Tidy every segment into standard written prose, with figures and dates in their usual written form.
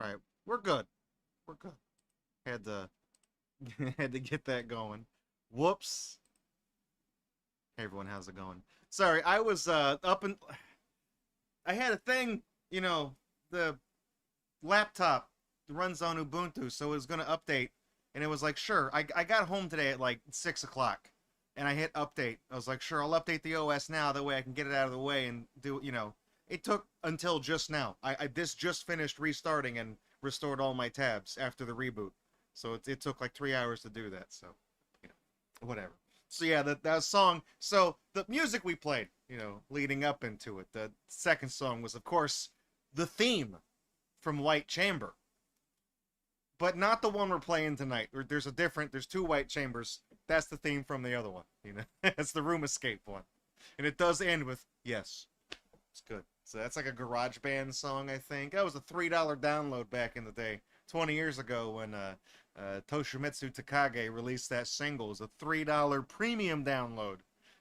Right. We're good. We're good. Had to had to get that going. Whoops. Hey everyone, how's it going? Sorry, I was up and I had a thing, you know, the laptop runs on Ubuntu, so it was gonna update, and it was like, sure. I got home today at like 6 o'clock, and I hit update. I was like, sure, I'll update the OS now. That way I can get it out of the way and do, you know. It took until just now. I this just finished restarting and restored all my tabs after the reboot, so it took like 3 hours to do that. So, you know, whatever. So yeah, that song. So the music we played, you know, leading up into it. The second song was, of course, the theme from White Chamber, but not the one we're playing tonight. There's two White Chambers. That's the theme from the other one. You know, it's the Room Escape one, and it does end with yes. It's good. So that's like a garage band song, I think. That was a $3 download back in the day, 20 years ago when Toshimitsu Takage released that single. It was a $3 premium download.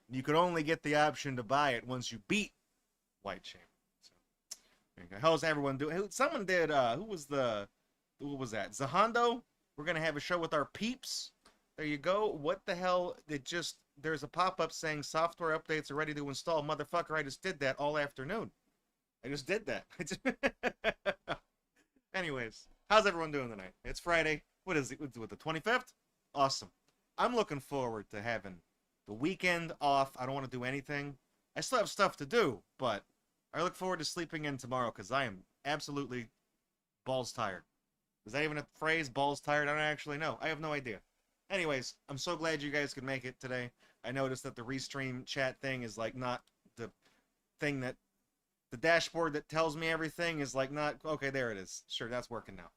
You could only get the option to buy it once you beat White Chamber. So, how's everyone doing? Someone did. Who was that? Zahando. We're gonna have a show with our peeps. There you go. What the hell? There's a pop-up saying software updates are ready to install. Motherfucker, I just did that all afternoon. I just did that. Anyways, how's everyone doing tonight? It's Friday. What is it? With the 25th? Awesome. I'm looking forward to having the weekend off. I don't want to do anything. I still have stuff to do, but I look forward to sleeping in tomorrow because I am absolutely balls tired. Is that even a phrase? Balls tired? I don't actually know. I have no idea. Anyways, I'm so glad you guys could make it today. I noticed that the restream chat thing is like not the thing that the dashboard that tells me everything is like not okay. There it is. Sure, that's working now.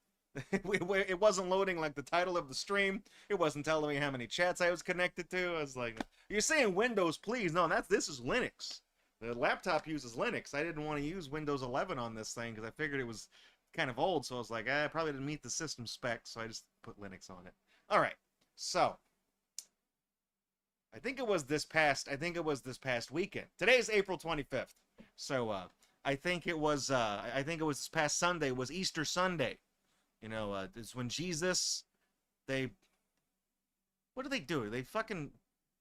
It wasn't loading like the title of the stream. It wasn't telling me how many chats I was connected to. I was like, "You're saying Windows, please?" No, this is Linux. The laptop uses Linux. I didn't want to use Windows 11 on this thing because I figured it was kind of old. So I was like, I probably didn't meet the system specs, so I just put Linux on it. All right. So, I think it was this past weekend. Today is April 25th. So, I think it was this past Sunday was Easter Sunday. You know, it's when Jesus, what did they do? They fucking,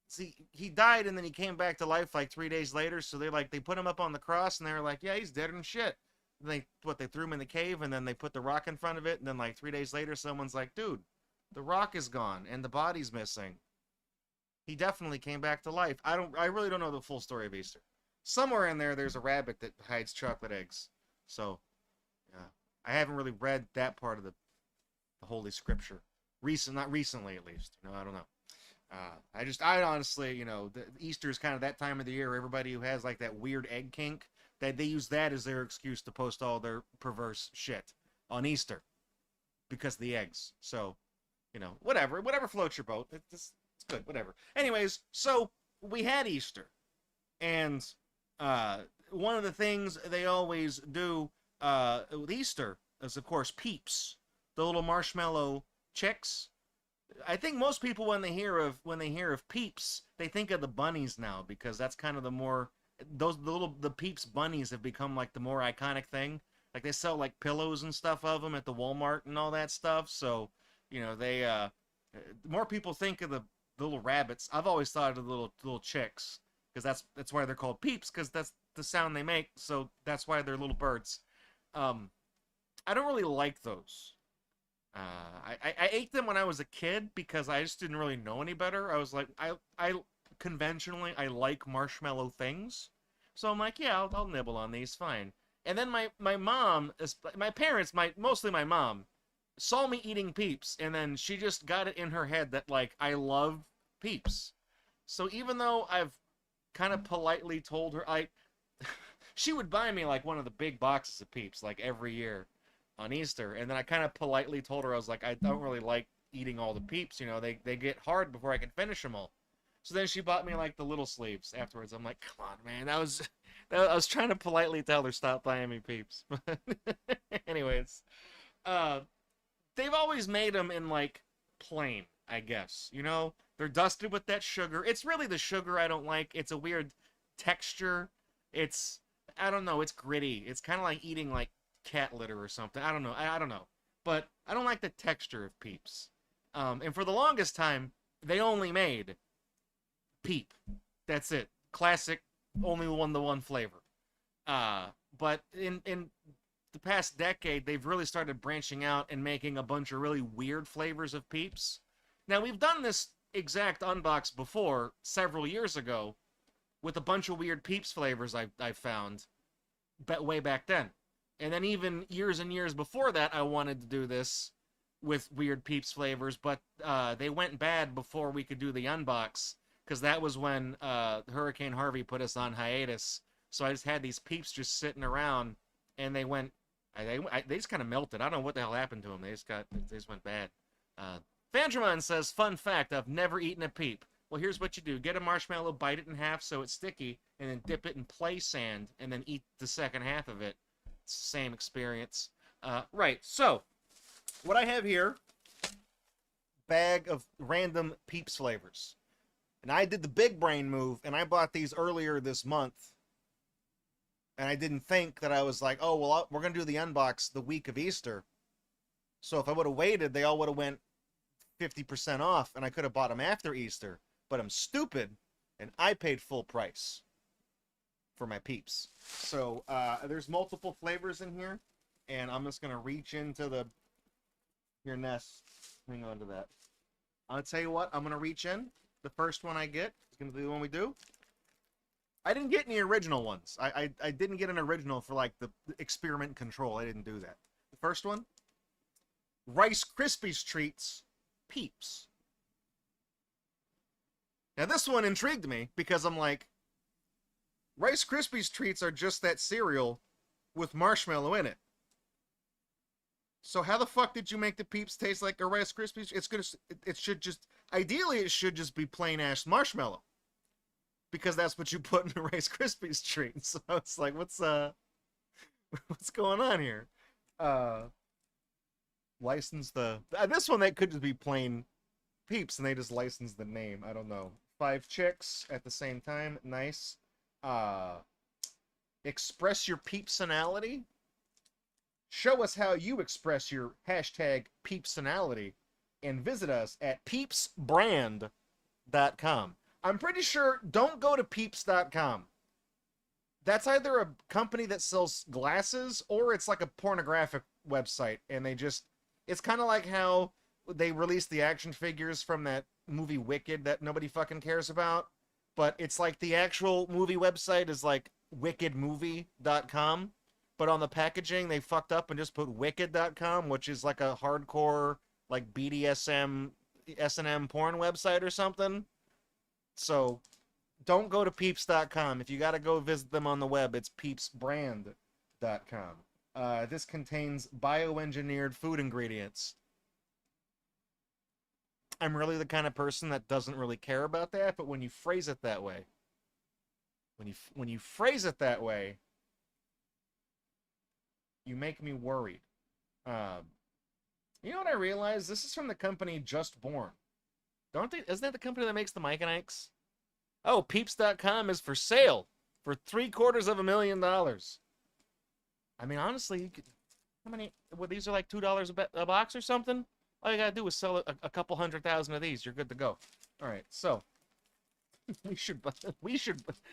see, he died and then he came back to life like 3 days later. So they put him up on the cross and they were like, yeah, he's dead and shit. And they threw him in the cave and then they put the rock in front of it. And then like 3 days later, someone's like, dude, the rock is gone and the body's missing. He definitely came back to life. I really don't know the full story of Easter. Somewhere in there's a rabbit that hides chocolate eggs. So, yeah, I haven't really read that part of the Holy Scripture. Not recently at least. You know, I don't know. I honestly, you know, Easter is kind of that time of the year. Everybody who has like that weird egg kink, they use that as their excuse to post all their perverse shit on Easter because of the eggs. So, you know, whatever floats your boat. It's good, whatever. Anyways, so we had Easter, and one of the things they always do with Easter is, of course, Peeps, the little marshmallow chicks. I think most people when they hear of Peeps, they think of the bunnies now because that's kind of the Peeps bunnies have become like the more iconic thing. Like they sell like pillows and stuff of them at the Walmart and all that stuff. So, you know, they more people think of the little rabbits. I've always thought of the little chicks because that's why they're called Peeps because that's the sound they make. So that's why they're little birds. I don't really like those. I ate them when I was a kid because I just didn't really know any better. I was like, I conventionally I like marshmallow things, so I'm like, yeah, I'll nibble on these, fine. And then my mom, my parents, mostly my mom, saw me eating Peeps, and then she just got it in her head that like I love Peeps. So even though I've kind of politely told her, she would buy me like one of the big boxes of Peeps like every year on Easter, and then I kind of politely told her I was like, I don't really like eating all the Peeps, you know, they get hard before I can finish them all. So then she bought me like the little sleeves afterwards. I'm like, come on, man, I was trying to politely tell her stop buying me Peeps. Anyways, they've always made them in like plain, I guess. You know, they're dusted with that sugar. It's really the sugar I don't like. It's a weird texture. I don't know, it's gritty. It's kind of like eating like cat litter or something. I don't know. I don't know. But I don't like the texture of Peeps. And for the longest time, they only made Peep. That's it. Classic, only the one flavor. But in the past decade, they've really started branching out and making a bunch of really weird flavors of Peeps. Now, we've done this exact unbox before, several years ago, with a bunch of weird Peeps flavors I found way back then. And then even years and years before that, I wanted to do this with weird Peeps flavors, but they went bad before we could do the unbox, because that was when Hurricane Harvey put us on hiatus. So I just had these Peeps just sitting around, and they went, they just kind of melted. I don't know what the hell happened to them. They just went bad. Vandramon says, fun fact, I've never eaten a Peep. Well, here's what you do. Get a marshmallow, bite it in half so it's sticky, and then dip it in play sand, and then eat the second half of it. It's the same experience. Right, so, what I have here, bag of random Peeps flavors. And I did the big brain move, and I bought these earlier this month. And I didn't think that I was like, oh, well, we're going to do the unbox the week of Easter. So if I would have waited, they all would have went 50% off, and I could have bought them after Easter. But I'm stupid, and I paid full price for my Peeps. So there's multiple flavors in here, and I'm just going to reach into your nest. Hang on to that. I'll tell you what, I'm going to reach in. The first one I get is going to be the one we do. I didn't get any original ones. I didn't get an original for, like, the experiment control. I didn't do that. The first one, Rice Krispies Treats Peeps. Now, this one intrigued me because I'm like, Rice Krispies Treats are just that cereal with marshmallow in it. So how the fuck did you make the Peeps taste like a Rice Krispies? It should just, ideally it should just be plain ass marshmallow, because that's what you put in a Rice Krispies treat. So I was like, what's going on here? License this one, that could just be plain Peeps, and they just licensed the name. I don't know. 5 chicks at the same time. Nice. Express your Peepsonality. Show us how you express your hashtag Peepsonality, and visit us at peepsbrand.com. I'm pretty sure, don't go to peeps.com. That's either a company that sells glasses, or it's like a pornographic website, and it's kind of like how they released the action figures from that movie Wicked that nobody fucking cares about, but it's like the actual movie website is like wickedmovie.com, but on the packaging they fucked up and just put wicked.com, which is like a hardcore, like BDSM, S&M porn website or something. So don't go to peeps.com. If you got to go visit them on the web, it's peepsbrand.com. This contains bioengineered food ingredients. I'm really the kind of person that doesn't really care about that, but when you phrase it that way, you make me worried. You know what I realized? This is from the company Just Born. Isn't that the company that makes the Mike and Ikes? Oh, peeps.com is for sale for $750,000. I mean, honestly, how many? Well, these are like $2 a box or something. All you gotta do is sell a couple 100,000 of these. You're good to go. All right, so we should.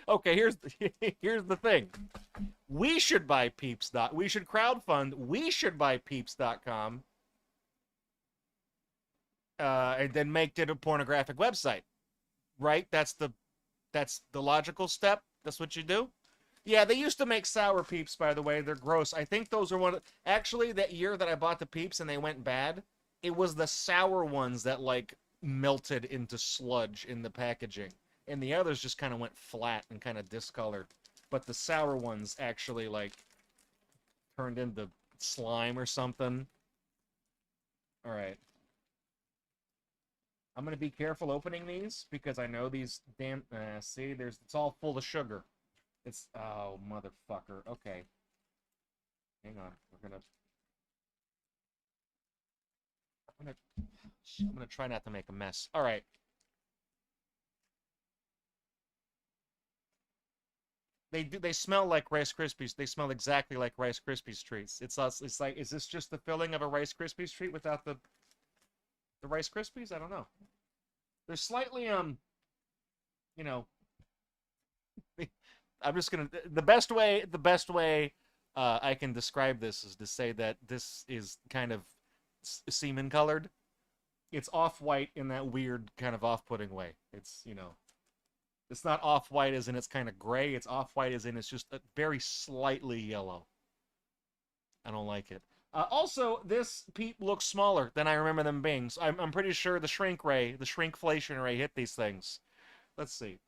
Okay, here's the thing. We should buy Peeps. We should crowdfund. We should buy Peeps.com. And then make it a pornographic website, right? That's the logical step. That's what you do. Yeah, they used to make sour Peeps, by the way. They're gross. I think those are actually, that year that I bought the Peeps and they went bad, it was the sour ones that, like, melted into sludge in the packaging. And the others just kind of went flat and kind of discolored. But the sour ones actually, like, turned into slime or something. All right. I'm going to be careful opening these, because I know these damn... see, it's all full of sugar. Oh, motherfucker. Okay. Hang on. I'm gonna try not to make a mess. All right. They smell like Rice Krispies. They smell exactly like Rice Krispies treats. It's like, is this just the filling of a Rice Krispies treat without the Rice Krispies? I don't know. They're slightly you know, I'm just gonna the best way I can describe this is to say that this is kind of semen colored. It's off white in that weird kind of off putting way. It's it's not off white as in it's kind of gray. It's off white as in it's just a very slightly yellow. I don't like it. Also, this peep looks smaller than I remember them being. So I'm pretty sure the shrinkflation ray hit these things. Let's see.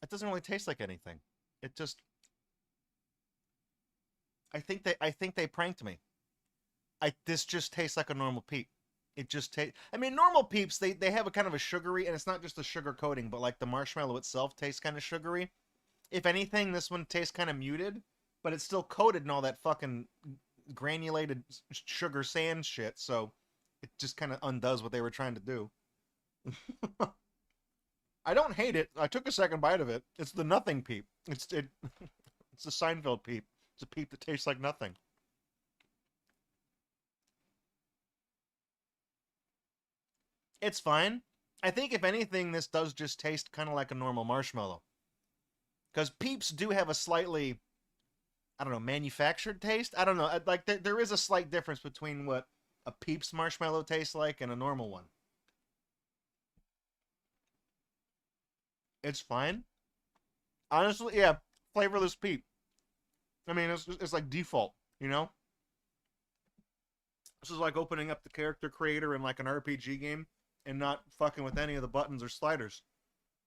It doesn't really taste like anything. It just I think they pranked me. This just tastes like a normal peep. It just tastes. I mean, normal peeps they have a kind of a sugary, and it's not just the sugar coating, but like the marshmallow itself tastes kind of sugary. If anything, this one tastes kind of muted, but it's still coated in all that fucking granulated sugar sand shit. So it just kind of undoes what they were trying to do. I don't hate it. I took a second bite of it. It's the nothing peep. It's a Seinfeld peep. It's a peep that tastes like nothing. It's fine. I think if anything, this does just taste kind of like a normal marshmallow. Because peeps do have a slightly, I don't know, manufactured taste. I don't know. Like there is a slight difference between what a peeps marshmallow tastes like and a normal one. It's fine. Honestly, yeah, flavorless peep. I mean, it's like default, you know? This is like opening up the character creator in like an RPG game and not fucking with any of the buttons or sliders.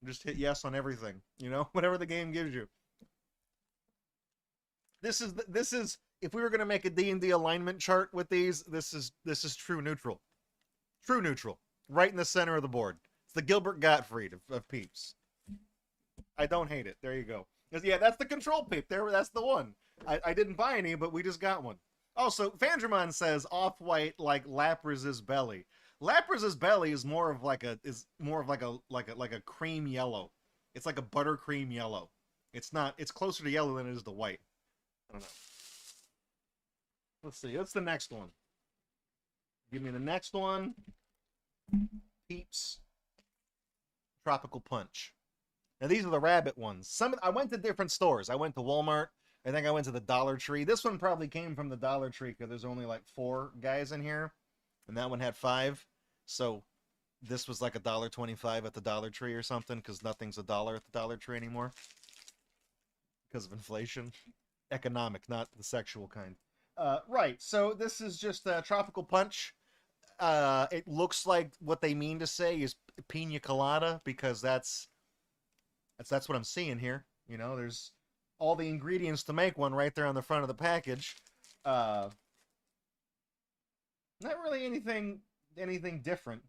Just hit yes on everything, you know? Whatever the game gives you. This is if we were going to make a D&D alignment chart with these, this is true neutral. True neutral. Right in the center of the board. It's the Gilbert Gottfried of Peeps. I don't hate it. There you go. Yeah, that's the control peep. That's the one. I didn't buy any, but we just got one. Also, Vandramon says off-white like Lapraz's belly. Lapraz's belly is more of like a cream yellow. It's like a buttercream yellow. It's not. It's closer to yellow than it is to white. I don't know. Let's see. What's the next one? Give me the next one. Peeps Tropical Punch. Now these are the rabbit ones. I went to different stores. I went to Walmart. I think I went to the Dollar Tree. This one probably came from the Dollar Tree because there's only like 4 guys in here, and that one had 5. So this was like $1.25 at the Dollar Tree or something because nothing's $1 at the Dollar Tree anymore because of inflation. Economic, not the sexual kind. Right. So this is just a tropical punch. It looks like what they mean to say is pina colada because that's what I'm seeing here. You know, there's all the ingredients to make one right there on the front of the package. Not really anything different.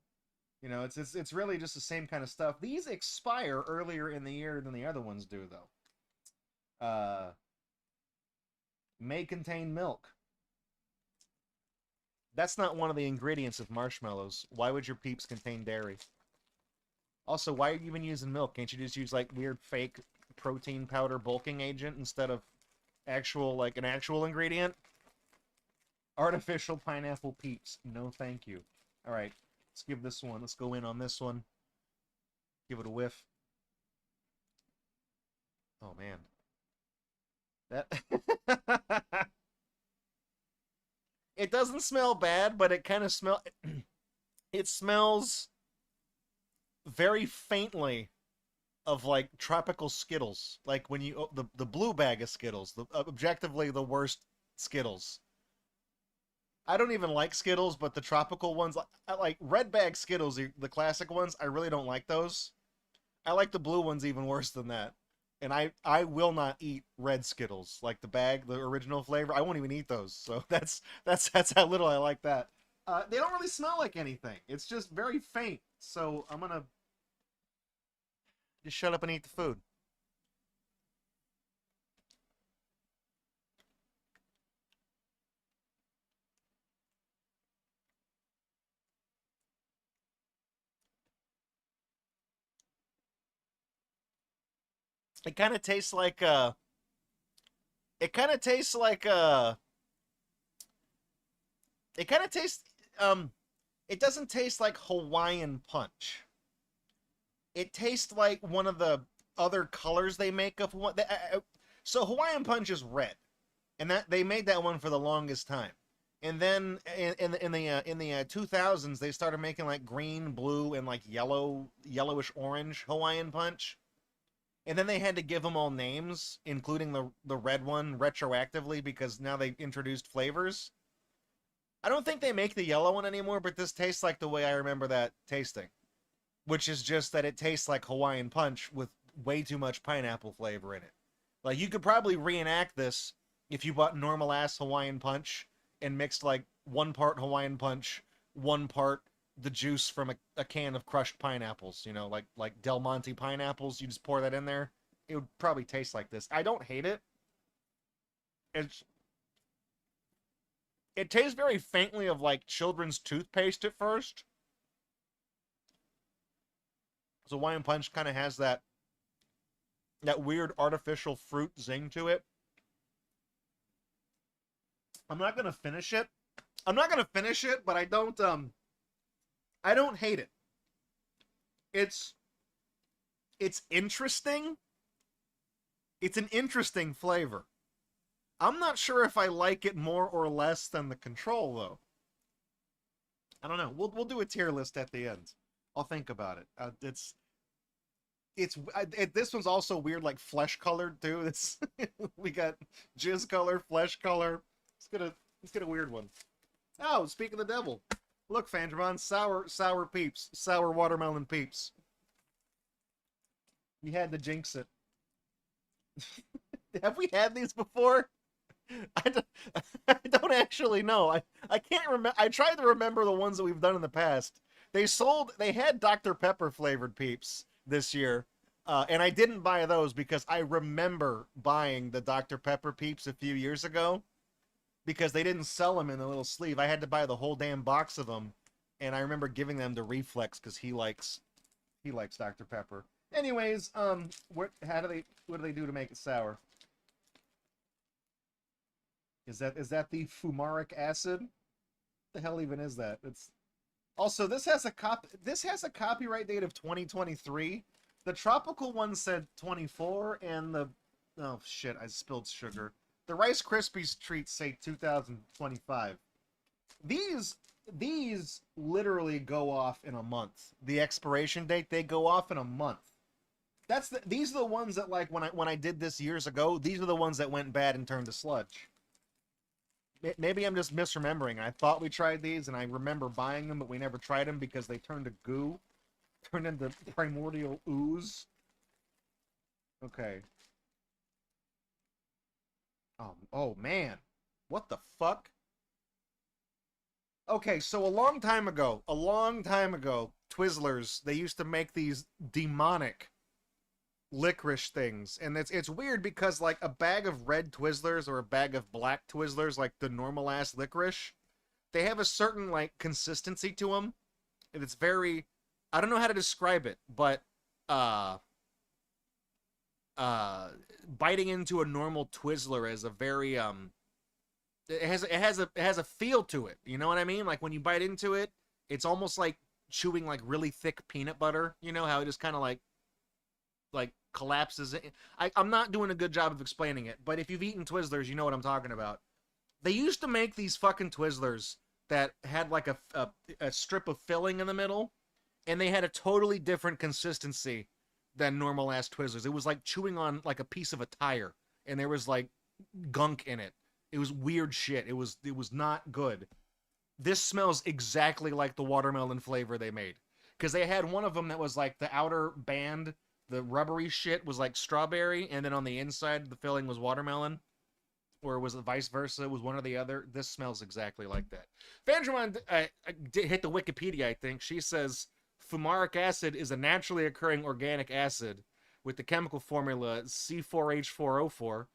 You know, it's really just the same kind of stuff. These expire earlier in the year than the other ones do, though. May contain milk. That's not one of the ingredients of marshmallows. Why would your Peeps contain dairy? Also, why are you even using milk? Can't you just use like weird fake protein powder bulking agent instead of an actual ingredient? Artificial pineapple Peeps. No, thank you. All right, let's give this one. Let's go in on this one. Give it a whiff. Oh man, that it doesn't smell bad, but it kind of it smells very faintly of like tropical Skittles, like when you the blue bag of Skittles, objectively the worst Skittles. I don't even like Skittles, but the tropical ones, I like red bag Skittles, the classic ones. I really don't like those. I like the blue ones even worse than that. And I will not eat red Skittles, like the original flavor. I won't even eat those. So that's how little I like that. They don't really smell like anything. It's just very faint. So I'm gonna just shut up and eat the food. It kind of tastes like it kind of tastes like it kind of tastes it doesn't taste like Hawaiian Punch. It tastes like one of the other colors they make of what. So Hawaiian Punch is red, and that they made that one for the longest time. And then in the 2000s, they started making like green, blue, and like yellowish orange Hawaiian Punch. And then they had to give them all names, including the red one retroactively because now they introduced flavors. I don't think they make the yellow one anymore, but this tastes like the way I remember that tasting, which is just that it tastes like Hawaiian Punch with way too much pineapple flavor in it. Like you could probably reenact this if you bought normal ass Hawaiian Punch and mixed like 1 part Hawaiian Punch, 1 part the juice from a can of crushed pineapples, you know, like Del Monte pineapples. You just pour that in there. It would probably taste like this. I don't hate it. It's it tastes very faintly of like children's toothpaste at first. So Hawaiian Punch kind of has that weird artificial fruit zing to it. I'm not gonna finish it. I'm not gonna finish it, but I don't hate it. It's it's interesting. It's an interesting flavor. I'm not sure if I like it more or less than the Control though. I don't know. We'll do a tier list at the end. I'll think about it. This one's also weird, like flesh colored too. It's we got jizz color, flesh color. Let's get a weird one. Oh, speak of the devil. Look, Fandramon, sour Peeps, sour watermelon Peeps. You had to jinx it. Have we had these before? I don't, I don't actually know. I can't remember. I tried to remember the ones that we've done in the past. They had Dr. Pepper flavored Peeps this year. And I didn't buy those because I remember buying the Dr. Pepper Peeps a few years ago because they didn't sell them in a little sleeve. I had to buy the whole damn box of them, and I remember giving them to Reflex because he likes Dr. Pepper. Anyways, what do they do to make it sour? Is that the fumaric acid? What the hell even is that? It's also this has a copyright date of 2023. The tropical one said 24, and oh shit, I spilled sugar. The Rice Krispies treats say 2025. These literally go off in a month. The expiration date, they go off in a month. These are the ones that like when I did this years ago, these are the ones that went bad and turned to sludge. Maybe I'm just misremembering. I thought we tried these, and I remember buying them, but we never tried them because they turned to goo. Turned into primordial ooze. Okay. Oh man. What the fuck? Okay, so a long time ago, Twizzlers, they used to make these demonic licorice things, and it's weird because like a bag of red Twizzlers or a bag of black Twizzlers, like the normal ass licorice, they have a certain like consistency to them, and it's very, I don't know how to describe it, but biting into a normal Twizzler is a very it has a feel to it. You know what I mean? Like when you bite into it, it's almost like chewing like really thick peanut butter. You know how it just kind of like collapses. I'm not doing a good job of explaining it, but if you've eaten Twizzlers, you know what I'm talking about. They used to make these fucking Twizzlers that had like a strip of filling in the middle, and they had a totally different consistency than normal ass Twizzlers. It was like chewing on like a piece of a tire, and there was like gunk in it. It was weird shit. It was not good. This smells exactly like the watermelon flavor they made, because they had one of them that was like the outer band, the rubbery shit was like strawberry, and then on the inside the filling was watermelon, or was it vice versa? It was one or the other. This smells exactly like that. Vandramon did hit the Wikipedia, I think. She says fumaric acid is a naturally occurring organic acid with the chemical formula C4H4O4.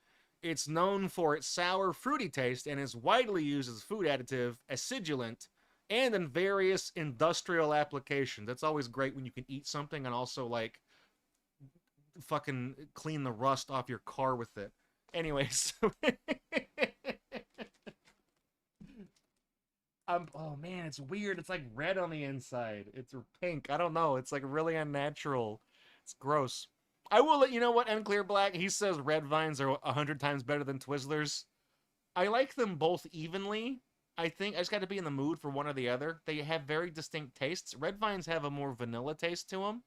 It's known for its sour, fruity taste and is widely used as a food additive, acidulant, and in various industrial applications. That's always great when you can eat something and also like fucking clean the rust off your car with it. Anyways, oh man, it's weird. It's like red on the inside. It's pink. I don't know. It's like really unnatural. It's gross. I will let you know what Unclear Black. He says red vines are 100 times better than Twizzlers. I like them both evenly. I think I just got to be in the mood for one or the other. They have very distinct tastes. Red vines have a more vanilla taste to them.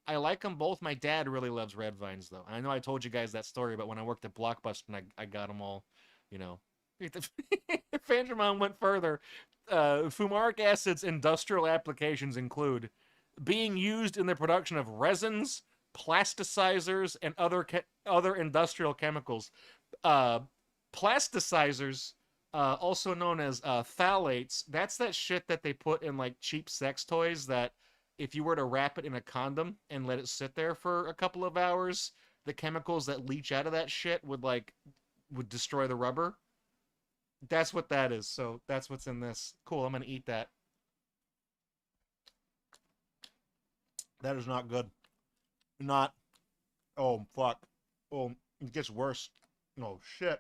I like them both. My dad really loves red vines, though. I know I told you guys that story, but when I worked at Blockbuster and I got them all, you know. Fangermon went further. Fumaric acid's industrial applications include being used in the production of resins, plasticizers, and other industrial chemicals. Plasticizers, also known as phthalates, that's that shit that they put in like cheap sex toys that if you were to wrap it in a condom and let it sit there for a couple of hours, the chemicals that leach out of that shit would destroy the rubber. That's what that is. So that's what's in this. Cool, I'm gonna eat that. That is not good. Not. Oh, fuck. Oh, it gets worse. Oh, shit.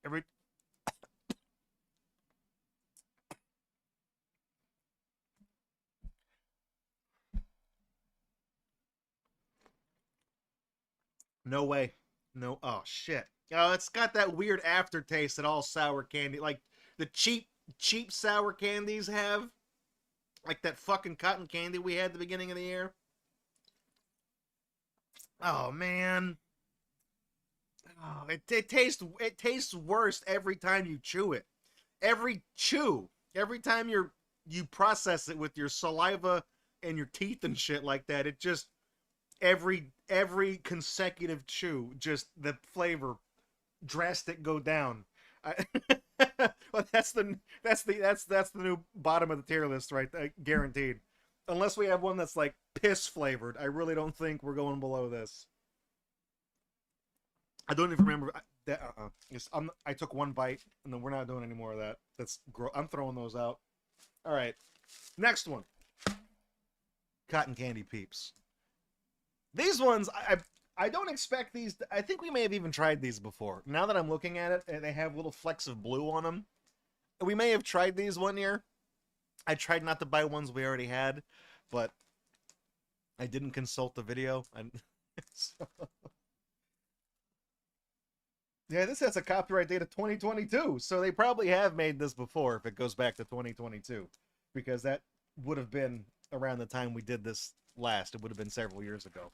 Every. No way. No. Oh, shit. Oh, it's got that weird aftertaste that all sour candy, like the cheap sour candies have. Like that fucking cotton candy we had at the beginning of the year. Oh, man. Oh, it tastes worse every time you chew it. Every time you process it with your saliva and your teeth and shit like that, it just every consecutive chew, just the flavor drastic go down. I, well, that's the new bottom of the tier list, right? Guaranteed. Unless we have one that's like piss flavored, I really don't think we're going below this. I don't even remember that. I took one bite, and then we're not doing any more of that. I'm throwing those out. All right, next one. Cotton candy Peeps. These ones, I don't expect these. I think we may have even tried these before. Now that I'm looking at it, they have little flecks of blue on them. We may have tried these one year. I tried not to buy ones we already had, but I didn't consult the video. So, yeah, this has a copyright date of 2022, so they probably have made this before if it goes back to 2022, because that would have been around the time we did this last. It would have been several years ago.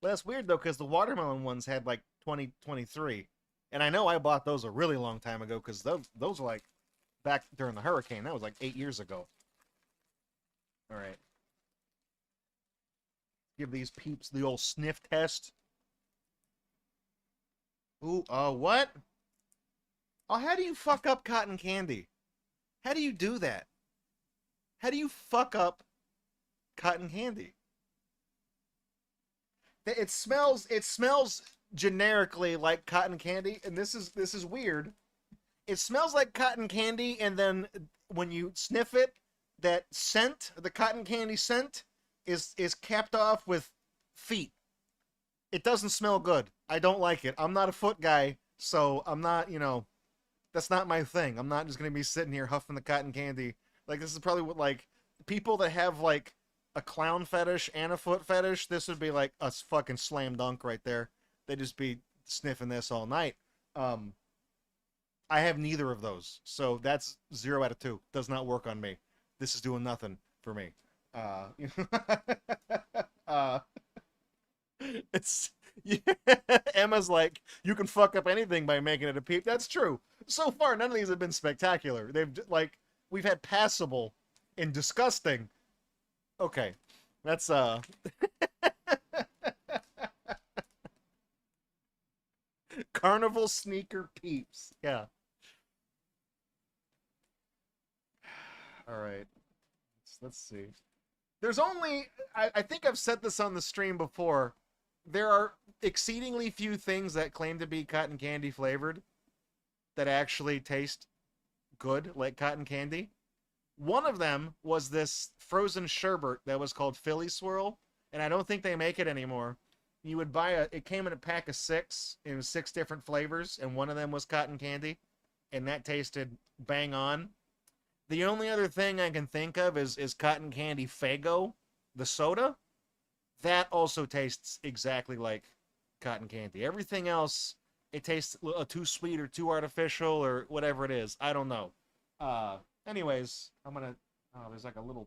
But that's weird, though, because the watermelon ones had, like, 2023. And I know I bought those a really long time ago, because those were, like, back during the hurricane. That was, like, 8 years ago. All right. Give these Peeps the old sniff test. Ooh, what? Oh, how do you fuck up cotton candy? How do you do that? How do you fuck up cotton candy? It smells generically like cotton candy, and this is weird. It smells like cotton candy, and then when you sniff it, that scent, the cotton candy scent, is capped off with feet. It doesn't smell good. I don't like it. I'm not a foot guy, so I'm not, that's not my thing. I'm not just gonna be sitting here huffing the cotton candy. Like, this is probably what, like, people that have, like, a clown fetish and a foot fetish, this would be, like, a fucking slam dunk right there. They'd just be sniffing this all night. I have neither of those, so that's 0 out of 2. Does not work on me. This is doing nothing for me. It's yeah. Emma's like, you can fuck up anything by making it a Peep. That's true. So far, none of these have been spectacular. We've had passable and disgusting. Okay, that's Carnival sneaker Peeps. Yeah. All right. Let's see. There's only, I think I've said this on the stream before. There are exceedingly few things that claim to be cotton candy flavored that actually taste good like cotton candy. One of them was this frozen sherbet that was called Philly Swirl, and I don't think they make it anymore. You would buy it came in a pack of 6 in 6 different flavors, and one of them was cotton candy, and that tasted bang on. The only other thing I can think of is cotton candy Faygo, the soda. That also tastes exactly like cotton candy. Everything else, it tastes too sweet or too artificial or whatever it is. I don't know. Anyways, I'm gonna. Oh, there's like a little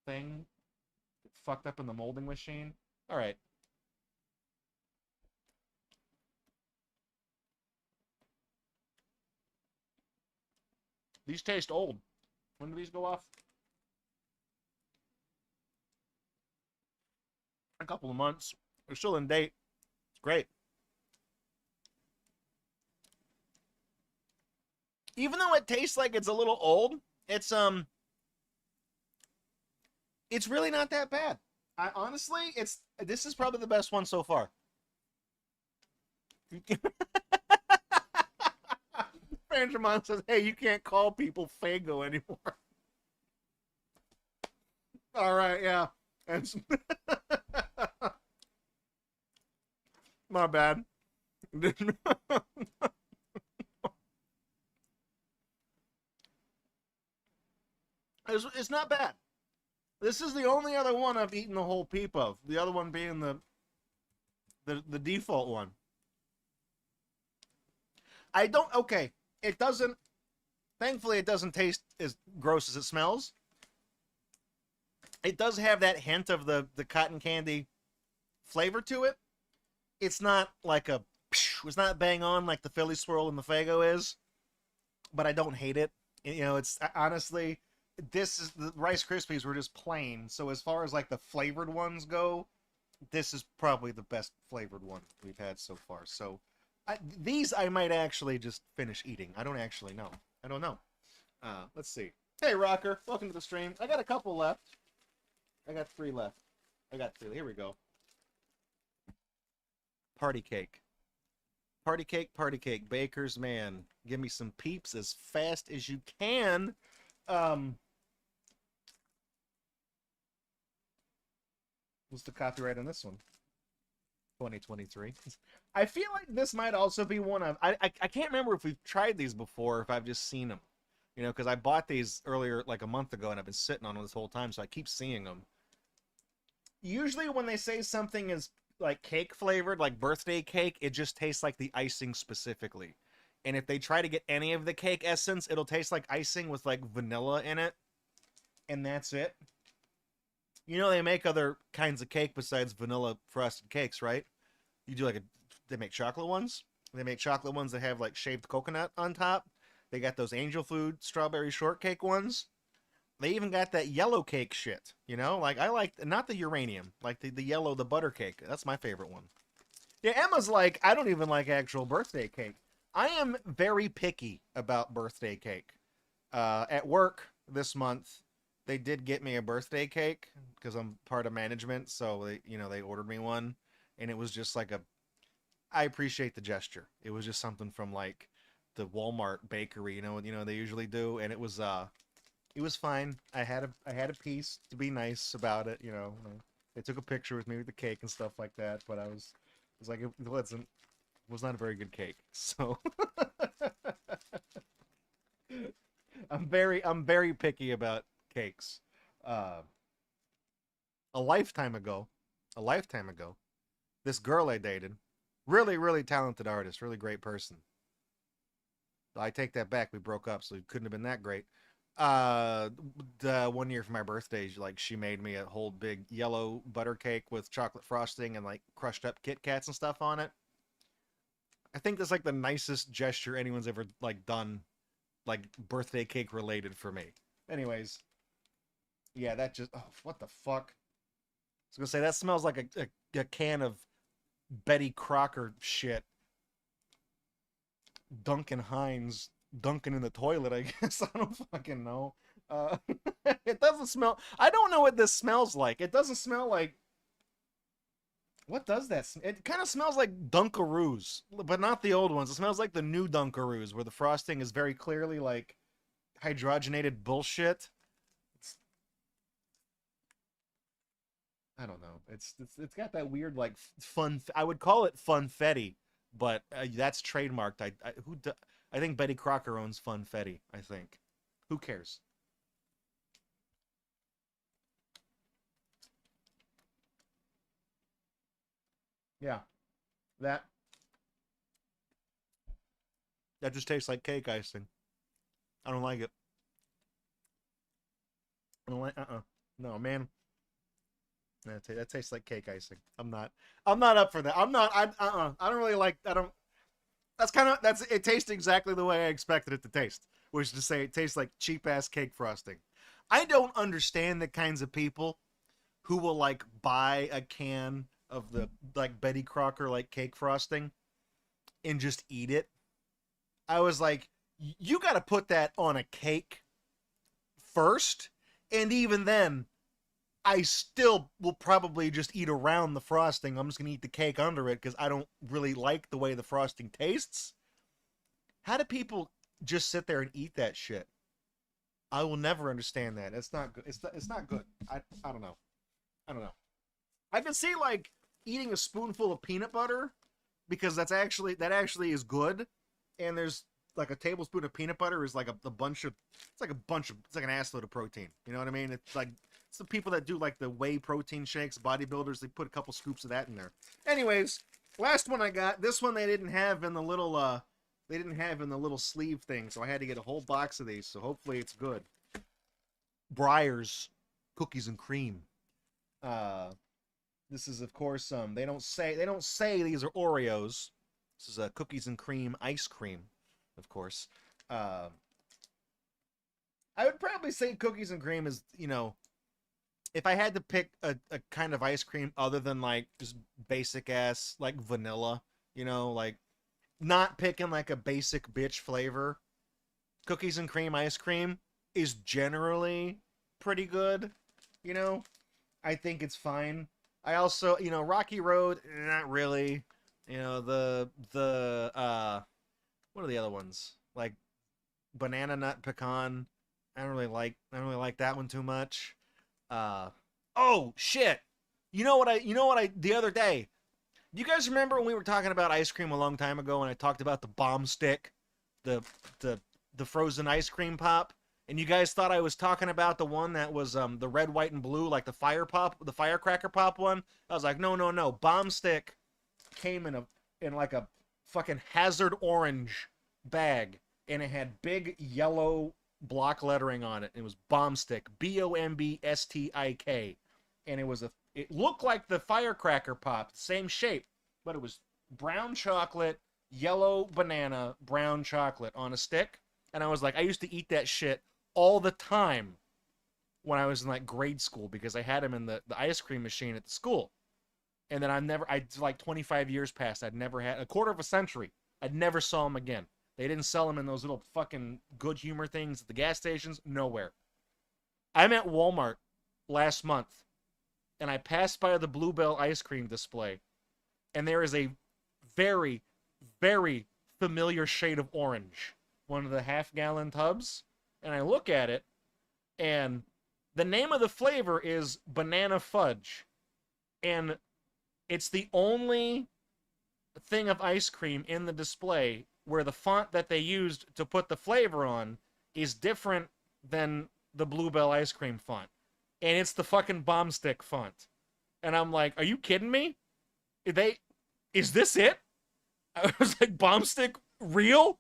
thing that fucked up in the molding machine. All right. These taste old. When do these go off? A couple of months. They're still in date. It's great. Even though it tastes like it's a little old, it's really not that bad. I honestly, this is probably the best one so far. Benjamin says, "Hey, you can't call people Faygo anymore." All right, yeah. That's my bad. It's not bad. This is the only other one I've eaten the whole peep of. The other one being the default one. I don't. Okay, it doesn't. Thankfully, it doesn't taste as gross as it smells. It does have that hint of the cotton candy flavor to it. It's not like a. It's not bang on like the Philly Swirl and the Faygo is, but I don't hate it. You know, it's honestly, this is the Rice Krispies were just plain. So as far as like the flavored ones go, this is probably the best flavored one we've had so far. So these I might actually just finish eating. I don't actually know. I don't know. Let's see. Hey, Rocker. Welcome to the stream. I got a couple left. I got 3 left. I got 2. Here we go. Party cake. Party cake, party cake. Baker's man. Give me some Peeps as fast as you can. What's the copyright on this one? 2023. I feel like this might also be one of... I can't remember if we've tried these before, or if I've just seen them. You know, because I bought these earlier, like a month ago, and I've been sitting on them this whole time, so I keep seeing them. Usually when they say something is like cake flavored, like birthday cake, it just tastes like the icing specifically. And if they try to get any of the cake essence, it'll taste like icing with like vanilla in it. And that's it. You know they make other kinds of cake besides vanilla frosted cakes, right? You do like they make chocolate ones. They make chocolate ones that have like shaved coconut on top. They got those angel food strawberry shortcake ones. They even got that yellow cake shit, you know? Like, I like, not the uranium, like the yellow, the butter cake. That's my favorite one. Yeah, Emma's like, I don't even like actual birthday cake. I am very picky about birthday cake. At work this month, they did get me a birthday cake because I'm part of management, so they ordered me one, and it was just like I appreciate the gesture. It was just something from like the Walmart bakery, you know they usually do, and it was fine. I had a piece to be nice about it, you know. They took a picture with me with the cake and stuff like that, but I was like, it was not a very good cake. So I'm very picky about cakes. A lifetime ago, this girl I dated, really, really talented artist, really great person. I take that back. We broke up, so it couldn't have been that great. The one year for my birthday, she made me a whole big yellow butter cake with chocolate frosting and like crushed up Kit Kats and stuff on it. I think that's like the nicest gesture anyone's ever like done, like birthday cake related for me. Anyways, yeah, that just what the fuck? I was gonna say that smells like a can of Betty Crocker shit. Duncan Hines dunking in the toilet, I guess. I don't fucking know. It doesn't smell... I don't know what this smells like. It doesn't smell like... What does that... It kind of smells like Dunkaroos, but not the old ones. It smells like the new Dunkaroos, where the frosting is very clearly like... hydrogenated bullshit. It's, I don't know. It's got that weird like fun. I would call it funfetti, but that's trademarked. I think Betty Crocker owns funfetti. I think. Who cares? Yeah, that that just tastes like cake icing. I don't like it. I don't like. No, man. That tastes like cake icing. I'm not. I'm not up for that. I'm not. I don't really like. I don't. That's kind of. That's. It tastes exactly the way I expected it to taste, which is to say, it tastes like cheap ass cake frosting. I don't understand the kinds of people who will like buy a can of the like Betty Crocker like cake frosting and just eat it. I was like, you got to put that on a cake first, and even then, I still will probably just eat around the frosting. I'm just gonna eat the cake under it because I don't really like the way the frosting tastes. How do people just sit there and eat that shit? I will never understand that. It's not good. It's not good. I don't know. I don't know. I can see like eating a spoonful of peanut butter because that actually is good. And there's like a tablespoon of peanut butter is like a bunch of it's like an assload of protein. You know what I mean? It's like it's the people that do like the whey protein shakes, bodybuilders, they put a couple scoops of that in there. Anyways, last one I got. This one they didn't have in the little sleeve thing, so I had to get a whole box of these. So hopefully it's good. Breyers cookies and cream. This is of course they don't say these are Oreos. This is a cookies and cream ice cream, of course. I would probably say cookies and cream is, if I had to pick a kind of ice cream other than like just basic ass like vanilla, like not picking like a basic bitch flavor, cookies and cream ice cream is generally pretty good. I think it's fine. I also, Rocky Road, not really. The what are the other ones? Like banana nut pecan. I don't really like that one too much. Oh shit. The other day. Do you guys remember when we were talking about ice cream a long time ago and I talked about the bomb stick, the the frozen ice cream pop? And you guys thought I was talking about the one that was the red, white, and blue, like the the firecracker pop one. I was like, no. Bomb stick came in like a fucking hazard orange bag, and it had big yellow block lettering on it. It was bomb stick, BOMBSTIK, and it looked like the firecracker pop, same shape, but it was brown chocolate, yellow banana, brown chocolate on a stick. And I was like, I used to eat that shit all the time when I was in like grade school because I had them in the ice cream machine at the school. And then like 25 years passed. I'd never had a quarter of a century. I'd never saw them again. They didn't sell them in those little fucking Good Humor things at the gas stations. Nowhere. I'm at Walmart last month and I passed by the Bluebell ice cream display and there is a very, very familiar shade of orange. One of the half-gallon tubs. And I look at it and the name of the flavor is banana fudge. And it's the only thing of ice cream in the display where the font that they used to put the flavor on is different than the Bluebell ice cream font. And it's the fucking bomb stick font. And I'm like, are you kidding me? Is this it? I was like, bomb stick real?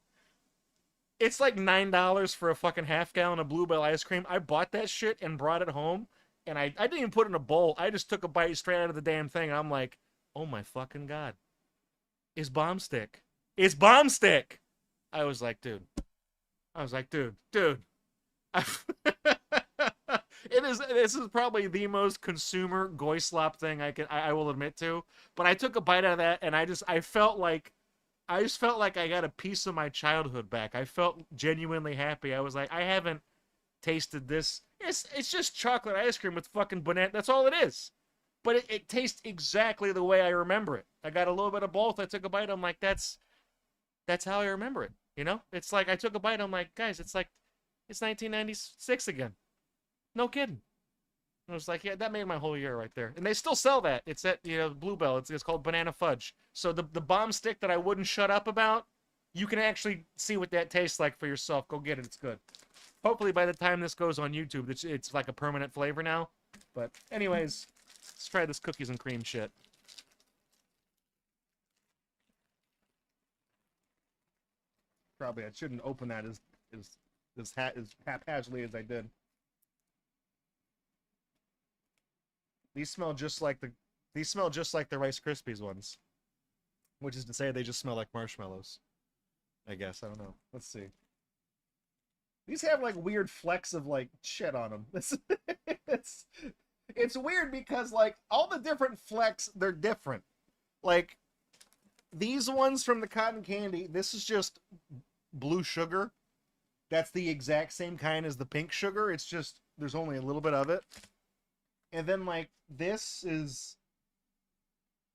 It's like $9 for a fucking half gallon of Bluebell ice cream. I bought that shit and brought it home. And I didn't even put it in a bowl. I just took a bite straight out of the damn thing. And I'm like, oh my fucking God. It's bomb stick. It's bomb stick. I was like, dude. Dude. This is probably the most consumer goy slop thing I will admit to. But I took a bite out of that and I just felt like I got a piece of my childhood back. I felt genuinely happy. I was like, I haven't tasted this. It's just chocolate ice cream with fucking banana. That's all it is. But it tastes exactly the way I remember it. I got a little bit of both. I took a bite. I'm like, that's how I remember it. It's like I took a bite. I'm like, guys, it's like It's 1996 again. No kidding. I was like, yeah, that made my whole year right there. And they still sell that. It's at, Bluebell. It's called Banana Fudge. So the bomb stick that I wouldn't shut up about, you can actually see what that tastes like for yourself. Go get it. It's good. Hopefully by the time this goes on YouTube, it's like a permanent flavor now. But anyways, let's try this cookies and cream shit. Probably I shouldn't open that as haphazardly as I did. These smell just like the Rice Krispies ones, which is to say they just smell like marshmallows. I guess I don't know. Let's see. These have like weird flecks of like shit on them. It's weird because like all the different flecks, they're different. Like these ones from the cotton candy, this is just blue sugar. That's the exact same kind as the pink sugar. It's just there's only a little bit of it. And then like this is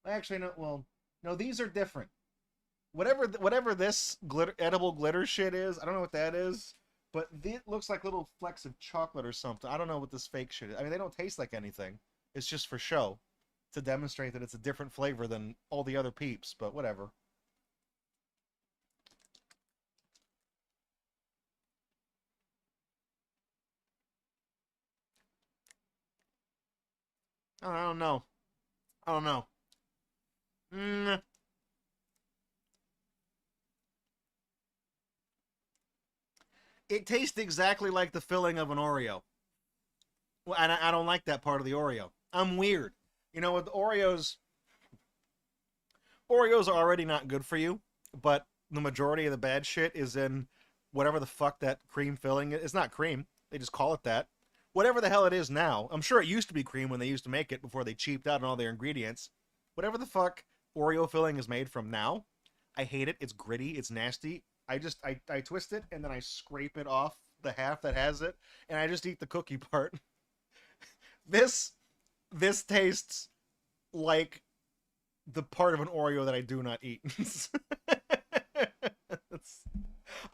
actually no, well, no, these are different. Whatever this edible glitter shit is, I don't know what that is, but it looks like little flecks of chocolate or something. I don't know what this fake shit is. I mean, they don't taste like anything. It's just for show to demonstrate that it's a different flavor than all the other Peeps, but whatever. I don't know. I don't know. It tastes exactly like the filling of an Oreo. Well, and I don't like that part of the Oreo. I'm weird. You know, with Oreos are already not good for you, but the majority of the bad shit is in whatever the fuck that cream filling is. It's not cream. They just call it that. Whatever the hell it is now. I'm sure it used to be cream when they used to make it before they cheaped out on all their ingredients. Whatever the fuck Oreo filling is made from now, I hate it. It's gritty. It's nasty. I twist it and then I scrape it off the half that has it, and I just eat the cookie part. This tastes like the part of an Oreo that I do not eat.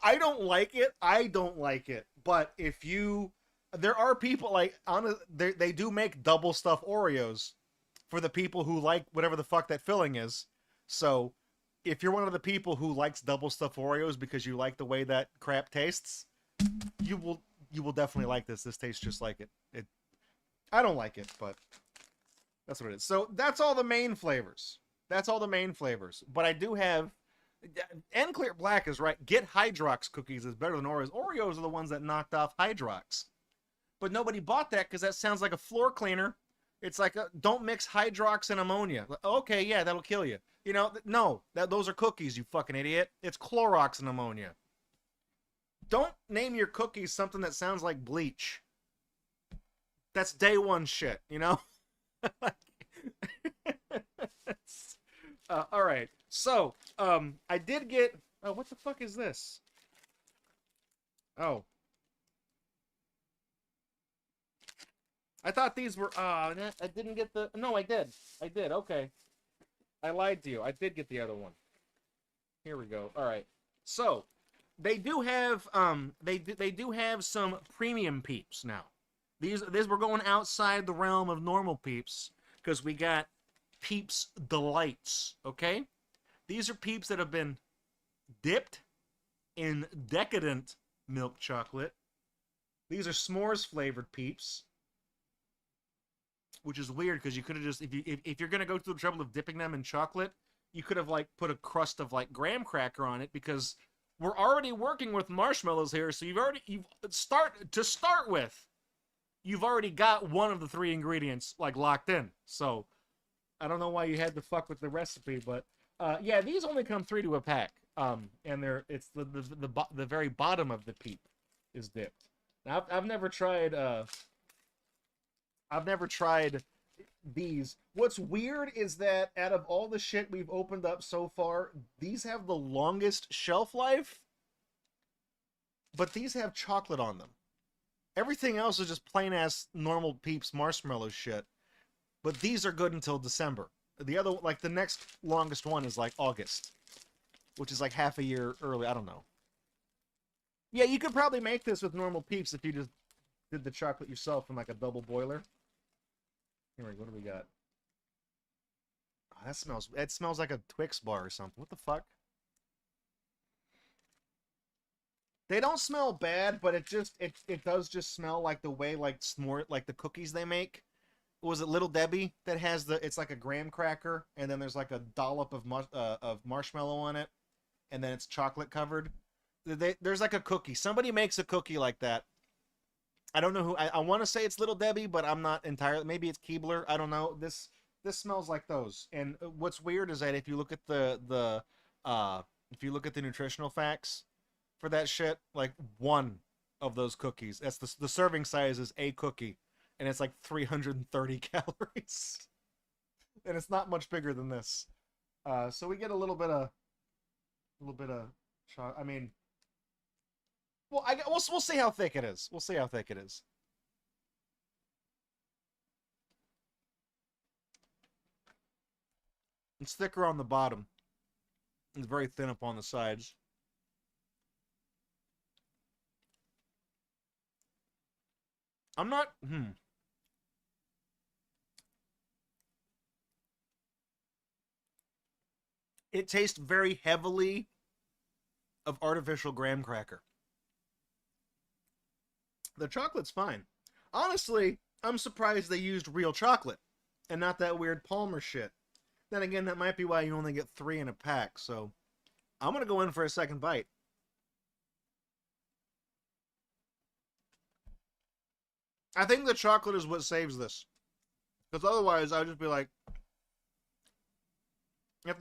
I don't like it. I don't like it. But if you, there are people like they do make double stuff Oreos for the people who like whatever the fuck that filling is. So if you're one of the people who likes double stuff Oreos because you like the way that crap tastes, you will definitely like this. This tastes just like it. I don't like it, but that's what it is. So that's all the main flavors. That's all the main flavors. But I do have, and Clear Black is right. Get Hydrox cookies is better than Oreos. Oreos are the ones that knocked off Hydrox. But nobody bought that because that sounds like a floor cleaner. It's like, don't mix Hydrox and ammonia. Okay, yeah, that'll kill you. You know, no, those are cookies, you fucking idiot. It's Clorox and ammonia. Don't name your cookies something that sounds like bleach. That's day one shit, you know? All right. So, I did get... Oh, what the fuck is this? Oh. I thought these were... I didn't get the... No, I did. I did. Okay. I lied to you. I did get the other one. Here we go. All right. So, they do have... They do have some premium Peeps now. These we're going outside the realm of normal Peeps because we got Peeps Delights, okay? These are Peeps that have been dipped in decadent milk chocolate. These are s'mores flavored Peeps, which is weird because you could have just if you're gonna go through the trouble of dipping them in chocolate, you could have like put a crust of like graham cracker on it because we're already working with marshmallows here, so you've already got one of the three ingredients like locked in. So I don't know why you had to fuck with the recipe, but yeah, these only come 3 to a pack. And it's the very bottom of the Peep is dipped. Now I've never tried these. What's weird is that out of all the shit we've opened up so far, these have the longest shelf life, but these have chocolate on them. Everything else is just plain-ass normal Peeps marshmallow shit. But these are good until December. The other, like, the next longest one is, like, August. Which is, like, half a year early. I don't know. Yeah, you could probably make this with normal Peeps if you just did the chocolate yourself in like a double boiler. Here, what do we got? Oh, that smells like a Twix bar or something. What the fuck? They don't smell bad, but it does just smell like the way like s'more like the cookies they make. Was it Little Debbie that has it's like a graham cracker and then there's like a dollop of marshmallow on it and then it's chocolate covered. There's like a cookie. Somebody makes a cookie like that. I don't know who. I want to say it's Little Debbie, but I'm not entirely. Maybe it's Keebler. I don't know. This smells like those. And what's weird is that if you look at if you look at the nutritional facts for that shit, like one of those cookies, that's the serving size is a cookie, and it's like 330 calories, and it's not much bigger than this. So we get a little bit of I mean, well, we'll see how thick it is. We'll see how thick it is. It's thicker on the bottom. It's very thin up on the sides. I'm not. It tastes very heavily of artificial graham cracker. The chocolate's fine. Honestly, I'm surprised they used real chocolate and not that weird Palmer shit. Then again, that might be why you only get 3 in a pack, so I'm gonna go in for a second bite. I think the chocolate is what saves this. Because otherwise, I'd just be like, if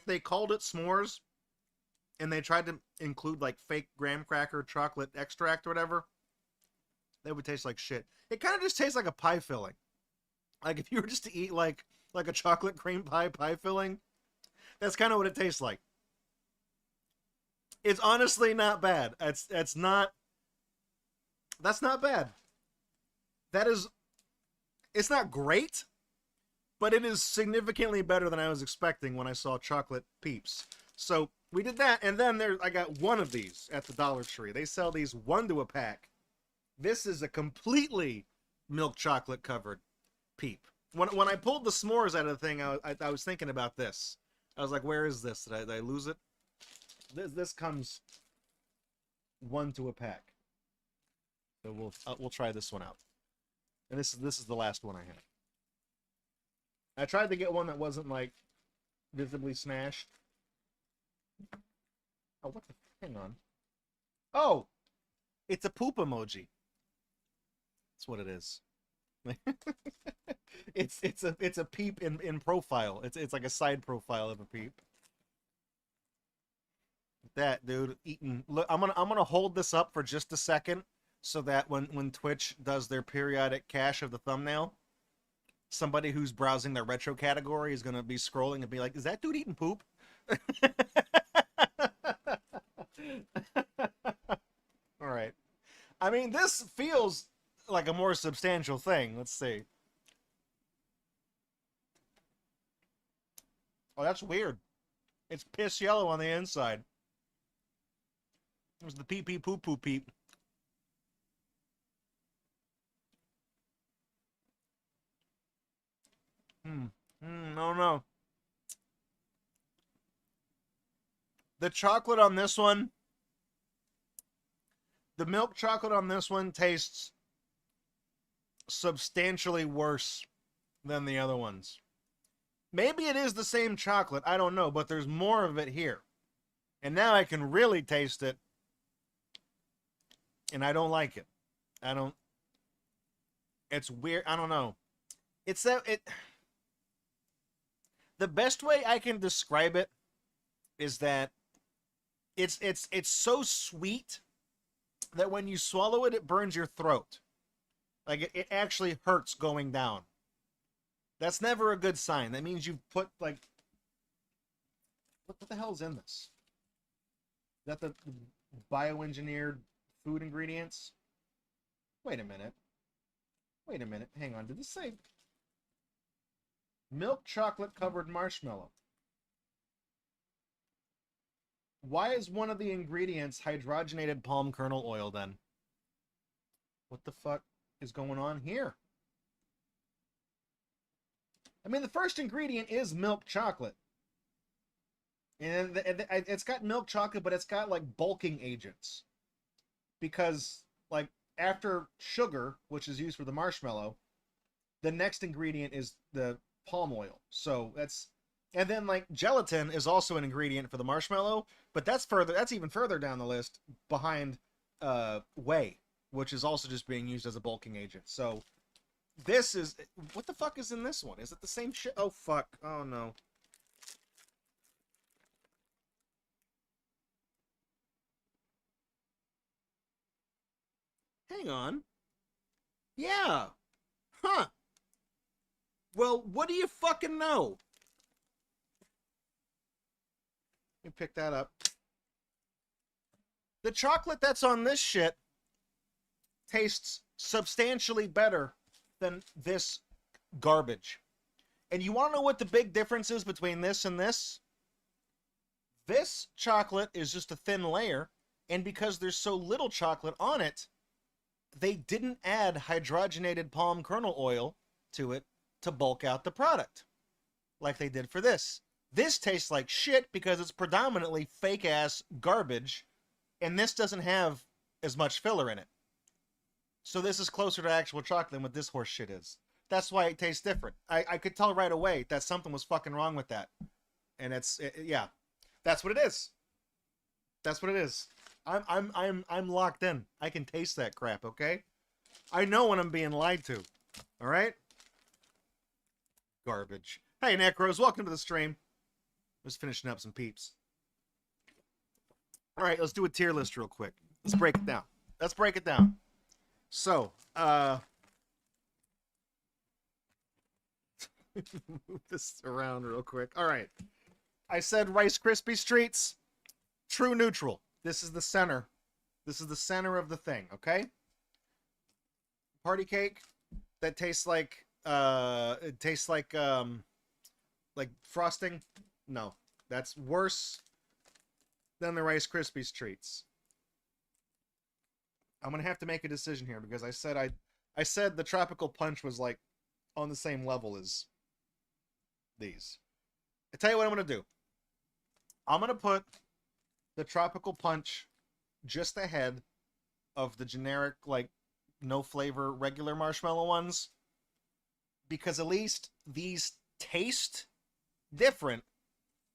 they called it s'mores and they tried to include like fake graham cracker chocolate extract or whatever, that would taste like shit. It kind of just tastes like a pie filling. Like if you were just to eat like a chocolate cream pie filling, that's kind of what it tastes like. It's honestly not bad. That's not bad. It's not great, but it is significantly better than I was expecting when I saw chocolate Peeps. So we did that, and then I got one of these at the Dollar Tree. They sell these 1 to a pack. This is a completely milk chocolate covered Peep. When I pulled the s'mores out of the thing, I was thinking about this. I was like, where is this? Did I lose it? This comes 1 to a pack. So we'll try this one out. And this is the last one I have. I tried to get one that wasn't like visibly smashed. Oh, what the? Hang on. Oh, it's a poop emoji. That's what it is. it's a Peep in profile. It's like a side profile of a Peep. That dude eating. Look, I'm gonna hold this up for just a second so that when Twitch does their periodic cache of the thumbnail, somebody who's browsing their retro category is gonna be scrolling and be like, "Is that dude eating poop?" All right. I mean, this feels like a more substantial thing. Let's see. Oh, that's weird. It's piss yellow on the inside. It was the pee pee poo poo peep. Oh no. The chocolate on this one, the milk chocolate on this one tastes substantially worse than the other ones. Maybe it is the same chocolate, I don't know, but there's more of it here. And now I can really taste it. And I don't like it. It's weird. I don't know. The best way I can describe it is that it's so sweet that when you swallow it, it burns your throat. Like it actually hurts going down. That's never a good sign. That means you've put like what the hell's in this? Is that the bioengineered food ingredients? Wait a minute. Wait a minute. Hang on. Did this say milk chocolate covered marshmallow? Why is one of the ingredients hydrogenated palm kernel oil then? What the fuck is going on here? I mean, the first ingredient is milk chocolate. And it's got milk chocolate, but it's got like bulking agents. Because, like, after sugar, which is used for the marshmallow, the next ingredient is the palm oil. So that's, and then like gelatin is also an ingredient for the marshmallow, but that's even further down the list behind whey, which is also just being used as a bulking agent. So this is, what the fuck is in this one? Is it the same shit? Oh fuck. Oh no. Hang on. Yeah. Huh. Well, what do you fucking know? Let me pick that up. The chocolate that's on this shit tastes substantially better than this garbage. And you want to know what the big difference is between this and this? This chocolate is just a thin layer, and because there's so little chocolate on it, they didn't add hydrogenated palm kernel oil to it to bulk out the product like they did for this. This tastes like shit because it's predominantly fake-ass garbage, and this doesn't have as much filler in it. So this is closer to actual chocolate than what this horse shit is. That's why it tastes different. I could tell right away that something was fucking wrong with that. And yeah. That's what it is. That's what it is. I'm locked in. I can taste that crap, okay? I know when I'm being lied to. All right? Garbage. Hey, Necros, welcome to the stream. Just finishing up some Peeps. All right, let's do a tier list real quick. Let's break it down. Let's break it down. So, move this around real quick. All right. I said Rice Krispies treats. True neutral. This is the center. This is the center of the thing, okay? Party cake that tastes like it tastes like frosting. No, that's worse than the Rice Krispies treats. I'm gonna have to make a decision here because I said the tropical punch was like on the same level as these. I tell you what I'm gonna do. I'm gonna put the tropical punch just ahead of the generic, like, no flavor regular marshmallow ones, because at least these taste different.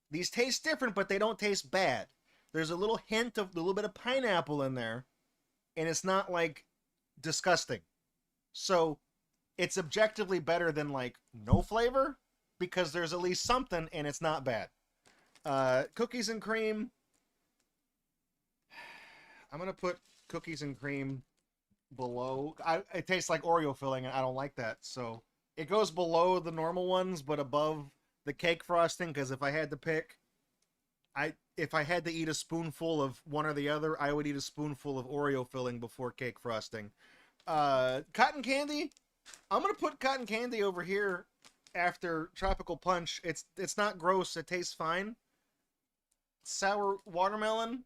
These taste different, but they don't taste bad. There's a little hint of a little bit of pineapple in there, and it's not like disgusting. So it's objectively better than like no flavor because there's at least something and it's not bad. Cookies and cream. I'm gonna put cookies and cream below. It tastes like Oreo filling, and I don't like that. So it goes below the normal ones, but above the cake frosting. Because if I had to pick, if I had to eat a spoonful of one or the other, I would eat a spoonful of Oreo filling before cake frosting. Cotton candy. I'm gonna put cotton candy over here after tropical punch. It's not gross. It tastes fine. Sour watermelon.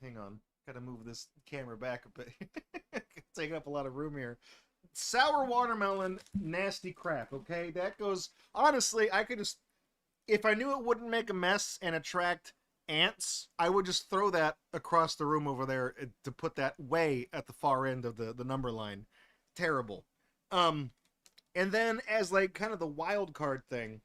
Hang on. Gotta move this camera back a bit. Taking up a lot of room here. Sour watermelon, nasty crap, okay? That goes, honestly, I could just, if I knew it wouldn't make a mess and attract ants, I would just throw that across the room over there to put that way at the far end of the number line. Terrible. And then as like kind of the wild card thing,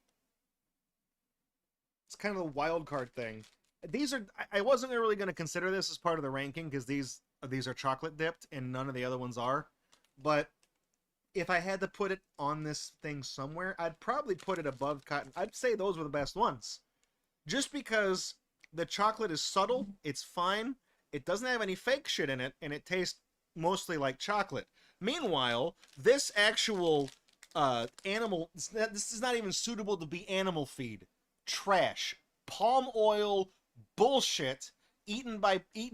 it's kind of the wild card thing. These are, I wasn't really going to consider this as part of the ranking because these are chocolate dipped and none of the other ones are. But if I had to put it on this thing somewhere, I'd probably put it above cotton. I'd say those were the best ones. Just because the chocolate is subtle, it's fine, it doesn't have any fake shit in it, and it tastes mostly like chocolate. Meanwhile, this actual animal, this is not even suitable to be animal feed. Trash. Palm oil bullshit eaten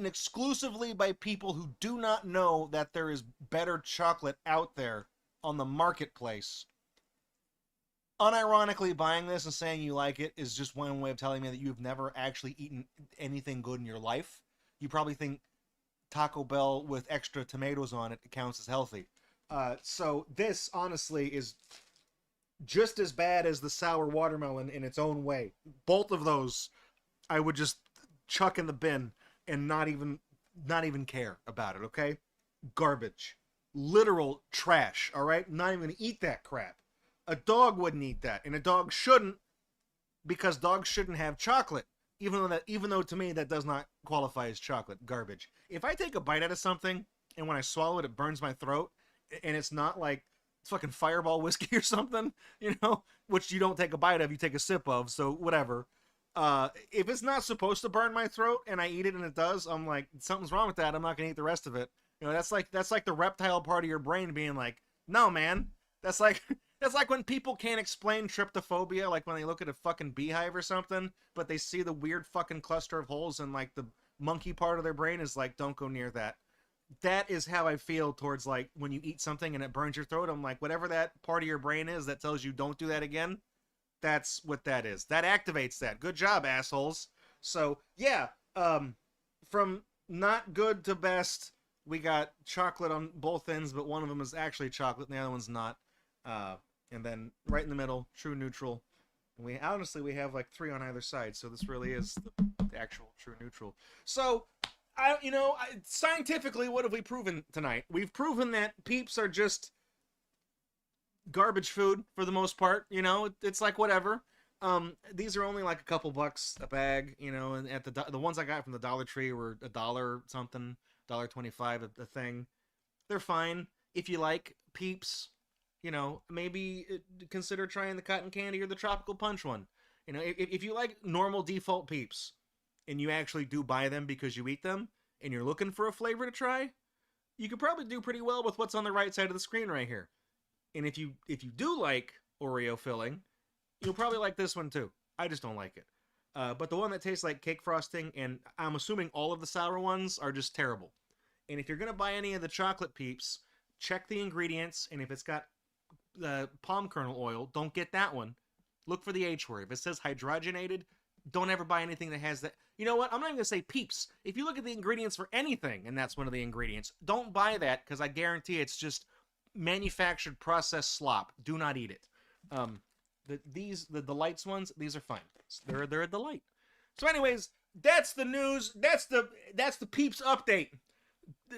exclusively by people who do not know that there is better chocolate out there on the marketplace. unironically buying this and saying you like it is just one way of telling me that you've never actually eaten anything good in your life. You probably think Taco Bell with extra tomatoes on it counts as healthy. So this, honestly, is just as bad as the sour watermelon in its own way. Both of those I would just chuck in the bin and not even care about it, okay? Garbage. Literal trash, all right? Not even gonna eat that crap. A dog wouldn't eat that, and a dog shouldn't, because dogs shouldn't have chocolate. Even though to me that does not qualify as chocolate. Garbage. If I take a bite out of something and when I swallow it it burns my throat, and it's not like fucking Fireball whiskey or something, you know, which you don't take a bite of, you take a sip of, so whatever. If it's not supposed to burn my throat and I eat it and it does, I'm like, something's wrong with that. I'm not gonna eat the rest of it. You know, that's like the reptile part of your brain being like, no, man. That's like that's like when people can't explain tryptophobia, like when they look at a fucking beehive or something, but they see the weird fucking cluster of holes and like the monkey part of their brain is like, don't go near that. That is how I feel towards like when you eat something and it burns your throat. I'm like, whatever that part of your brain is that tells you don't do that again, that's what that is. That activates that. Good job, assholes. So yeah, from not good to best, we got chocolate on both ends, but one of them is actually chocolate and the other one's not. And then right in the middle, true neutral. And we have like 3 on either side, so this really is the actual true neutral. So scientifically, what have we proven tonight? We've proven that Peeps are just garbage food for the most part. You know, it's like whatever. These are only like a couple bucks a bag. You know, and at the ones I got from the Dollar Tree were $1 something, $1.25 a thing. They're fine. If you like Peeps, you know, maybe consider trying the cotton candy or the tropical punch one. You know, if you like normal default Peeps and you actually do buy them because you eat them and you're looking for a flavor to try, you could probably do pretty well with what's on the right side of the screen right here. And if you do like Oreo filling, you'll probably like this one too. I just don't like it. But the one that tastes like cake frosting, and I'm assuming all of the sour ones, are just terrible. And if you're going to buy any of the chocolate Peeps, check the ingredients, and if it's got palm kernel oil, don't get that one. Look for the H word. If it says hydrogenated, don't ever buy anything that has that. You know what? I'm not even going to say Peeps. If you look at the ingredients for anything, and that's one of the ingredients, don't buy that, because I guarantee it's just manufactured processed slop. Do not eat it. The delights ones, these are fine. They're a delight. So anyways, that's the news. That's the Peeps update.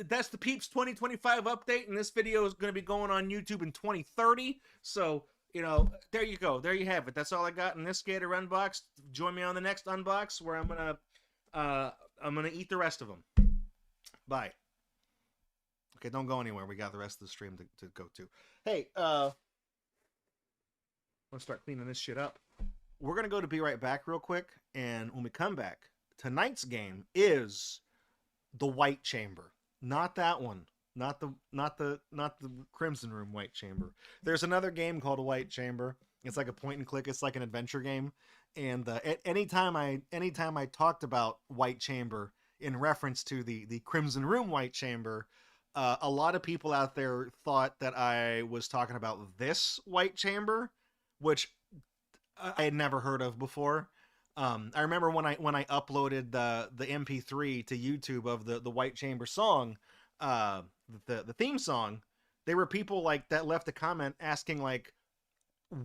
That's the Peeps 2025 update, and this video is going to be going on YouTube in 2030. So, you know, there you go. There you have it. That's all I got in this GatorUNbox. Join me on the next unbox where I'm gonna eat the rest of them. Bye. Okay, don't go anywhere. We got the rest of the stream to go to. Hey, I'm gonna start cleaning this shit up. We're gonna go to Be Right Back real quick, and when we come back, tonight's game is the White Chamber. Not that one. Not the Crimson Room White Chamber. There's another game called a White Chamber. It's like a point and click. It's like an adventure game. And anytime I talked about White Chamber in reference to the Crimson Room White Chamber, a lot of people out there thought that I was talking about this White Chamber, which I had never heard of before. I remember when I uploaded the MP3 to YouTube of the White Chamber song, the theme song, there were people like that left a comment asking like,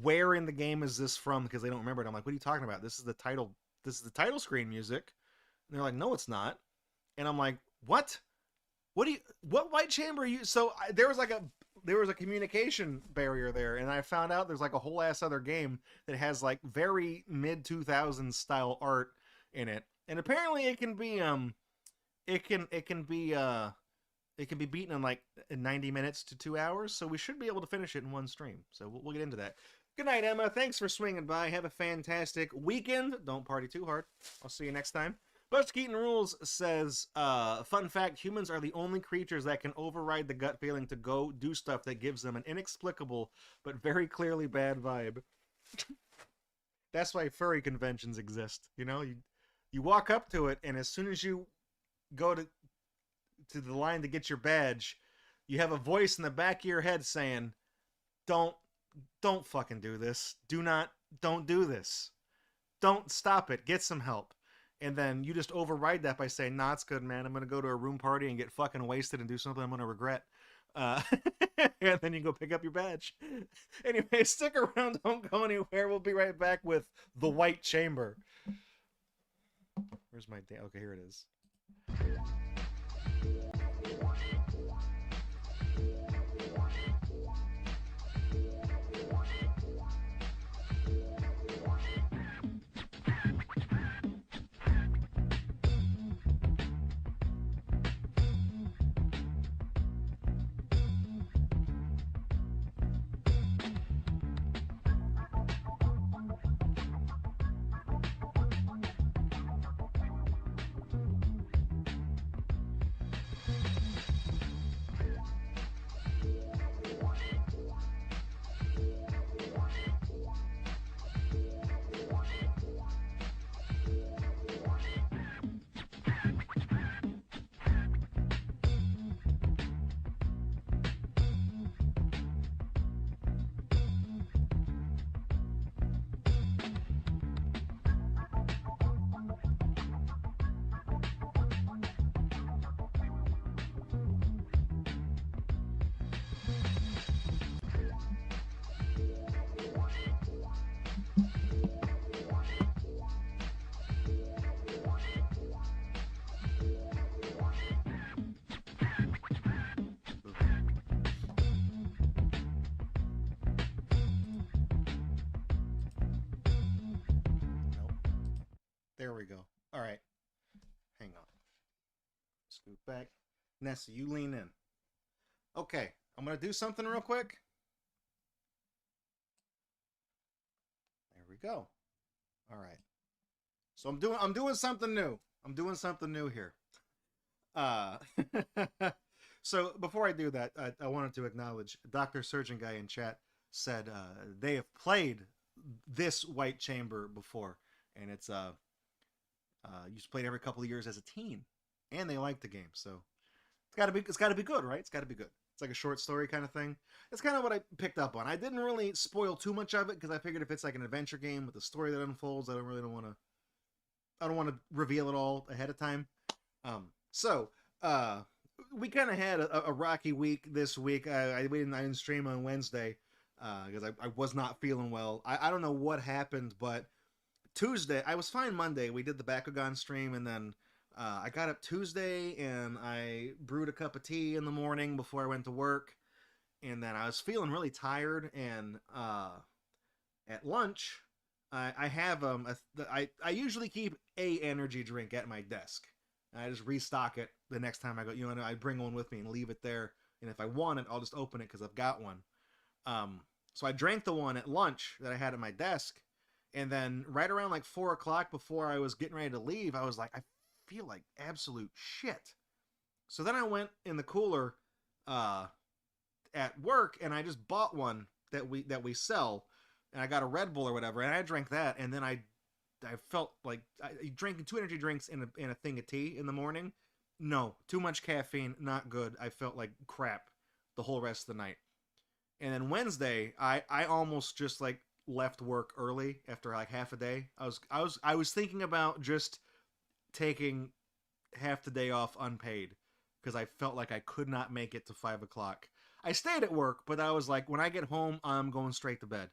where in the game is this from? Because they don't remember it. I'm like, what are you talking about? This is the title screen music. And they're like, no, it's not. And I'm like, what? What White Chamber are you? So there was a communication barrier there, and I found out there's like a whole ass other game that has like very mid 2000s style art in it, and apparently it can be beaten in like 90 minutes to 2 hours. So we should be able to finish it in one stream. So we'll get into that. Good night, Emma. Thanks for swinging by. Have a fantastic weekend. Don't party too hard. I'll see you next time. Buster Keaton Rules says, fun fact, humans are the only creatures that can override the gut feeling to go do stuff that gives them an inexplicable but very clearly bad vibe. That's why furry conventions exist. You know, you walk up to it, and as soon as you go to the line to get your badge, you have a voice in the back of your head saying, don't don't fucking do this. Don't do this. Don't stop it. Get some help. And then you just override that by saying, nah, it's good, man. I'm going to go to a room party and get fucking wasted and do something I'm going to regret. Uh, and then you go pick up your badge. Anyway, stick around. Don't go anywhere. We'll be right back with The White Chamber. Where's my... Okay, here it is. There we go. All right. Hang on. Scoot back. Nessa, you lean in. Okay. I'm going to do something real quick. There we go. All right. So I'm doing something new. I'm doing something new here. So before I do that, I wanted to acknowledge Dr. Surgeon Guy in chat said they have played this White Chamber before, and it's used to play it every couple of years as a teen, and they like the game, so it's gotta be good, right? It's gotta be good. It's like a short story kind of thing. That's kind of what I picked up on. I didn't really spoil too much of it because I figured if it's like an adventure game with a story that unfolds, I don't want to reveal it all ahead of time. So we kind of had a rocky week this week. I didn't stream on Wednesday because I was not feeling well. I don't know what happened, but Tuesday, I was fine Monday. We did the Bakugan stream, and then I got up Tuesday, and I brewed a cup of tea in the morning before I went to work, and then I was feeling really tired, and at lunch, I have I usually keep a energy drink at my desk. I just restock it the next time I go. You know, I bring one with me and leave it there, and if I want it, I'll just open it because I've got one. So I drank the one at lunch that I had at my desk. And then right around like 4 o'clock before I was getting ready to leave, I was like, I feel like absolute shit. So then I went in the cooler at work and I just bought one that we sell, and I got a Red Bull or whatever, and I drank that, and then I felt like drinking 2 energy drinks in a thing of tea in the morning. No, too much caffeine, not good. I felt like crap the whole rest of the night. And then Wednesday, I almost just like left work early after like half a day. I was thinking about just taking half the day off unpaid because I felt like I could not make it to 5 o'clock. I stayed at work, but I was like, when I get home, I'm going straight to bed.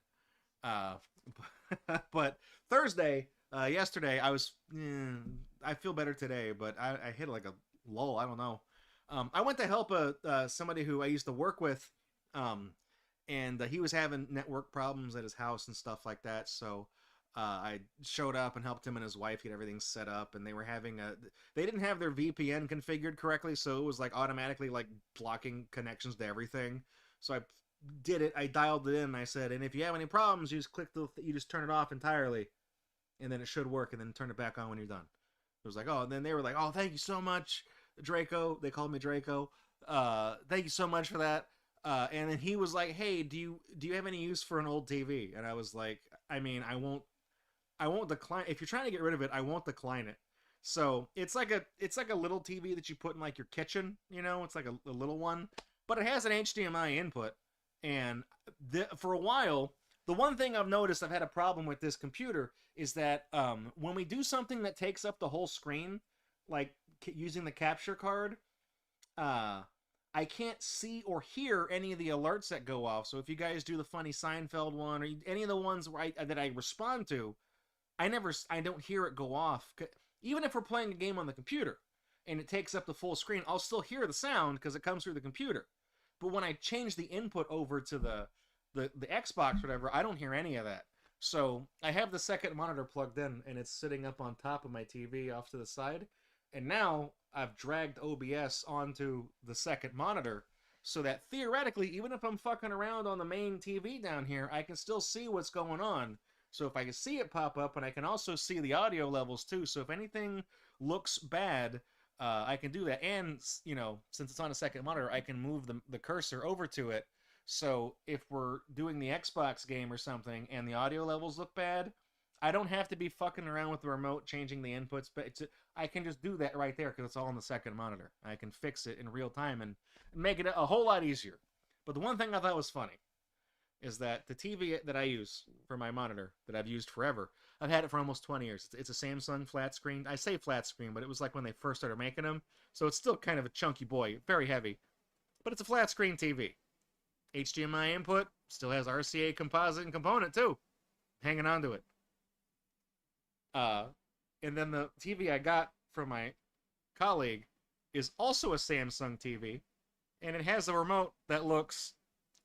But Thursday, yesterday, I feel better today, but I hit like a lull. I don't know. I went to help somebody who I used to work with, and he was having network problems at his house and stuff like that. So I showed up and helped him and his wife get everything set up, and they were having they didn't have their VPN configured correctly, so it was like automatically like blocking connections to everything. So I did it. I dialed it in, and I said, and if you have any problems, you just you just turn it off entirely, and then it should work, and then turn it back on when you're done. It was like, oh, and then they were like, oh, thank you so much, Draco. They called me Draco. Thank you so much for that. And then he was like, hey, do you have any use for an old TV? And I was like, I mean, I won't decline. If you're trying to get rid of it, I won't decline it. So it's like a little TV that you put in like your kitchen, you know, it's like a little one, but it has an HDMI input, And for a while, the one thing I've noticed I've had a problem with this computer is that when we do something that takes up the whole screen, like using the capture card, uh, I can't see or hear any of the alerts that go off. So if you guys do the funny Seinfeld one or any of the ones where that I respond to, I don't hear it go off. Even if we're playing a game on the computer and it takes up the full screen, I'll still hear the sound because it comes through the computer. But when I change the input over to the Xbox, whatever, I don't hear any of that. So I have the second monitor plugged in, and it's sitting up on top of my TV off to the side. And now I've dragged OBS onto the second monitor, so that theoretically, even if I'm fucking around on the main TV down here, I can still see what's going on. So if I can see it pop up, and I can also see the audio levels too. So if anything looks bad, I can do that. And, you know, since it's on a second monitor, I can move the cursor over to it. So if we're doing the Xbox game or something and the audio levels look bad, I don't have to be fucking around with the remote changing the inputs, but I can just do that right there because it's all on the second monitor. I can fix it in real time and make it a whole lot easier. But the one thing I thought was funny is that the TV that I use for my monitor, that I've used forever, I've had it for almost 20 years. It's a Samsung flat screen. I say flat screen, but it was like when they first started making them. So it's still kind of a chunky boy, very heavy. But it's a flat screen TV. HDMI input, still has RCA composite and component too. Hanging on to it. And then the TV I got from my colleague is also a Samsung TV. And it has a remote that looks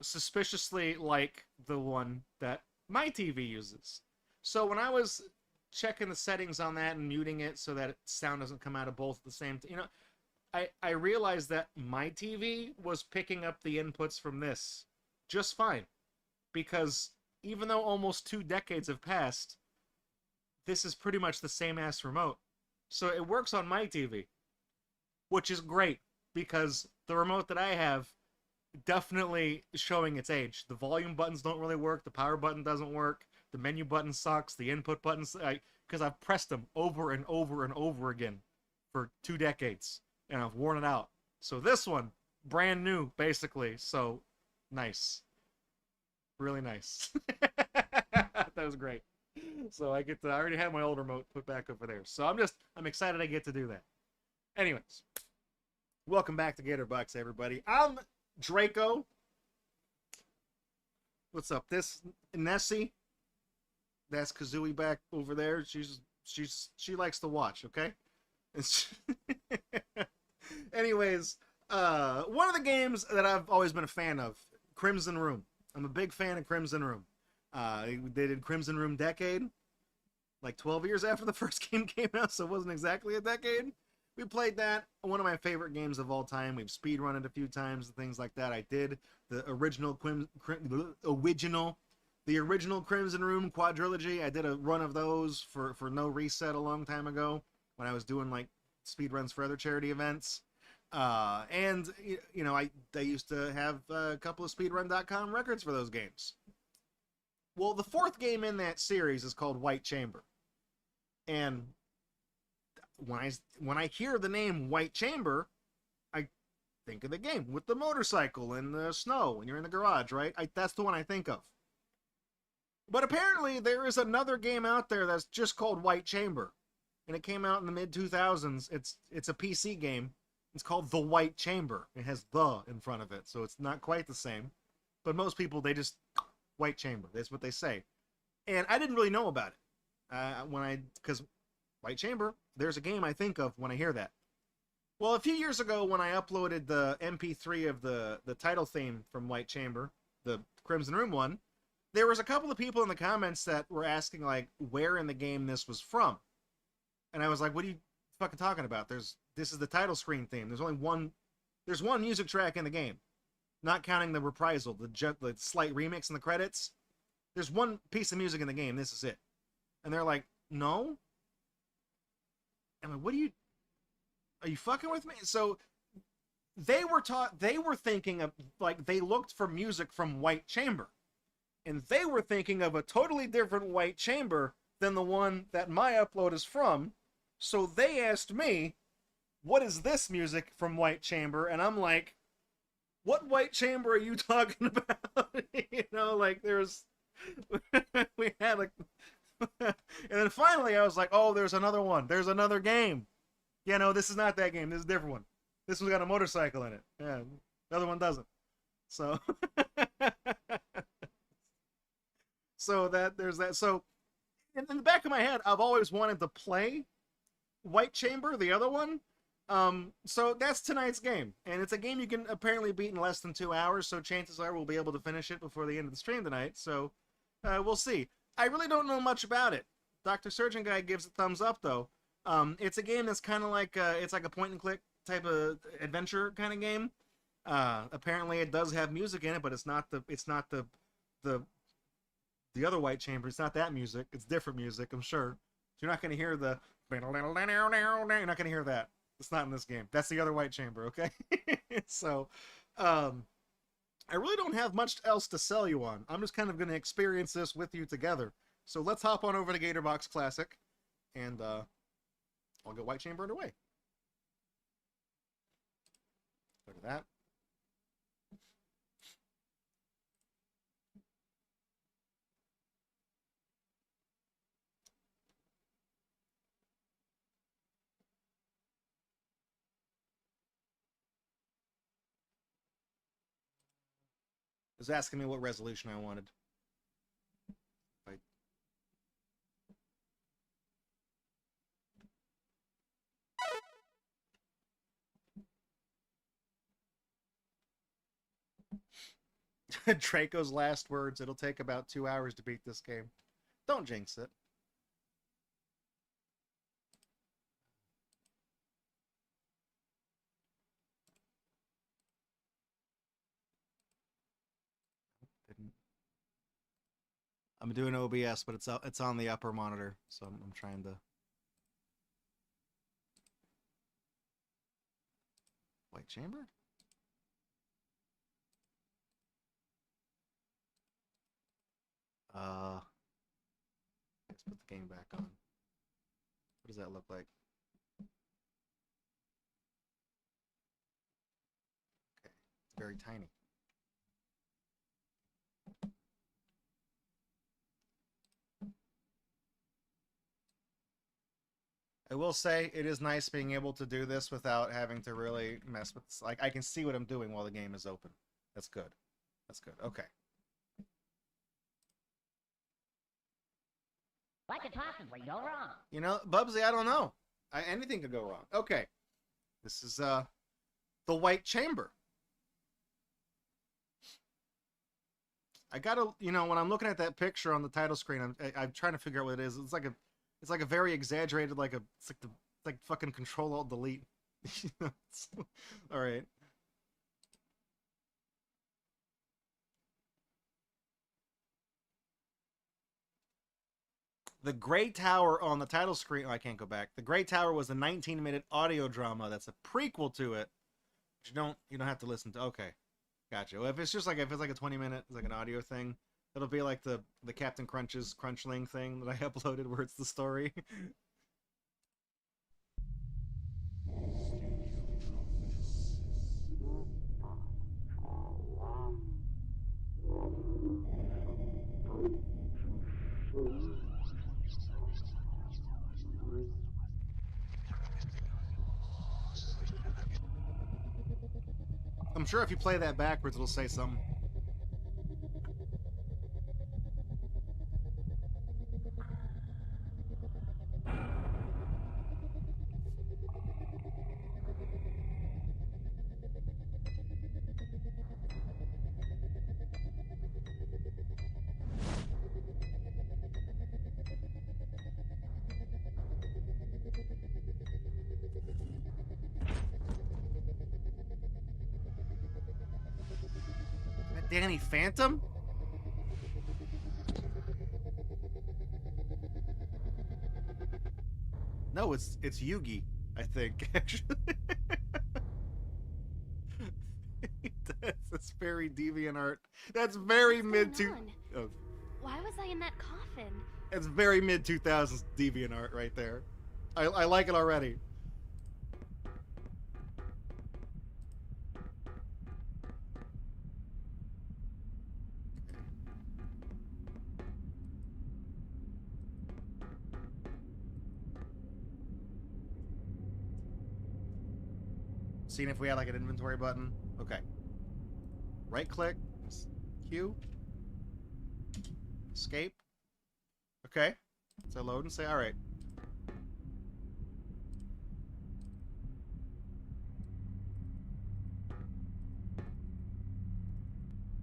suspiciously like the one that my TV uses. So when I was checking the settings on that and muting it so that sound doesn't come out of both at the same time, you know, I realized that my TV was picking up the inputs from this just fine. Because even though almost 2 decades have passed, this is pretty much the same ass remote. So it works on my TV, which is great because the remote that I have definitely showing its age. The volume buttons don't really work. The power button doesn't work. The menu button sucks. The input buttons, because I've pressed them over and over and over again for 2 decades, and I've worn it out. So this one, brand new, basically. So nice, really nice. That was great. So I already have my old remote put back over there. So I'm excited I get to do that. Anyways, welcome back to GatorBox, everybody. I'm Draco. What's up? This Nessie. That's Kazooie back over there. She likes to watch, okay? Anyways, one of the games that I've always been a fan of, Crimson Room. I'm a big fan of Crimson Room. They did Crimson Room Decade, like 12 years after the first game came out, so it wasn't exactly a decade. We played that, one of my favorite games of all time. We've speedrun it a few times and things like that. I did the original Crimson Room quadrilogy. I did a run of those for No Reset a long time ago when I was doing like speedruns for other charity events. And you know, I used to have a couple of speedrun.com records for those games. Well, the 4th game in that series is called White Chamber. And when I hear the name White Chamber, I think of the game with the motorcycle and the snow when you're in the garage, right? That's the one I think of. But apparently there is another game out there that's just called White Chamber. And it came out in the mid-2000s. It's a PC game. It's called The White Chamber. It has the in front of it, so it's not quite the same. But most people, they just White Chamber. That's what they say. And I didn't really know about it. Because White Chamber, there's a game I think of when I hear that. Well, a few years ago when I uploaded the MP3 of the title theme from White Chamber, the Crimson Room one, there was a couple of people in the comments that were asking, like, where in the game this was from. And I was like, what are you fucking talking about? This is the title screen theme. There's one music track in the game. Not counting the reprisal, the slight remix in the credits. There's one piece of music in the game. This is it. And they're like, no? I'm like, are you fucking with me? So they were thinking of, like, they looked for music from White Chamber. And they were thinking of a totally different White Chamber than the one that my upload is from. So they asked me, what is this music from White Chamber? And I'm like, what white chamber are you talking about? You know, like there's we had like and then finally I was like, oh, there's another one. There's another game. Yeah, no, this is not that game. This is a different one. This one's got a motorcycle in it. Yeah, the other one doesn't. So so that there's that. So in the back of my head, I've always wanted to play White Chamber, the other one. So that's tonight's game, and it's a game you can apparently beat in less than 2 hours. So chances are we'll be able to finish it before the end of the stream tonight. So we'll see. I really don't know much about it. Dr. Surgeon Guy gives a thumbs up though. It's a game that's kind of like it's like a point and click type of adventure kind of game. Apparently it does have music in it, but it's not the other White Chamber. It's not that music. It's different music, I'm sure. So you're not going to hear the you're not going to hear that. It's not in this game. That's the other White Chamber, okay? So, I really don't have much else to sell you on. I'm just kind of going to experience this with you together. So let's hop on over to GatorBox Classic, and I'll get White Chamber underway. Look at that. It was asking me what resolution I wanted. Draco's last words. It'll take about 2 hours to beat this game. Don't jinx it. I'm doing OBS, but it's on the upper monitor, so I'm trying to. White Chamber? Let's put the game back on. What does that look like? Okay, it's very tiny. I will say it is nice being able to do this without having to really mess with this. Like, I can see what I'm doing while the game is open. That's good. That's good. Okay. What could possibly go wrong? You know, Bubsy, I don't know. Anything could go wrong. Okay. This is the White Chamber. I gotta, you know, when I'm looking at that picture on the title screen, I'm trying to figure out what it is. It's like a very exaggerated, it's like fucking Control Alt Delete. All right. The Gray Tower on the title screen. Oh, I can't go back. The Gray Tower was a 19-minute audio drama that's a prequel to it. But you don't have to listen to. Okay, gotcha. Well, if it's like a 20-minute, it's like an audio thing. It'll be like the Captain Crunch's Crunchling thing that I uploaded, where it's the story. I'm sure if you play that backwards, it'll say something. Danny Phantom? No, it's Yugi, I think, actually. That's very deviant art. That's very Oh. Why was I in that coffin? It's very mid-2000s deviant art right there. I like it already. seeing if we had like an inventory button. Okay. Right click. Q. Escape. Okay. So load and say, alright.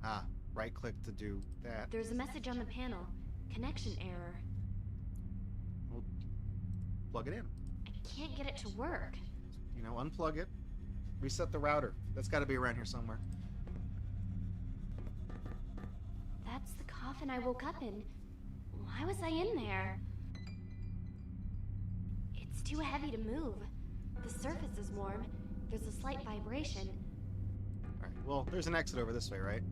Ah, right click to do that. There's a message on the panel. Connection error. We'll plug it in. I can't get it to work. You know, unplug it. Reset the router. That's got to be around here somewhere. That's the coffin I woke up in. Why was I in there? It's too heavy to move. The surface is warm. There's a slight vibration. Alright, well, there's an exit over this way, right?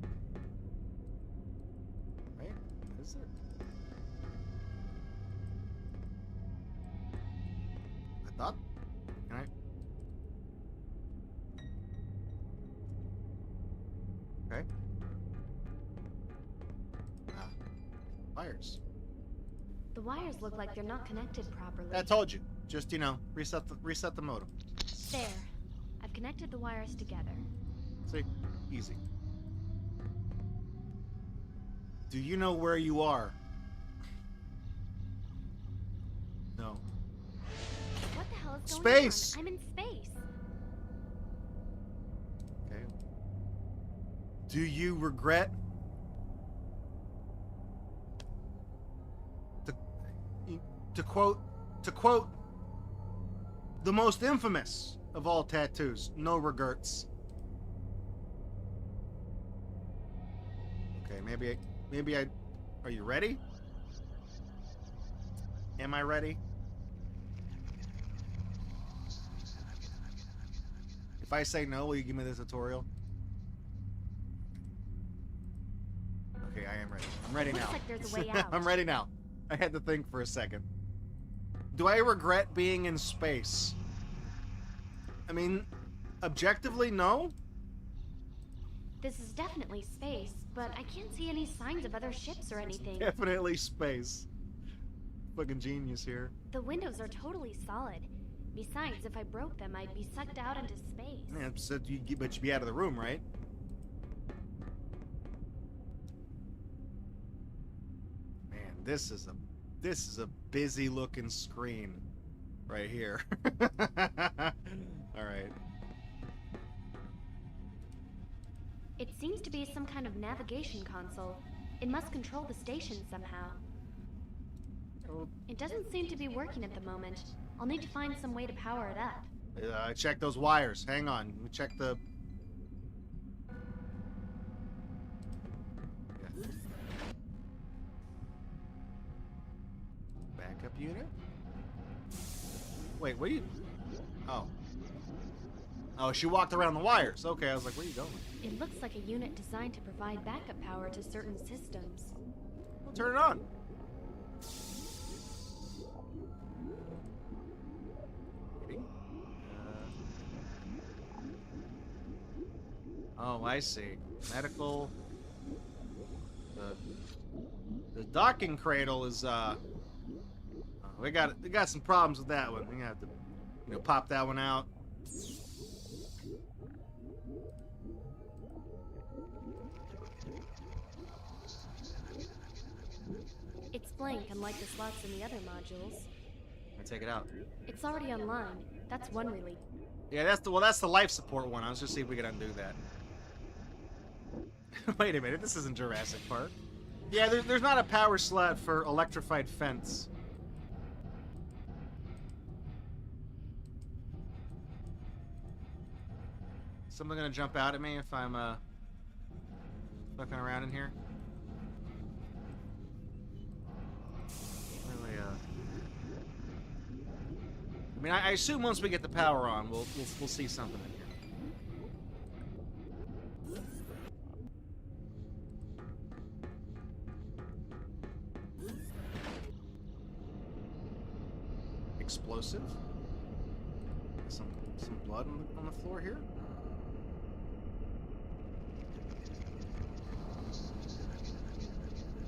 Right? Is it? I thought... Can I... Okay. Ah. Wires. The wires look like they're not connected properly. I told you. Just, you know, reset the modem. There. I've connected the wires together. See? Easy. Do you know where you are? No. What the hell is going Space! on? I'm in space. Okay. Do you regret to quote the most infamous of all tattoos, no regrets. Okay, maybe I are you ready? Am I ready? If I say no, will you give me the tutorial? Okay, I am ready. I'm ready Looks now. like there's a way out. I'm ready now. I had to think for a second. Do I regret being in space? I mean, objectively, no. This is definitely space, but I can't see any signs of other ships or anything. Definitely space. Fucking genius here. The windows are totally solid. Besides, if I broke them, I'd be sucked out into space. Yeah, so but you'd be out of the room, right? Man, this is a busy looking screen right here. All right. It seems to be some kind of navigation console. It must control the station somehow. It doesn't seem to be working at the moment. I'll need to find some way to power it up. Check those wires. Hang on. Let me check the... Yeah. Backup unit? Wait, what are you... Oh. Oh, she walked around the wires. Okay, I was like, where are you going? It looks like a unit designed to provide backup power to certain systems. Well, turn it on. Oh, I see. Medical. The docking cradle is we got some problems with that one. We have to, you know, pop that one out. It's blank, unlike the slots in the other modules. I take it out. It's already online. That's one relief. Yeah, that's the life support one. I was just see if we could undo that. Wait a minute, this isn't Jurassic Park. Yeah, there's not a power slot for electrified fence. Something gonna jump out at me if I'm fucking around in here? Really, I mean, I assume once we get the power on, we'll see something in here. Explosive. Some blood on the floor here.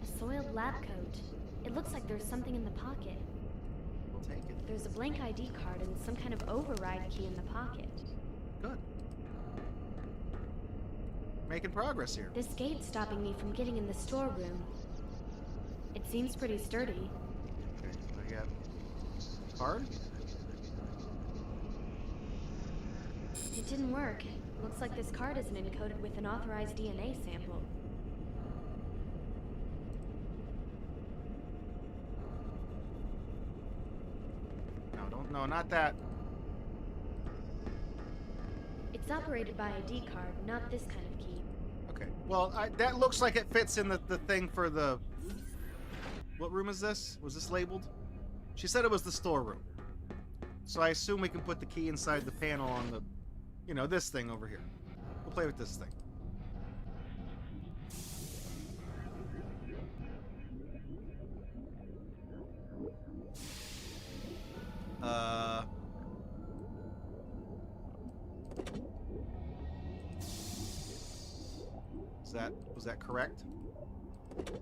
A soiled lab coat. It looks like there's something in the pocket. We'll take it. There's a blank ID card and some kind of override key in the pocket. Good. making progress here. This gate's stopping me from getting in the storeroom. It seems pretty sturdy. Okay, I got card. It didn't work. Looks like this card isn't encoded with an authorized DNA sample. No, not that. It's operated by a D card, not this kind of key. Okay. Well, that looks like it fits in the thing for the... What room is this? Was this labeled? She said it was the storeroom. So I assume we can put the key inside the panel on the... You know, this thing over here. We'll play with this thing. Was that correct? Okay.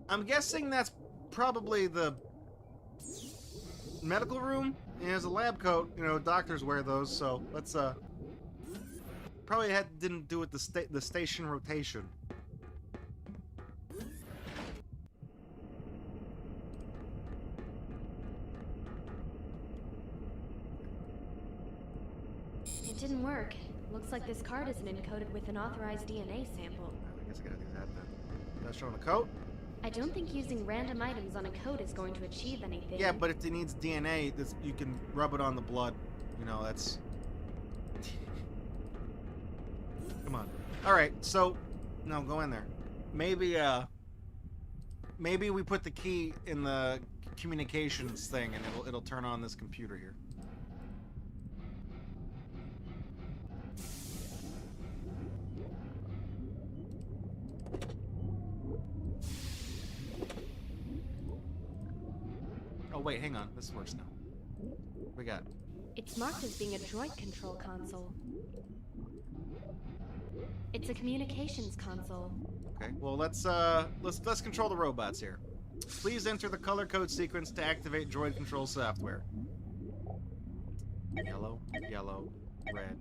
I'm guessing that's probably the medical room. It has a lab coat. You know, doctors wear those, so let's probably didn't do it the station rotation. It didn't work. Looks like this card isn't encoded with an authorized DNA sample. I guess I gotta do that then. That's showing a coat? I don't think using random items on a coat is going to achieve anything. Yeah, but if it needs DNA, you can rub it on the blood. You know, that's... Come on. Alright, so... No, go in there. Maybe we put the key in the communications thing and it'll turn on this computer here. Oh, wait, hang on. This works now. What we got? It's marked as being a droid control console. It's a communications console. Okay, well, let's control the robots here. Please enter the color code sequence to activate droid control software. Yellow, yellow, red,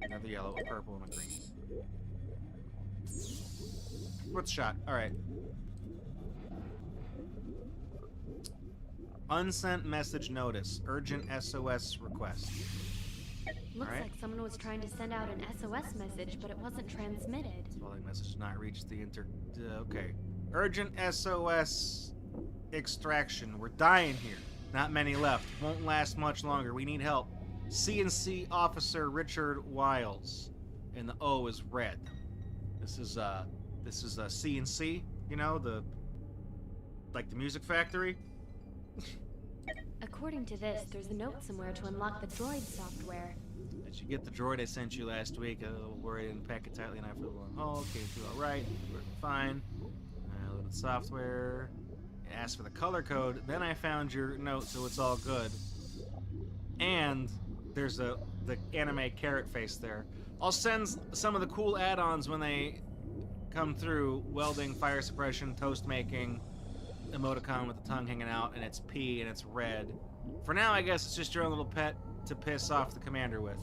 another yellow, a purple, and a green. What's shot? All right. Unsent message notice. Urgent SOS request. Looks like someone was trying to send out an SOS message, but it wasn't transmitted. Following message did not reach the okay. Urgent SOS extraction. We're dying here. Not many left. Won't last much longer. We need help. CNC Officer Richard Wiles. And the O is red. This is a CNC, you know, the music factory. According to this, there's a note somewhere to unlock the droid software. Did you get the droid I sent you last week? A little worried and pack it tightly and I for the long haul. Came through alright. Working fine. I loaded the software. It asked for the color code. Then I found your note, so it's all good. And there's the anime carrot face there. I'll send some of the cool add-ons when they come through. Welding, fire suppression, toast making, emoticon with the tongue hanging out, and it's P and it's red. For now, I guess it's just your own little pet to piss off the commander with.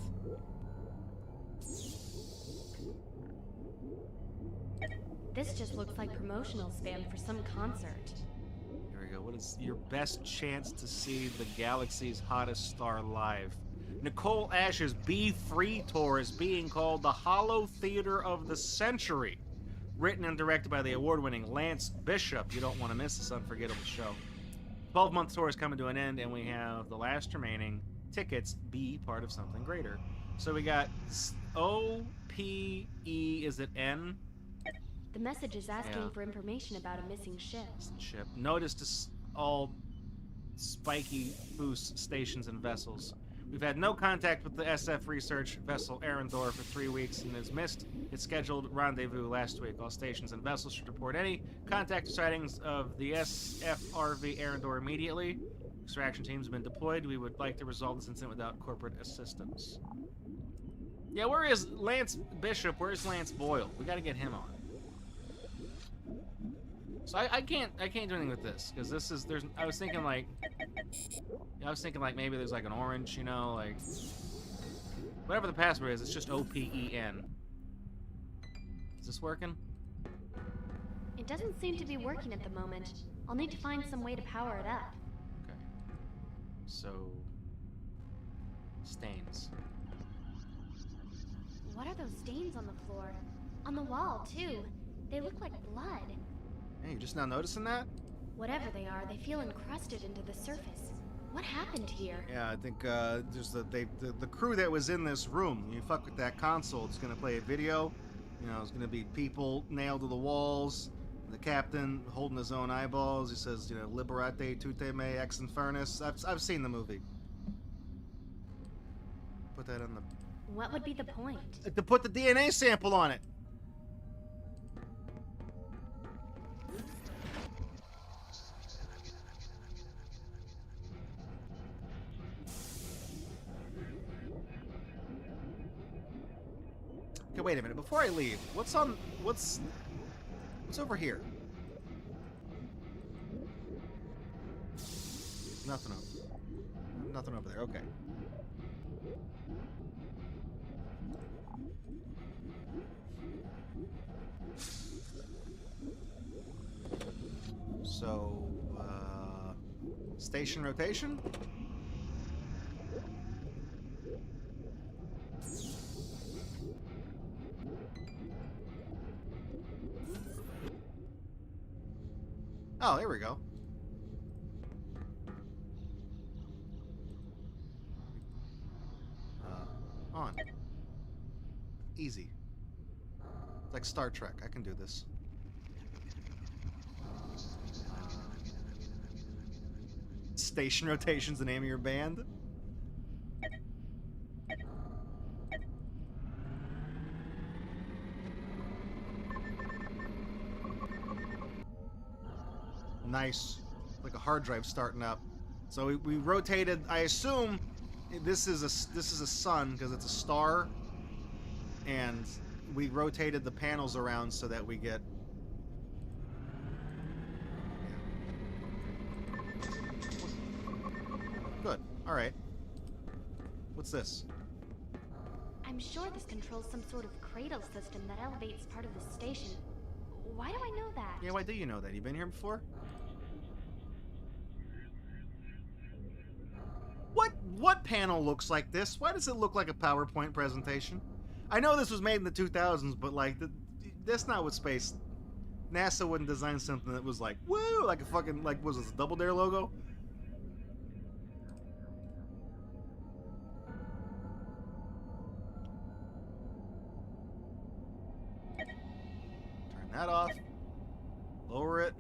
This just looks like promotional spam for some concert. Here we go. What is your best chance to see the galaxy's hottest star live? Nicole Ash's Be Free tour is being called the Hollow Theater of the Century. Written and directed by the award-winning Lance Bishop. You don't want to miss this unforgettable show. 12-month tour is coming to an end, and we have the last remaining tickets be part of something greater. So we got O-P-E, is it N? The message is asking for information about a missing ship. Notice to all spiky boost stations and vessels. We've had no contact with the SF research vessel Arendor for 3 weeks and has missed its scheduled rendezvous last week. All stations and vessels should report any contact or sightings of the SFRV Arendor immediately. Extraction teams have been deployed. We would like to resolve this incident without corporate assistance. Yeah, where is Lance Bishop? Where's Lance Boyle? We gotta get him on. So I can't do anything with this because this is I was thinking like maybe there's like an orange, you know, like whatever the password is. It's just OPEN. Is this working? It doesn't seem to be working at the moment. I'll need to find some way to power it up. Okay. So stains. What are those stains on the floor? On the wall, too. They look like blood. Hey, you just now noticing that? Whatever they are, they feel encrusted into the surface. What happened here? Yeah, I think there's the crew that was in this room. You fuck with that console, it's gonna play a video. You know, it's gonna be people nailed to the walls. The captain holding his own eyeballs. He says, you know, "Liberate tutte me ex infernus." I've seen the movie. Put that on the. What would be the point? To put the DNA sample on it. Okay, wait a minute. Before I leave, what's over here? Nothing over there. Okay. So, station rotation? Oh, there we go. On. Easy. It's like Star Trek. I can do this. Station rotation's the name of your band? Nice. Like a hard drive starting up. So we rotated. I assume this is a sun because it's a star, and we rotated the panels around so that we get. Good. All right. What's this? I'm sure this controls some sort of cradle system that elevates part of the station. Why do I know that? Yeah, why do you know that? You been here before? What panel looks like this? Why does it look like a PowerPoint presentation? I know this was made in the 2000s, but like that's not what space. NASA wouldn't design something that was like woo, like a fucking like was this a Double Dare logo? Turn that off. Lower it.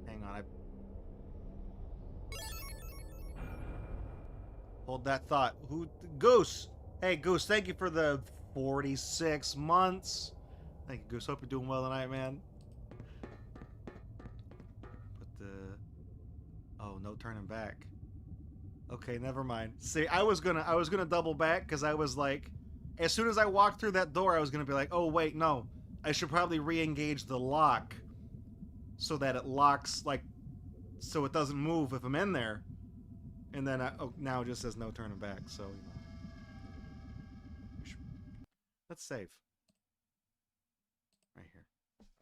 Hang on, hold that thought. Goose? Hey, Goose, thank you for the 46 months. Thank you, Goose. Hope you're doing well tonight, man. Oh, no turning back. Okay, never mind. See, I was gonna double back because I was like, as soon as I walked through that door, I was gonna be like, oh wait, no, I should probably re-engage the lock so that it locks, like, so it doesn't move if I'm in there. And then now it just says no turning back. So let's save right here.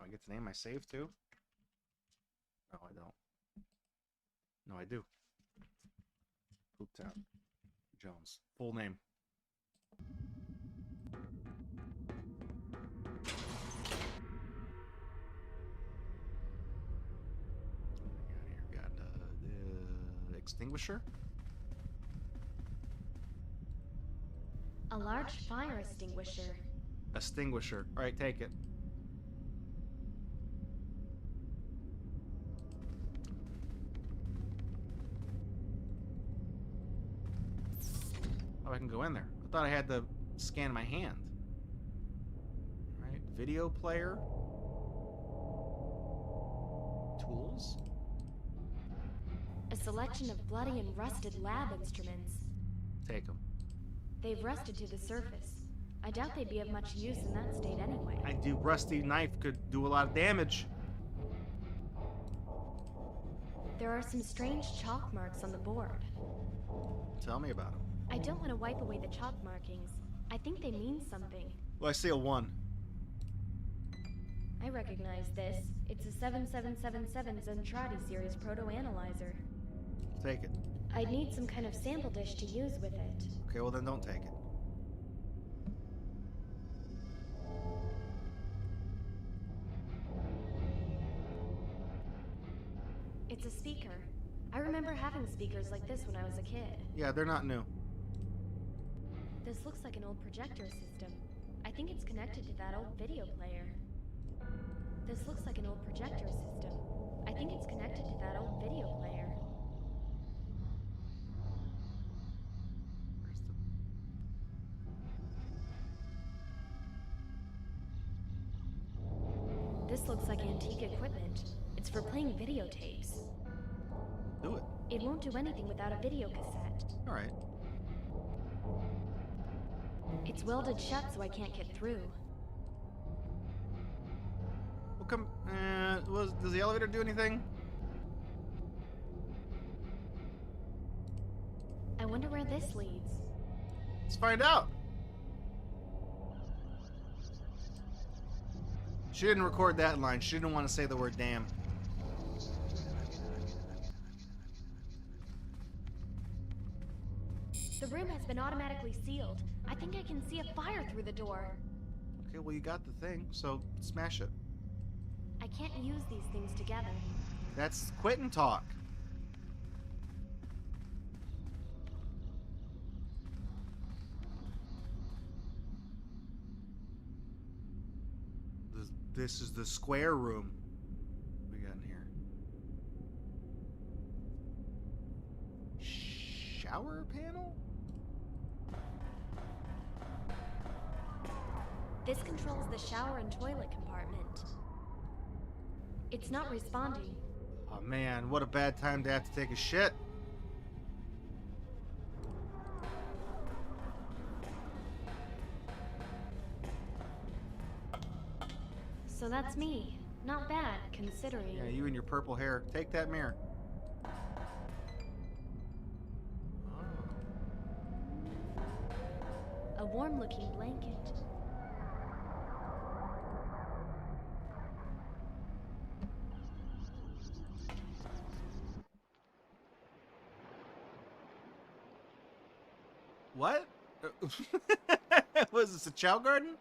Oh, I get to name my save too? No, I don't. No, I do. Pooptown Jones. Full name. We got the extinguisher. A large fire extinguisher. Extinguisher. All right, take it. Oh, I can go in there. I thought I had to scan my hand. All right, video player. Tools. A selection of bloody and rusted lab instruments. Take them. They've rusted to the surface. I doubt they'd be of much use in that state anyway. I do. Rusty knife could do a lot of damage. There are some strange chalk marks on the board. Tell me about them. I don't want to wipe away the chalk markings. I think they mean something. Well, I see a 1. I recognize this. It's a 7777 Zentradi series proto-analyzer. Take it. I'd need some kind of sample dish to use with it. Okay, well then don't take it. It's a speaker. I remember having speakers like this when I was a kid. Yeah, they're not new. This looks like an old projector system. I think it's connected to that old video player. This looks like an old projector system. I think it's connected to that old video player. This looks like antique equipment. It's for playing videotapes. Do it. It won't do anything without a video cassette. Alright. It's welded shut so I can't get through. Well, come. Does the elevator do anything? I wonder where this leads. Let's find out. She didn't record that line. She didn't want to say the word damn. The room has been automatically sealed. I think I can see a fire through the door. Okay, well you got the thing, so smash it. I can't use these things together. That's quit and talk. This is the square room. What we got in here? Shower panel? This controls the shower and toilet compartment. It's not responding. Oh man, what a bad time to have to take a shit. So that's me. Not bad, considering. Yeah, you and your purple hair. Take that mirror. A warm-looking blanket. What? Was this a chow garden?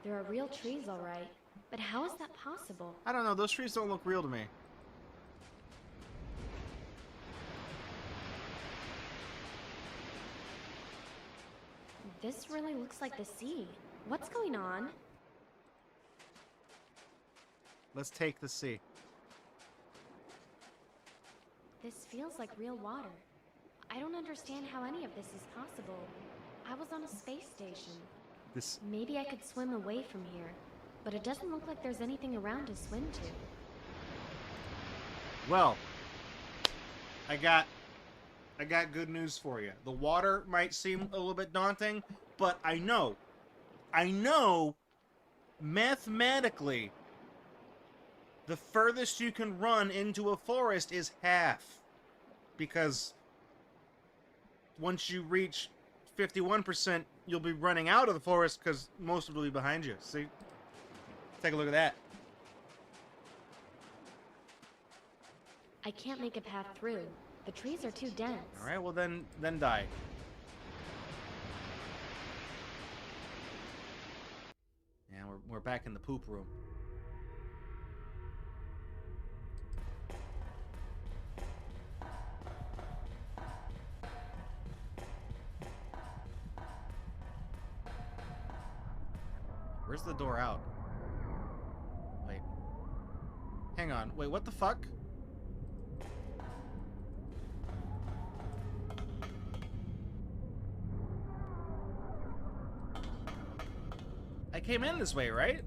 There are real trees, all right. But how is that possible? I don't know. Those trees don't look real to me. This really looks like the sea. What's going on? Let's take the sea. This feels like real water. I don't understand how any of this is possible. I was on a space station. Maybe I could swim away from here, but it doesn't look like there's anything around to swim to. Well, I got good news for you. The water might seem a little bit daunting, but I know mathematically the furthest you can run into a forest is half. Because once you reach 51%, you'll be running out of the forest because most of it will be behind you. See? Take a look at that. I can't make a path through. The trees are too dense. All right, well then die. Yeah, we're back in the poop room. Where's the door out? Wait. Hang on. Wait, what the fuck? I came in this way, right?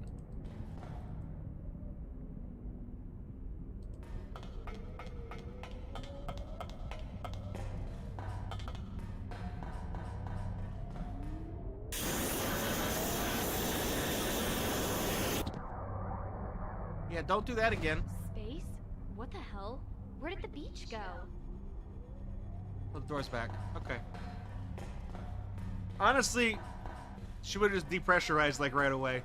Yeah, don't do that again. Space? What the hell? Where did the beach go? Oh, the door's back. Okay. Honestly, she would have just depressurized like right away.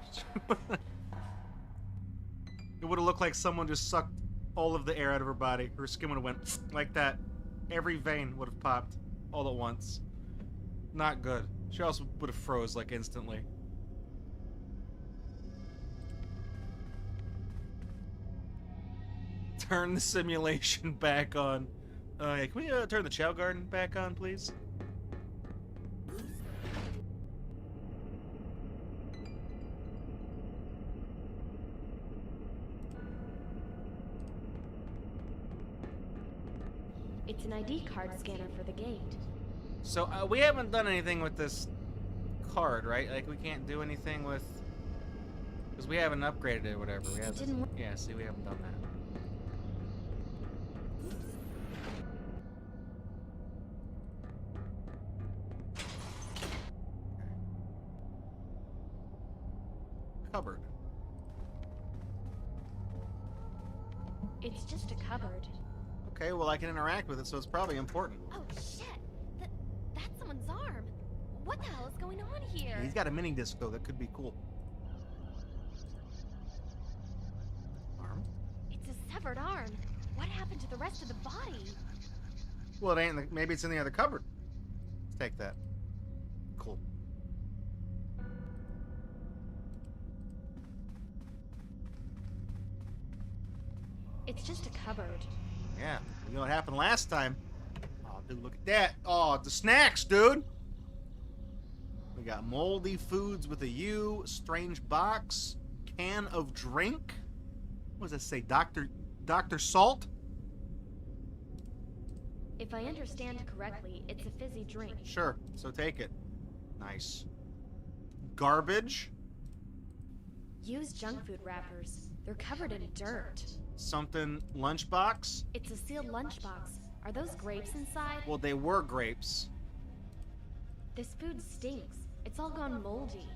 It would have looked like someone just sucked all of the air out of her body. Her skin would have went like that. Every vein would have popped all at once. Not good. She also would have froze like instantly. Turn the simulation back on. Yeah, can we turn the Chow Garden back on, please? It's an ID card scanner for the gate. So, we haven't done anything with this card, right? Like, we can't do anything with... Because we haven't upgraded it or whatever. We haven't... didn't work. Yeah, see, we haven't done that. Cupboard. It's just a cupboard. Okay, well, I can interact with it, so it's probably important. Oh shit! That's someone's arm. What the hell is going on here? He's got a mini disc, though, that could be cool. Arm? It's a severed arm. What happened to the rest of the body? Well, it ain't. Maybe it's in the other cupboard. Let's take that. Cool. It's just a cupboard. Yeah, you know what happened last time? Oh, dude, look at that. Oh, the snacks, dude. We got moldy foods with a U, strange box, can of drink. What does that say? Dr. Salt? If I understand correctly, it's a fizzy drink. Sure, so take it. Nice. Garbage. Used junk food wrappers. They're covered in dirt. Something lunchbox. It's a sealed lunchbox. Are those grapes inside? Well, they were grapes. This food stinks. It's all gone moldy.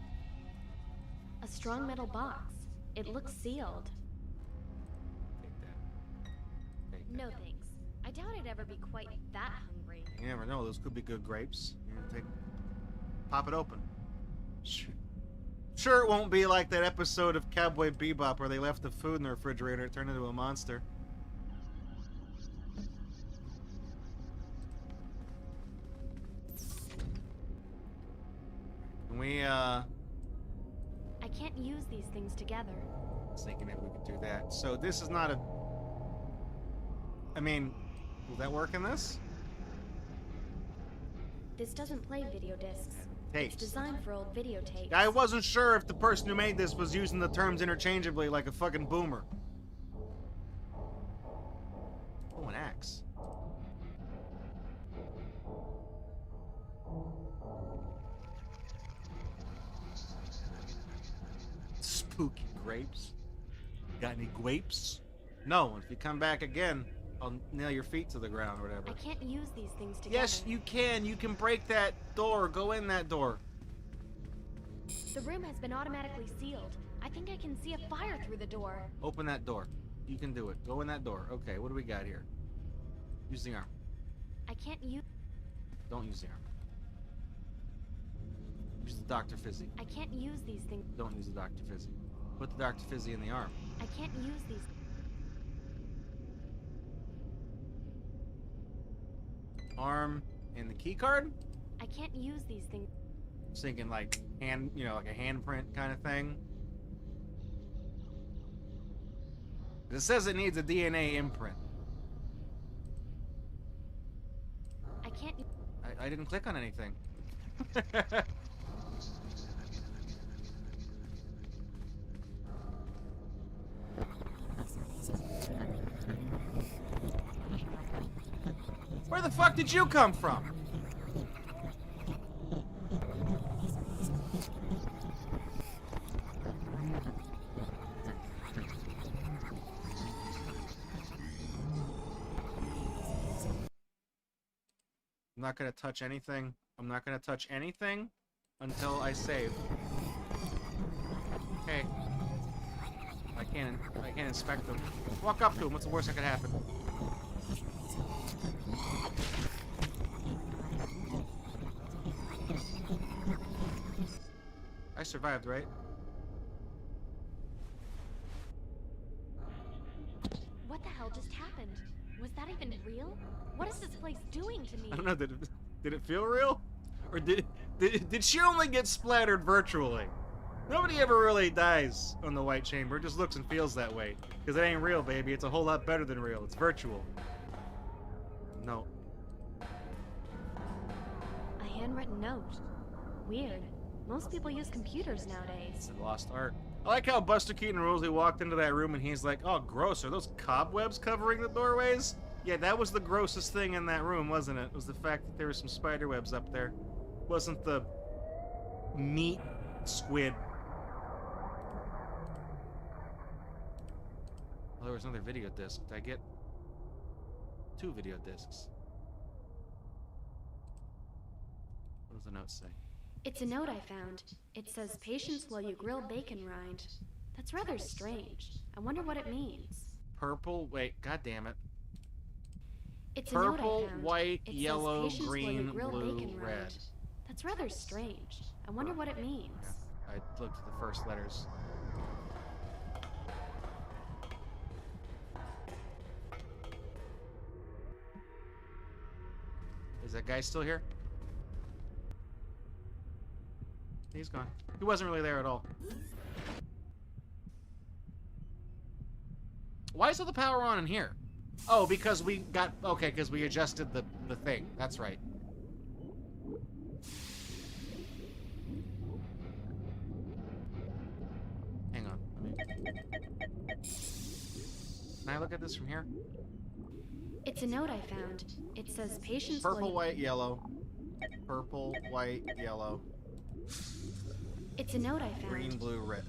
A strong metal box. It looks sealed. Take that. Take that. No thanks. I doubt I'd ever be quite that hungry. You never know. Those could be good grapes. Pop it open. Sure, it won't be like that episode of Cowboy Bebop where they left the food in the refrigerator and it turned into a monster. Can we, I can't use these things together. I was thinking maybe we could do that. So this is not a... I mean, will that work in this? This doesn't play video discs. Tapes. It's designed for old videotapes. I wasn't sure if the person who made this was using the terms interchangeably like a fucking boomer. Oh, an axe. Spooky grapes. Got any grapes? No, if you come back again, I'll nail your feet to the ground or whatever. I can't use these things together. Yes, you can. You can break that door. Go in that door. The room has been automatically sealed. I think I can see a fire through the door. Open that door. You can do it. Go in that door. Okay, what do we got here? Use the arm. I can't use... Don't use the arm. Use the Dr. Fizzy. I can't use these things. Don't use the Dr. Fizzy. Put the Dr. Fizzy in the arm. I can't use these... Arm and the key card? I can't use these things. I was thinking like hand, you know, like a handprint kind of thing. It says it needs a DNA imprint. I can't... I didn't click on anything. Where the fuck did you come from? I'm not gonna touch anything. I'm not gonna touch anything until I save. Okay. I can't inspect them. Walk up to him. What's the worst that could happen? I survived, right? What the hell just happened? Was that even real? What is this place doing to me? I don't know. Did it feel real, or did she only get splattered virtually? Nobody ever really dies on the White Chamber. It just looks and feels that way. Because it ain't real, baby. It's a whole lot better than real. It's virtual. No. A handwritten note. Weird. Most people use computers nowadays. It's a lost art. I like how Buster Keaton rules. He walked into that room and he's like, "Oh, gross. Are those cobwebs covering the doorways?" Yeah, that was the grossest thing in that room, wasn't it? It was the fact that there were some spider webs up there. Wasn't the meat squid. Oh, there was another video disc. Did I get 2 video discs? What does the note say? It's a note I found. It says, "Patience while you grill bacon rind." That's rather strange. I wonder what it means. Purple, wait, god damn it. It's a note I Purple, found. white, It says, yellow, "Patience while you green, grill blue, bacon red. rind." That's rather strange. I wonder what it means. Yeah, I looked at the first letters. Is that guy still here? He's gone. He wasn't really there at all. Why is all the power on in here? Oh, because we got... Okay, because we adjusted the thing. That's right. Hang on. Can I look at this from here? It's a note I found. It says, "Patience Purple, while you..." white, yellow. Purple, white, yellow. It's a note I found. Green, blue, red.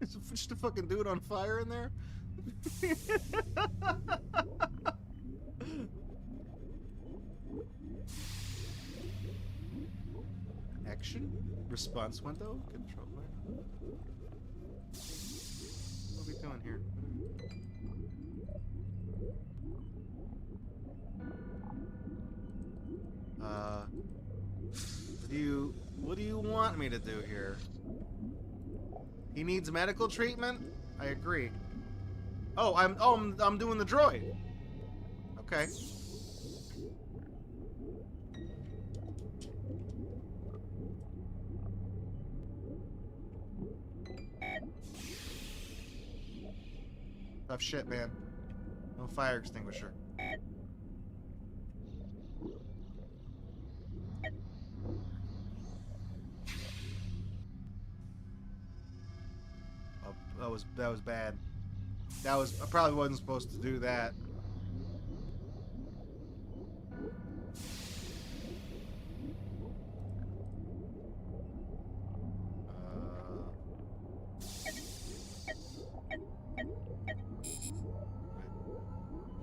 Is it just a fucking dude on fire in there? Action. Response window. Control window. What are we doing here? What do you want me to do here? He needs medical treatment? I agree. Oh, I'm doing the droid. Okay. Tough shit, man. No fire extinguisher. Oh, that was bad. I probably wasn't supposed to do that.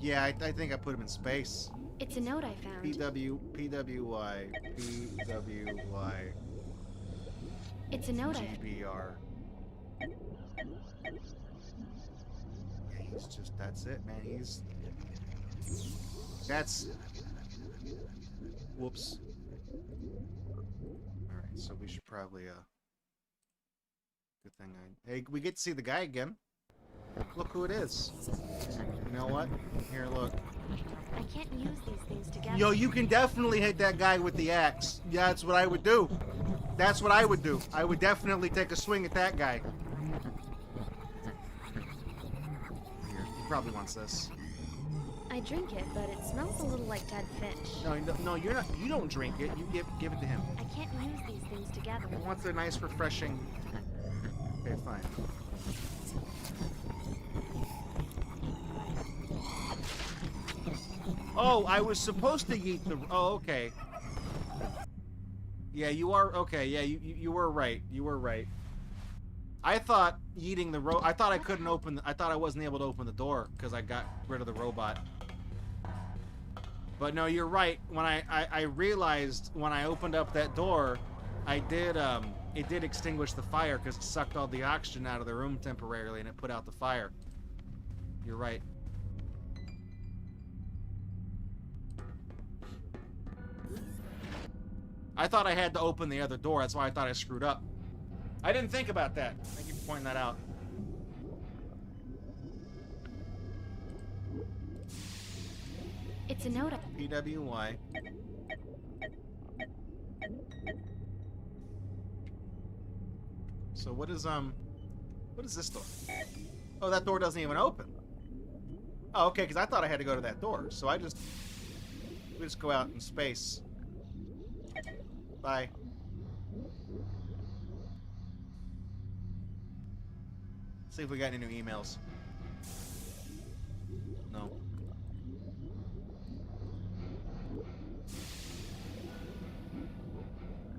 Yeah, I think I put him in space. It's a note I found. PWY. It's a note I found. GBR. Yeah, he's just, that's it, man. That's... Whoops. Alright, so we should probably, good thing hey, we get to see the guy again. Look who it is. You know what? Here, look. I can't use these things together. Yo, you can definitely hit that guy with the axe. Yeah, that's what I would do. That's what I would do. I would definitely take a swing at that guy. Here, he probably wants this. I drink it, but it smells a little like dead fish. No, you're not. You don't drink it. You give it to him. I can't use these things together. He wants a nice, refreshing. Okay, fine. Oh, I was supposed to eat the... Oh, okay. Yeah, you are... Okay, yeah, you were right. You were right. I thought eating the I thought I couldn't open... I thought I wasn't able to open the door because I got rid of the robot. But no, you're right. When I realized when I opened up that door it did extinguish the fire because it sucked all the oxygen out of the room temporarily and it put out the fire. You're right. I thought I had to open the other door. That's why I thought I screwed up. I didn't think about that. Thank you for pointing that out. It's a note. PWY. So what is this door? Oh, that door doesn't even open. Oh, okay, because I thought I had to go to that door. So we just go out in space. Bye. See if we got any new emails. No.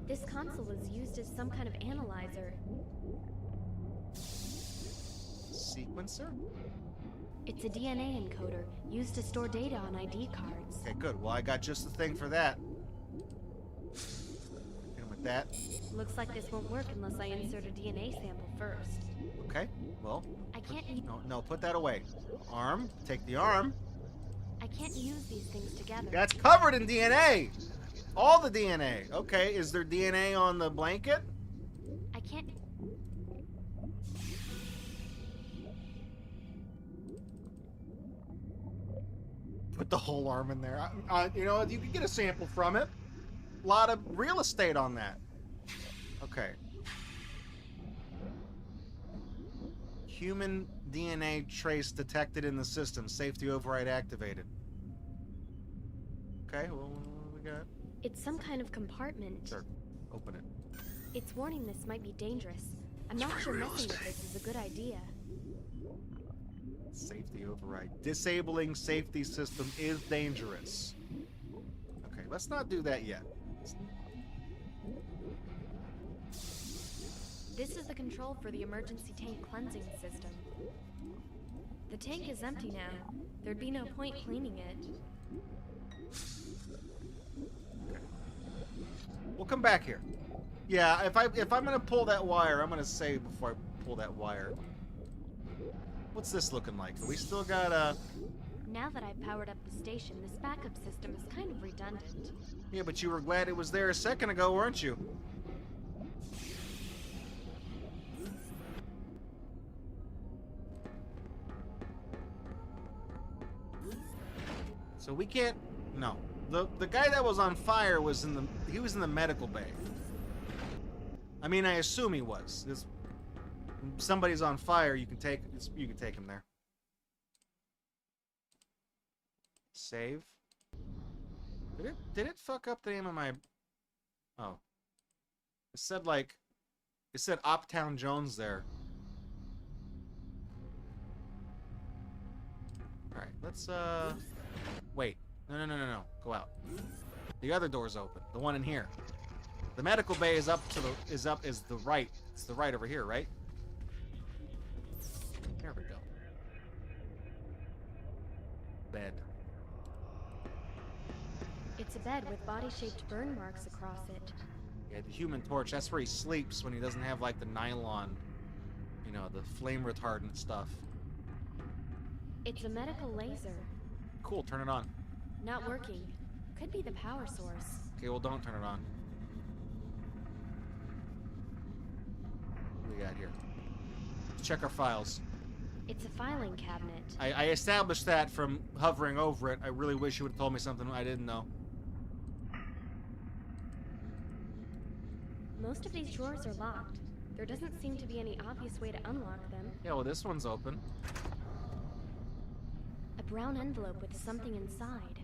This console is used as some kind of analyzer. Sequencer? It's a DNA encoder used to store data on ID cards. Okay, good. Well, I got just the thing for that. And with that. Looks like this won't work unless I insert a DNA sample first. Okay, well. I can't No, put that away. Arm. Take the arm. I can't use these things together. That's covered in DNA! All the DNA. Okay, is there DNA on the blanket? I can't... Put the whole arm in there. You know, you could get a sample from it. A lot of real estate on that. Okay. Human DNA trace detected in the system. Safety override activated. Okay, well, what do we got? It's some kind of compartment. Sure. Open it. It's warning this might be dangerous. I'm not sure messing with this is a good idea. Safety override. Disabling safety system is dangerous. Okay, let's not do that yet. This is the control for the emergency tank cleansing system. The tank is empty now. There'd be no point cleaning it. We'll come back here. Yeah, if I'm gonna pull that wire, I'm gonna save before I pull that wire. What's this looking like? We still got Now that I've powered up the station, this backup system is kind of redundant. Yeah, but you were glad it was there a second ago, weren't you? So we can't. No. The guy that was on fire was in the medical bay. I mean, I assume he was. If somebody's on fire, you can take him there. Save. Did it fuck up the name of my? Oh. It said Uptown Jones there. All right, let's wait. No. Go out. The other door's open. The one in here. The medical bay is the right. It's the right over here, right? There we go. Bed. It's a bed with body-shaped burn marks across it. Yeah, the Human Torch. That's where he sleeps when he doesn't have like the nylon, you know, the flame retardant stuff. It's a medical laser. Cool. Turn it on. Not working. Could be the power source. Okay, well, don't turn it on. What do we got here? Let's check our files. It's a filing cabinet. I established that from hovering over it. I really wish you would have told me something I didn't know. Most of these drawers are locked. There doesn't seem to be any obvious way to unlock them. Yeah, well, this one's open. A brown envelope with something inside.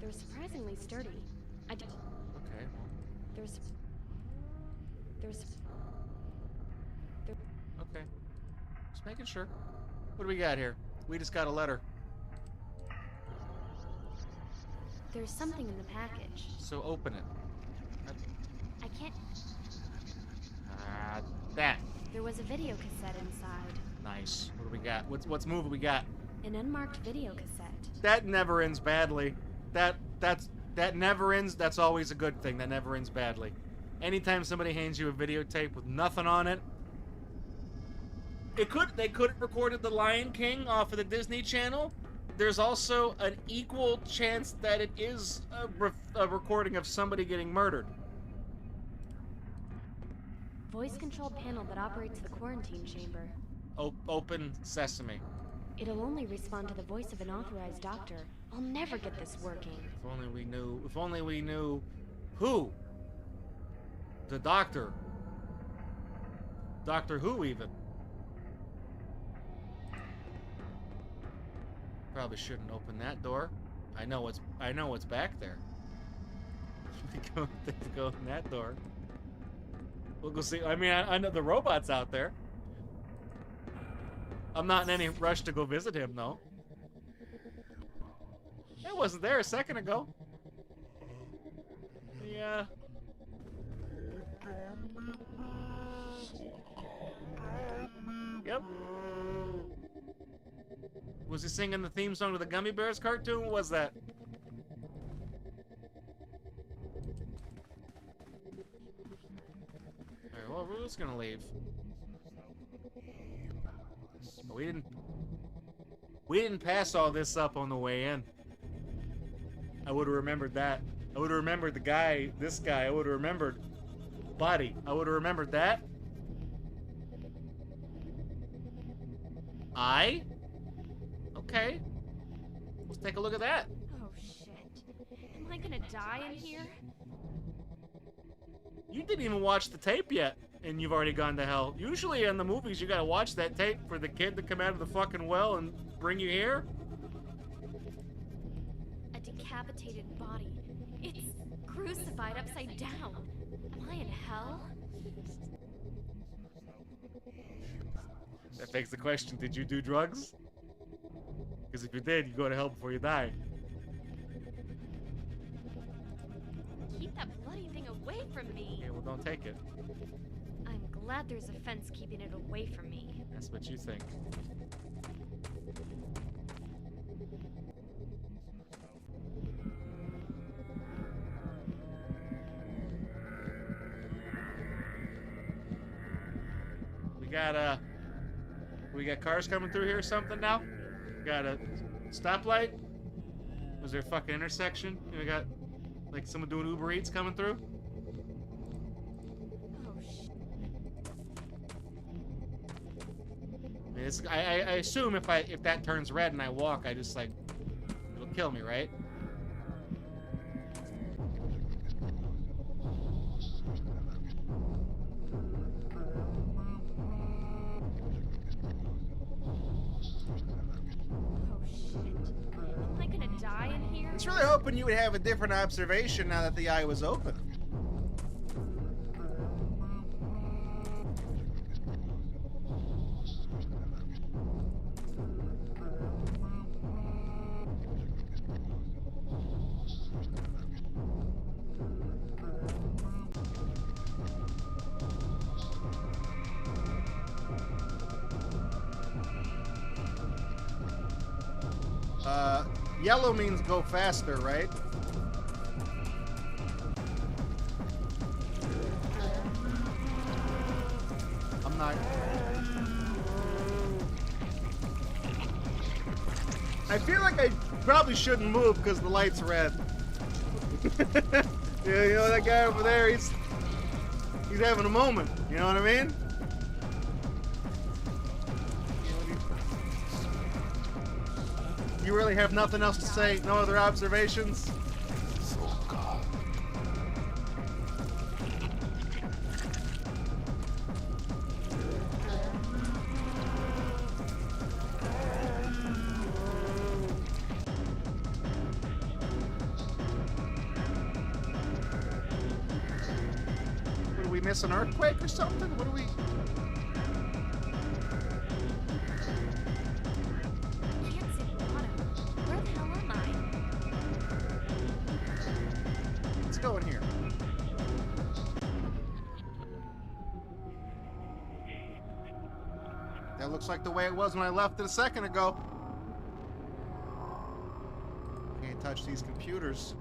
They're surprisingly sturdy. Okay. There's... Okay. Just making sure. What do we got here? We just got a letter. There's something in the package. So open it. I can't... That. There was a video cassette inside. Nice. What do we got? What's movie we got? An unmarked video cassette. That never ends badly. that never ends. That's always a good thing. That never ends badly. Anytime somebody hands you a videotape with nothing on it, they could have recorded The Lion King off of the Disney Channel. There's also an equal chance that it is a recording of somebody getting murdered. Voice control panel that operates the quarantine chamber. Open sesame. It'll only respond to the voice of an authorized doctor. I'll never get this working. If only we knew. If only we knew who. The doctor. Doctor Who, even. Probably shouldn't open that door. I know what's back there. Go in that door. We'll go see. I mean, I know the robot's out there. I'm not in any rush to go visit him, though. It wasn't there a second ago. Yeah. Yep. Was he singing the theme song to the Gummy Bears cartoon? What was that? Alright, well, we're just gonna leave. But we didn't pass all this up on the way in. I would have remembered that. I would have remembered this guy. I would have remembered Buddy. I would have remembered that. Okay. Let's take a look at that. Oh shit. Am I gonna die in here? You didn't even watch the tape yet, and you've already gone to hell. Usually in the movies, you gotta watch that tape for the kid to come out of the fucking well and bring you here. A decapitated body. It's crucified upside down. Am I in hell? That begs the question, did you do drugs? Because if you did, you go to hell before you die. Keep that bloody thing away from me. Okay, well, don't take it. I'm glad there's a fence keeping it away from me. That's what you think. We got cars coming through here or something now? We got a stoplight? Was there a fucking intersection? We got like someone doing Uber Eats coming through? Oh shit. I assume if that turns red and I walk, I just like it'll kill me, right? I was really hoping you would have a different observation now that the eye was open. Yellow means go faster, right? I'm not... I feel like I probably shouldn't move because the light's red. Yeah, you know that guy over there, he's having a moment, you know what I mean? You really have nothing else to say? No other observations? Did we miss an earthquake or something? What do we... Go in here. That looks like the way it was when I left it a second ago. Okay, Can't touch these computers.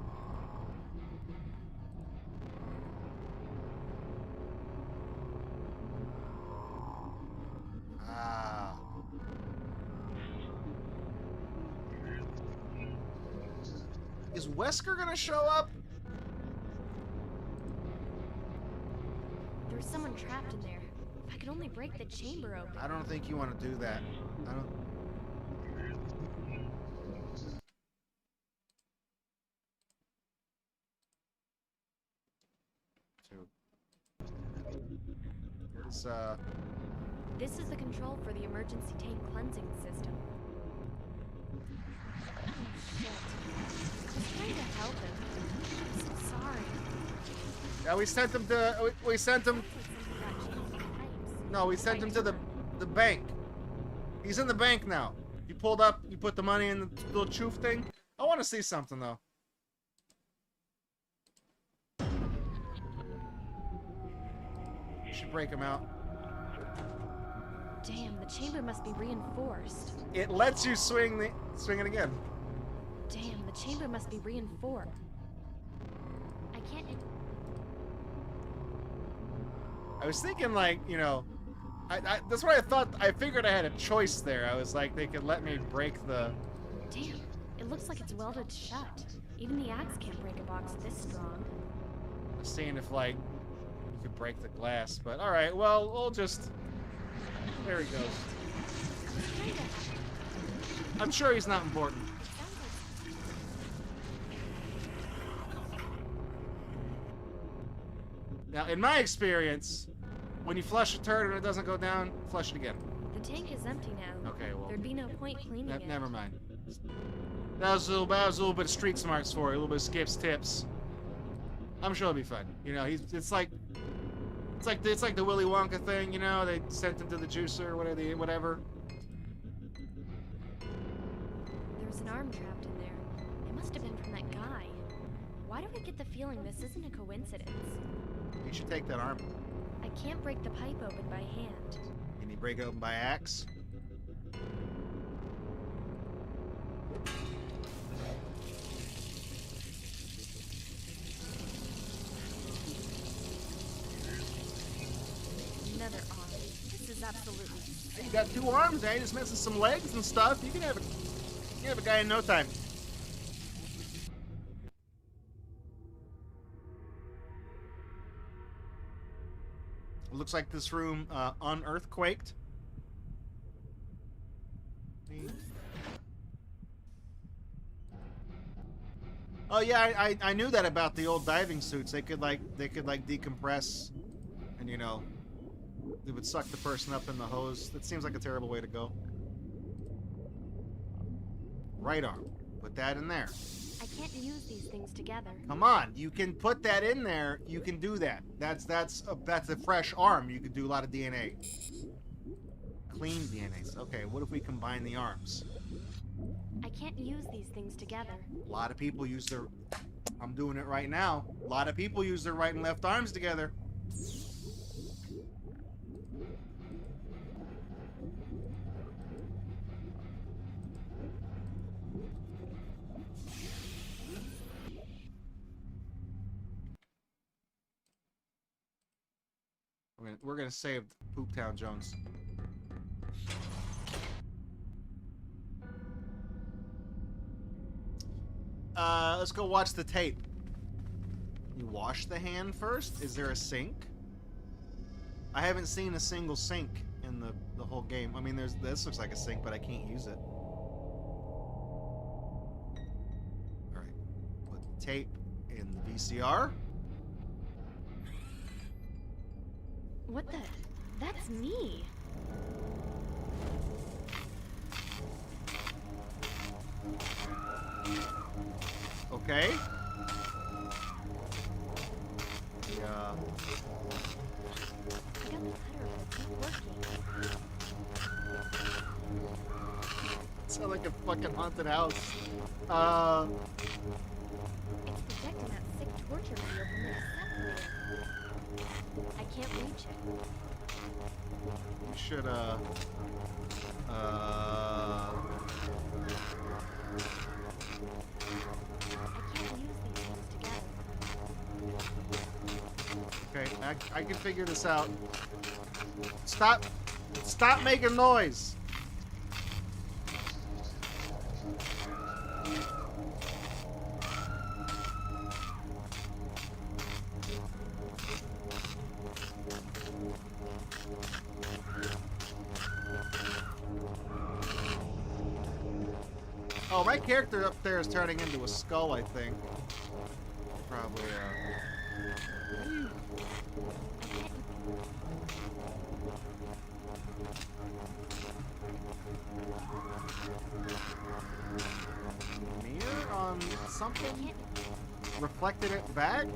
Ah. Is Wesker gonna show up? There's someone trapped in there. If I could only break the chamber open. I don't think you want to do that. I don't. It's This is the control for the emergency tank cleansing system. Oh shit. I was trying to help him. I'm so sorry. Yeah, we sent him to. We sent him. No, we sent him to the bank. He's in the bank now. You pulled up. You put the money in the little choof thing. I want to see something though. You should break him out. Damn, the chamber must be reinforced. It lets you swing it again. Damn, the chamber must be reinforced. I can't. I was thinking, like, you know, that's what I thought. I figured I had a choice there. I was like, they could let me break the. Damn, it looks like it's welded shut. Even the axe can't break a box this strong. I was seeing if, like, you could break the glass, but all right. Well, we'll just. There he goes. I'm sure he's not important. Now, in my experience, when you flush a turd and it doesn't go down, flush it again. The tank is empty now. Okay, well. There'd be no point cleaning it. Never mind. That was a little bit of street smarts for you, a little bit of Skip's tips. I'm sure it'll be fun. You know, it's like the Willy Wonka thing. You know, they sent him to the juicer or whatever. There's an arm trapped in there. It must have been from that guy. Why do I get the feeling this isn't a coincidence? You should take that arm. I can't break the pipe open by hand. Can you break it open by axe? Another arm. This is absolutely Hey, you got two arms, eh? Just missing some legs and stuff. You can have a guy in no time. It looks like this room unearthquaked. Oh yeah, I knew that about the old diving suits. They could decompress, and you know, it would suck the person up in the hose. That seems like a terrible way to go. Right arm, put that in there. I can't use these things together. Come on, you can put that in there. You can do that. That's a fresh arm. You could do a lot of DNA. Clean DNA. Okay, what if we combine the arms? I can't use these things together. A lot of people use their. I'm doing it right now. A lot of people use their right and left arms together. We're gonna save Pooptown Jones. Let's go watch the tape. You wash the hand first? Is there a sink? I haven't seen a single sink in the whole game. I mean, this looks like a sink, but I can't use it. Alright. Put the tape in the VCR. What the? That's me. Okay. Yeah. I got the cutter, but it's not working. Sounds like a fucking haunted house. It's projecting that sick torture video from the separator. I can't reach it. You should, I can figure this out. Stop making noise. Oh, my character up there is turning into a skull, I think. Probably, mirror on something? Reflected it back?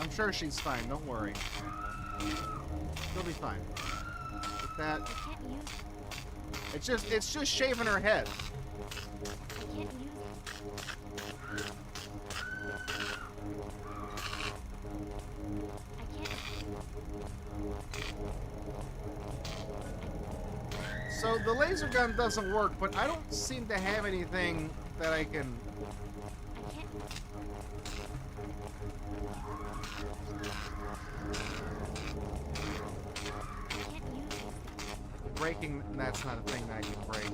I'm sure she's fine, don't worry. She'll be fine. With that. It's just shaving her head. So the laser gun doesn't work, but I don't seem to have anything that I can... Breaking, that's not a thing that I can break.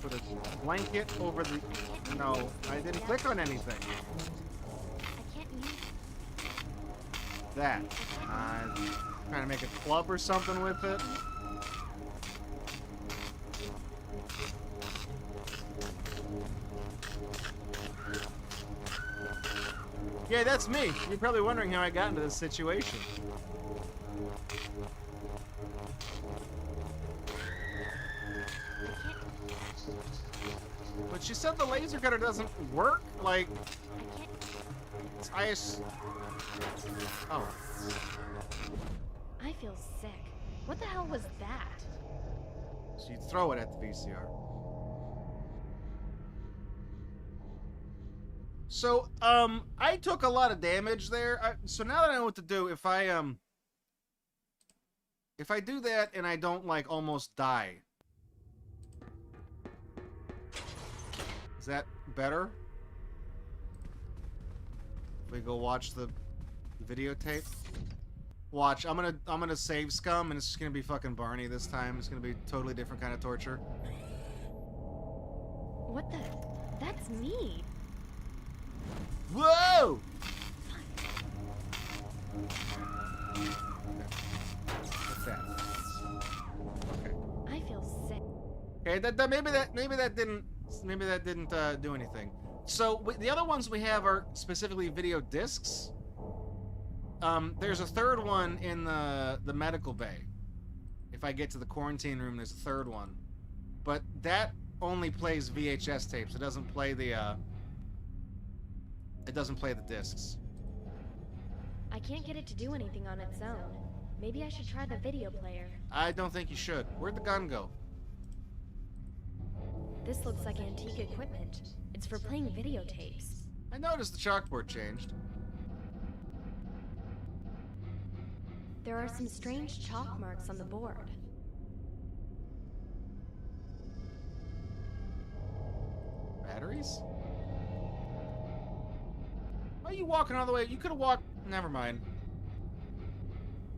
Put a blanket over the... No, I didn't click on anything. That. Trying to make a club or something with it. Yeah, that's me. You're probably wondering how I got into this situation. But she said the laser cutter doesn't work? Like... Oh. I feel sick. What the hell was that? So you throw it at the VCR. So, I took a lot of damage there. So now that I know what to do, if I do that and I don't, like, almost die... Is that better? We go watch the videotape. Watch, I'm gonna save scum, and it's just gonna be fucking Barney this time. It's gonna be a totally different kind of torture. What the? That's me. Whoa! What's that? Okay. I feel sick. Okay, maybe that didn't do anything. So the other ones we have are specifically video discs. There's a third one in the medical bay. If I get to the quarantine room, there's a third one, but that only plays VHS tapes. It doesn't play the discs. I can't get it to do anything on its own. Maybe I should try the video player. I don't think you should. Where'd the gun go? This looks like antique equipment. It's for playing videotapes. I noticed the chalkboard changed. There are some strange chalk marks on the board. Batteries? Why are you walking all the way? You could have walked... Never mind.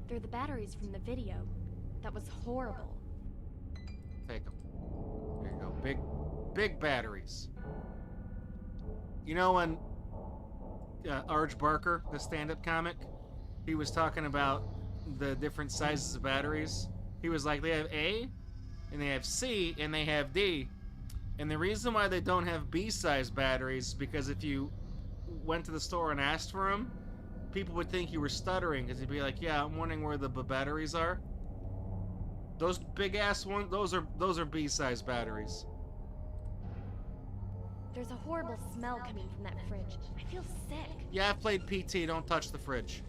They're the batteries from the video. That was horrible. Take them. There you go. Big batteries. You know when Arj Barker, the stand-up comic, he was talking about the different sizes of batteries. He was like, they have A, and they have C, and they have D. And the reason why they don't have B-size batteries is because if you went to the store and asked for them, people would think you were stuttering, because you'd be like, yeah, I'm wondering where the batteries are. Those big-ass ones, those are B-size batteries. There's a horrible smell coming from that fridge. I feel sick. Yeah, I've played PT. Don't touch the fridge.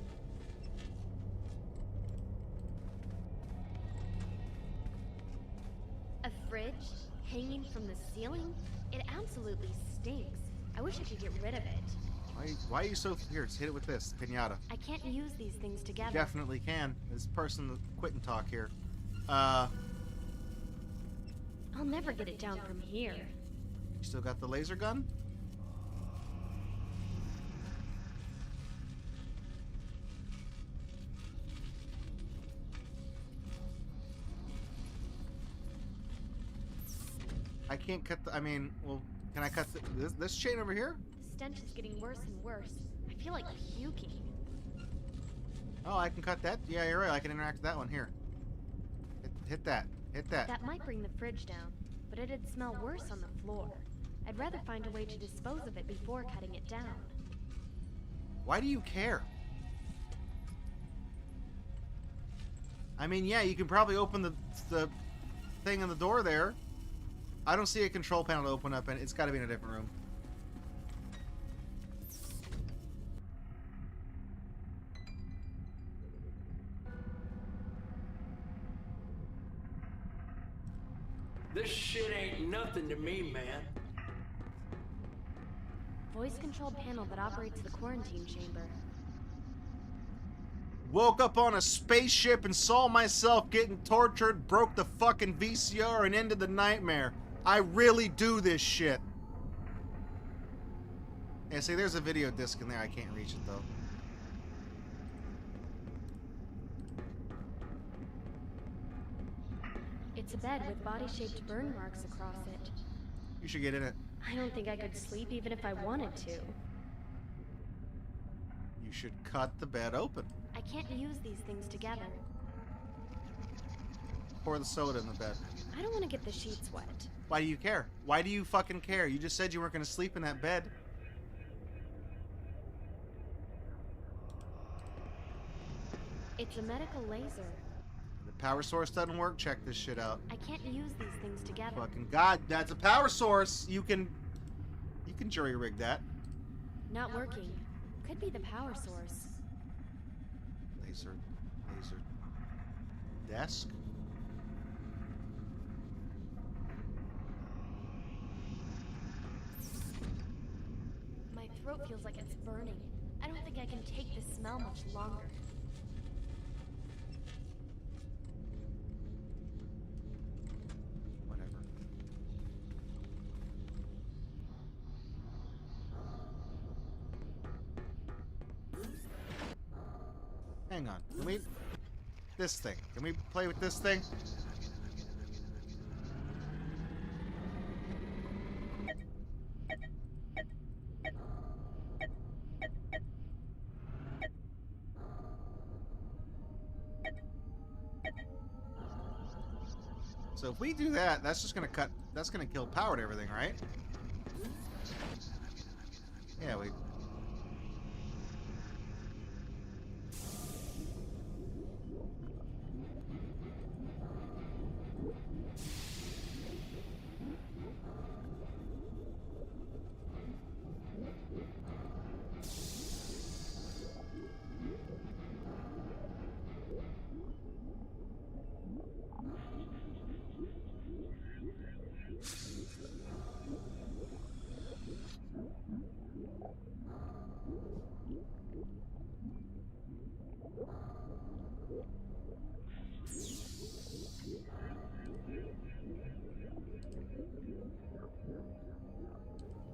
A fridge hanging from the ceiling? It absolutely stinks. I wish I could get rid of it. Why are you so... Here, just hit it with this. Pinata. I can't use these things together. Definitely can. This person quit and talk here. I'll never get it down from here. Still got the laser gun? I can't cut the... I mean, well, can I cut this chain over here? The stench is getting worse and worse. I feel like puking. Oh, I can cut that? Yeah, you're right. I can interact with that one. Here. Hit that. Hit that. That might bring the fridge down, but it'd smell worse on the floor. I'd rather find a way to dispose of it before cutting it down. Why do you care? I mean, yeah, you can probably open the thing on the door there. I don't see a control panel to open up, and it's got to be in a different room. This shit ain't nothing to me, man. Voice-controlled panel that operates the quarantine chamber. Woke up on a spaceship and saw myself getting tortured, broke the fucking VCR, and ended the nightmare. I really do this shit. Yeah, see, there's a video disc in there. I can't reach it, though. It's a bed with body-shaped burn marks across it. You should get in it. I don't think I could sleep even if I wanted to. You should cut the bed open. I can't use these things together. Pour the soda in the bed. I don't want to get the sheets wet. Why do you care? Why do you fucking care? You just said you weren't going to sleep in that bed. It's a medical laser. The power source doesn't work. Check this shit out. I can't use these things together. Fucking God, that's a power source. You can jury rig that. Not working. Could be the power source. Laser desk. My throat feels like it's burning. I don't think I can take this smell much longer. Whatever. Hang on. Can we... This thing. Can we play with this thing? So if we do that, that's just gonna cut... That's gonna kill power to everything, right? Yeah, we...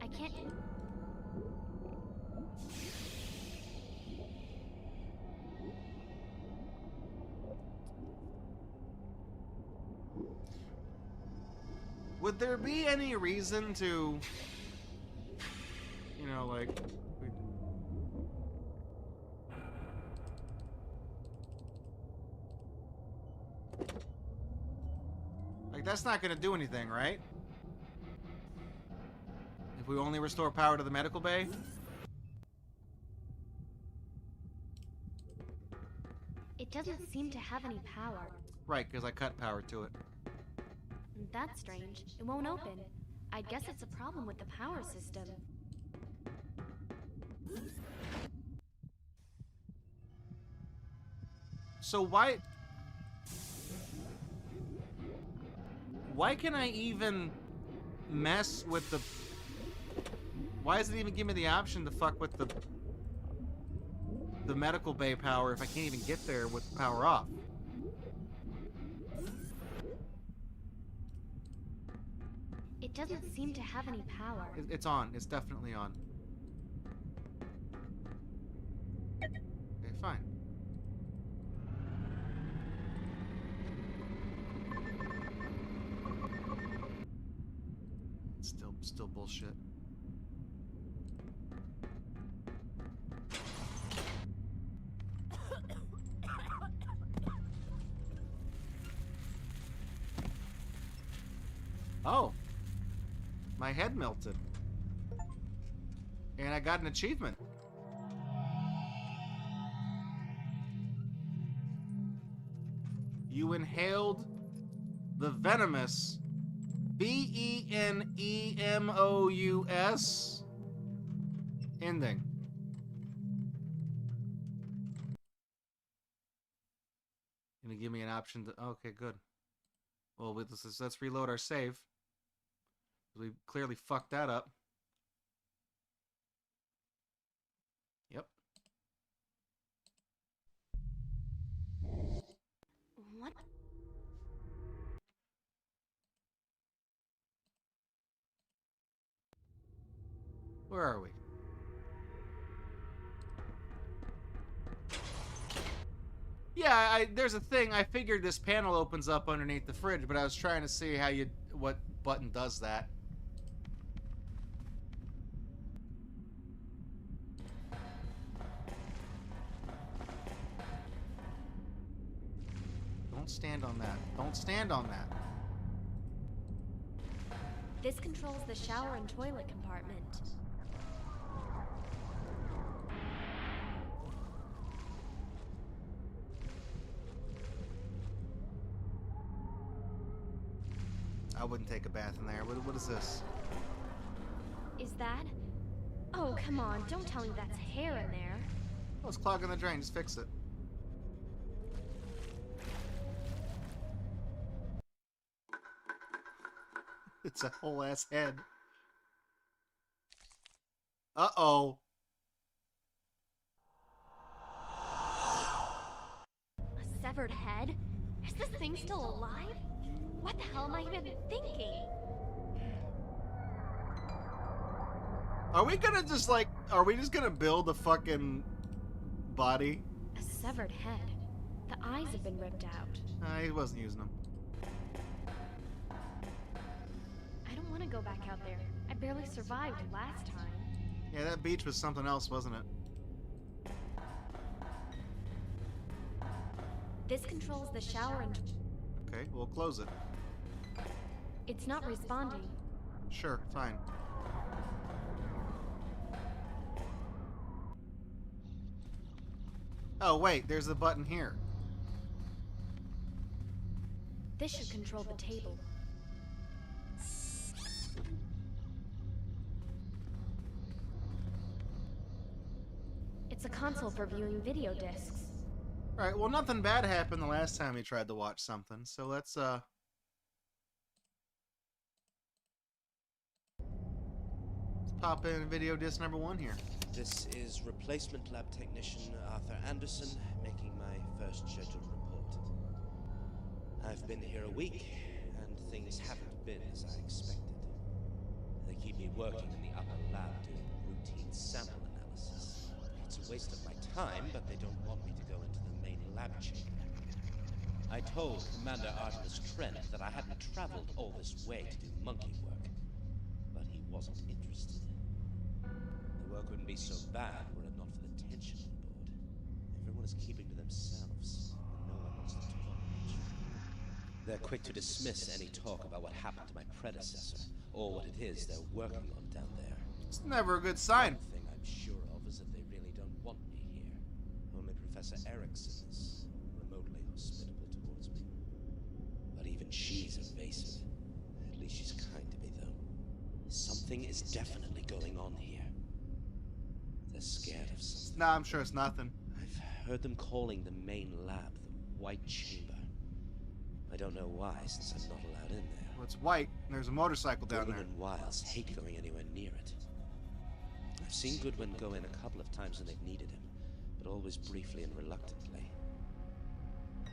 I can't... Would there be any reason to... You know, like... Like, that's not gonna do anything, right? If we only restore power to the medical bay? It doesn't seem to have any power. Right, because I cut power to it. That's strange. It won't open. I guess it's a problem with the power system. So why can I even mess with the... Why does it even give me the option to fuck with the medical bay power if I can't even get there with the power off? It It doesn't seem to have any power. It's on. It's definitely on. Okay, fine. Still bullshit. Oh, my head melted. And I got an achievement. You inhaled the venomous VENEMOUS ending. Gonna give me an option to... Okay, good. Well, let's reload our save. We clearly fucked that up. Yep. What? Where are we? Yeah, there's a thing. I figured this panel opens up underneath the fridge, but I was trying to see what button does that. Don't stand on that. Don't stand on that. This controls the shower and toilet compartment. I wouldn't take a bath in there. What is this? Is that? Oh, come on. Don't tell me that's hair in there. Oh, it's clogging the drain. Just fix it. It's a whole ass head. Uh-oh. A severed head? Is this thing still alive? What the hell am I even thinking? Are we gonna just like... Are we just gonna build a fucking body? A severed head. The eyes have been ripped out. He wasn't using them. I don't want to go back out there. I barely survived last time. Yeah, that beach was something else, wasn't it? This controls the shower and... Okay, we'll close it. It's not responding. Sure, fine. Oh, wait, there's a button here. This should control the table. It's a console for viewing video discs. Alright, well, nothing bad happened the last time we tried to watch something, so let's pop in video disc number 1 here. This is replacement lab technician Arthur Anderson making my first scheduled report. I've been here a week, and things haven't been as I expected. They keep me working in the upper lab doing routine sample analysis. It's a waste of my time, but they don't want me to go into the main lab chamber. I told Commander Artemis Trent that I hadn't traveled all this way to do monkey work, but he wasn't interested. The work wouldn't be so bad were it not for the tension on board. Everyone is keeping to themselves, and no one wants to talk much. They're quick to dismiss any talk about what happened to my predecessor, or what it is they're working on down there. It's never a good sign. One thing I'm sure of is that they really don't want me here. Only Professor Erickson is remotely hospitable towards me. But even she's evasive. At least she's kind to me, though. Something is definitely going on here. They're scared of something. Nah, I'm sure it's nothing. I've heard them calling the main lab the White Chamber. I don't know why, since I'm not allowed in there. Well, it's white, and there's a motorcycle down Goodwin there. and Wiles hate going anywhere near it. I've seen Goodwin go in a couple of times when they've needed him, but always briefly and reluctantly.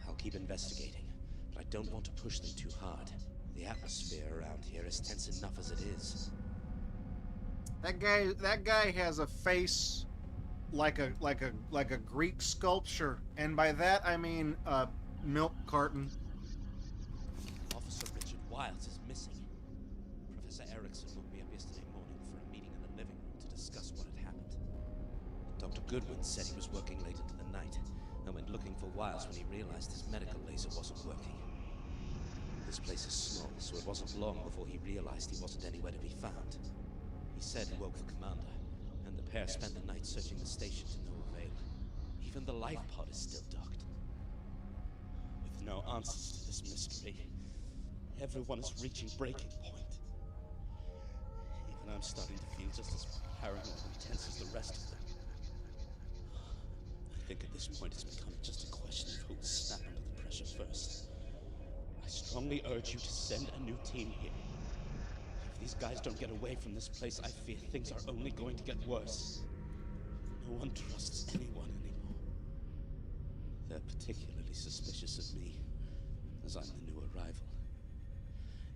I'll keep investigating, but I don't want to push them too hard. The atmosphere around here is tense enough as it is. That guy has a face like a Greek sculpture, and by that I mean a milk carton. Officer Richard Wiles is missing. Professor Erickson woke me up yesterday morning for a meeting in the living room to discuss what had happened. Dr. Goodwin said he was working late into the night and went looking for Wiles when he realized his medical laser wasn't working. This place is small, so it wasn't long before he realized he wasn't anywhere to be found. He said he woke the commander, and the pair spent the night searching the station to no avail. Even the life pod is still docked. With no answers to this mystery, everyone is reaching breaking point. Even I'm starting to feel just as paranoid and tense as the rest of them. I think at this point it's become just a question of who will snap under the pressure first. I strongly urge you to send a new team here. If these guys don't get away from this place, I fear things are only going to get worse. No one trusts anyone anymore. They're particularly suspicious of me, as I'm the new arrival.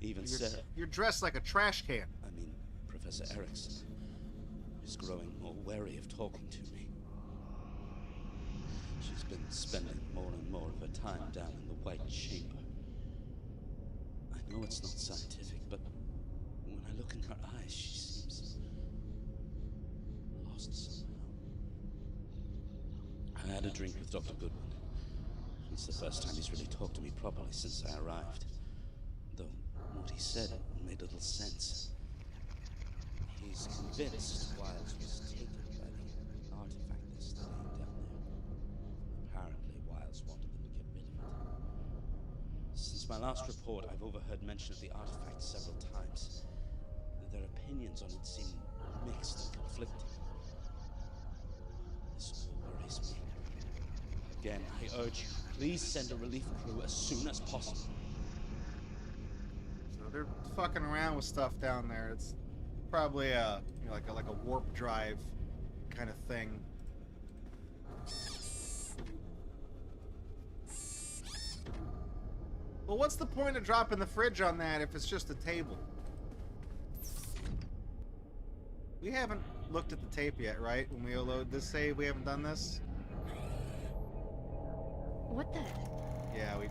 Even Sarah... You're dressed like a trash can. I mean, Professor Erickson is growing more wary of talking to me. She's been spending more and more of her time down in the White Chamber. I know it's not scientific, but when I look in her eyes, she seems lost somehow. I had a drink with Dr. Goodwin. It's the first time he's really talked to me properly since I arrived. Though what he said made little sense. He's convinced Wiles was taken by the artifact they're studying down there. Apparently, Wiles wanted them to get rid of it. Since my last report, I've overheard mention of the artifact several times. Their opinions on it seem mixed and conflicting. This all worries me. Again, I urge you, please send a relief crew as soon as possible. So they're fucking around with stuff down there. It's probably like a warp drive kind of thing. Well, what's the point of dropping the fridge on that if it's just a table? We haven't looked at the tape yet, right? When we load this save, we haven't done this? What the? Yeah, we...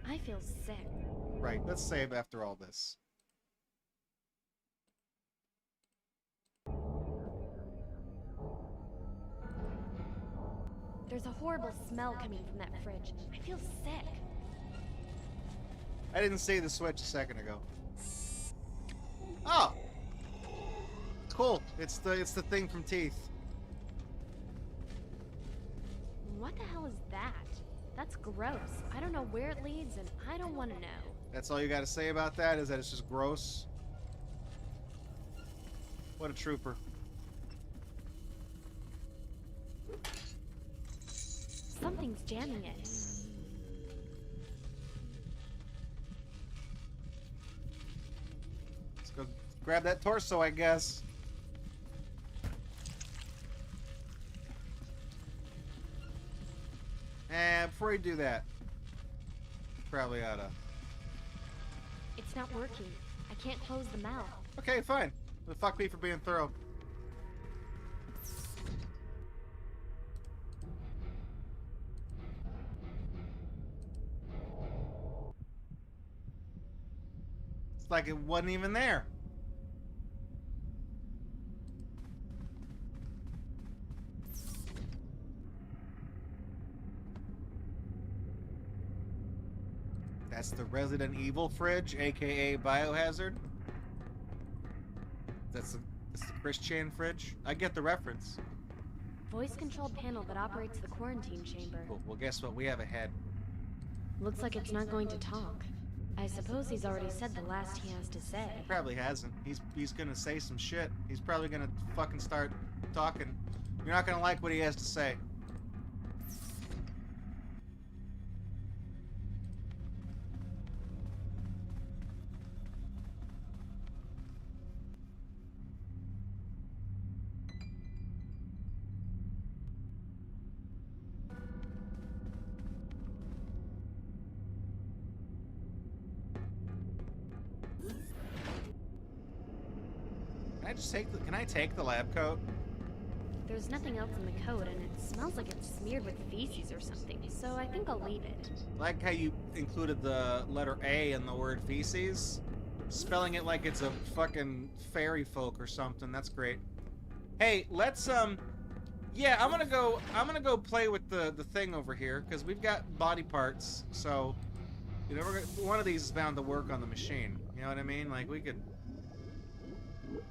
I feel sick. Right, let's save after all this. There's a horrible smell coming from that fridge. I feel sick. I didn't see the switch a second ago. Oh! It's cool. It's the thing from Teeth. What the hell is that? That's gross. I don't know where it leads, and I don't want to know. That's all you got to say about that, is that it's just gross? What a trooper. Something's jamming it. Let's go grab that torso, I guess. And before you do that, probably oughta... It's not working. I can't close the mouth. Okay, fine. Well, fuck me for being thorough. It's like it wasn't even there. That's the Resident Evil fridge, aka Biohazard. That's the Christian fridge. I get the reference. Voice-controlled panel that operates the quarantine chamber. Well, guess what? We have a head. Looks like it's not going to talk. I suppose he's already said the last he has to say. He probably hasn't. He's gonna say some shit. He's probably gonna fucking start talking. You're not gonna like what he has to say. Just take the, can I take the lab coat? There's nothing else in the code, and it smells like it's smeared with feces or something, so I think I'll leave it. Like how you included the letter A in the word feces. Spelling it like it's a fucking fairy folk or something. That's great. Hey, let's yeah, I'm gonna go play with the thing over here because we've got body parts. So, you know, one of these is bound to work on the machine. You know what I mean? Like we could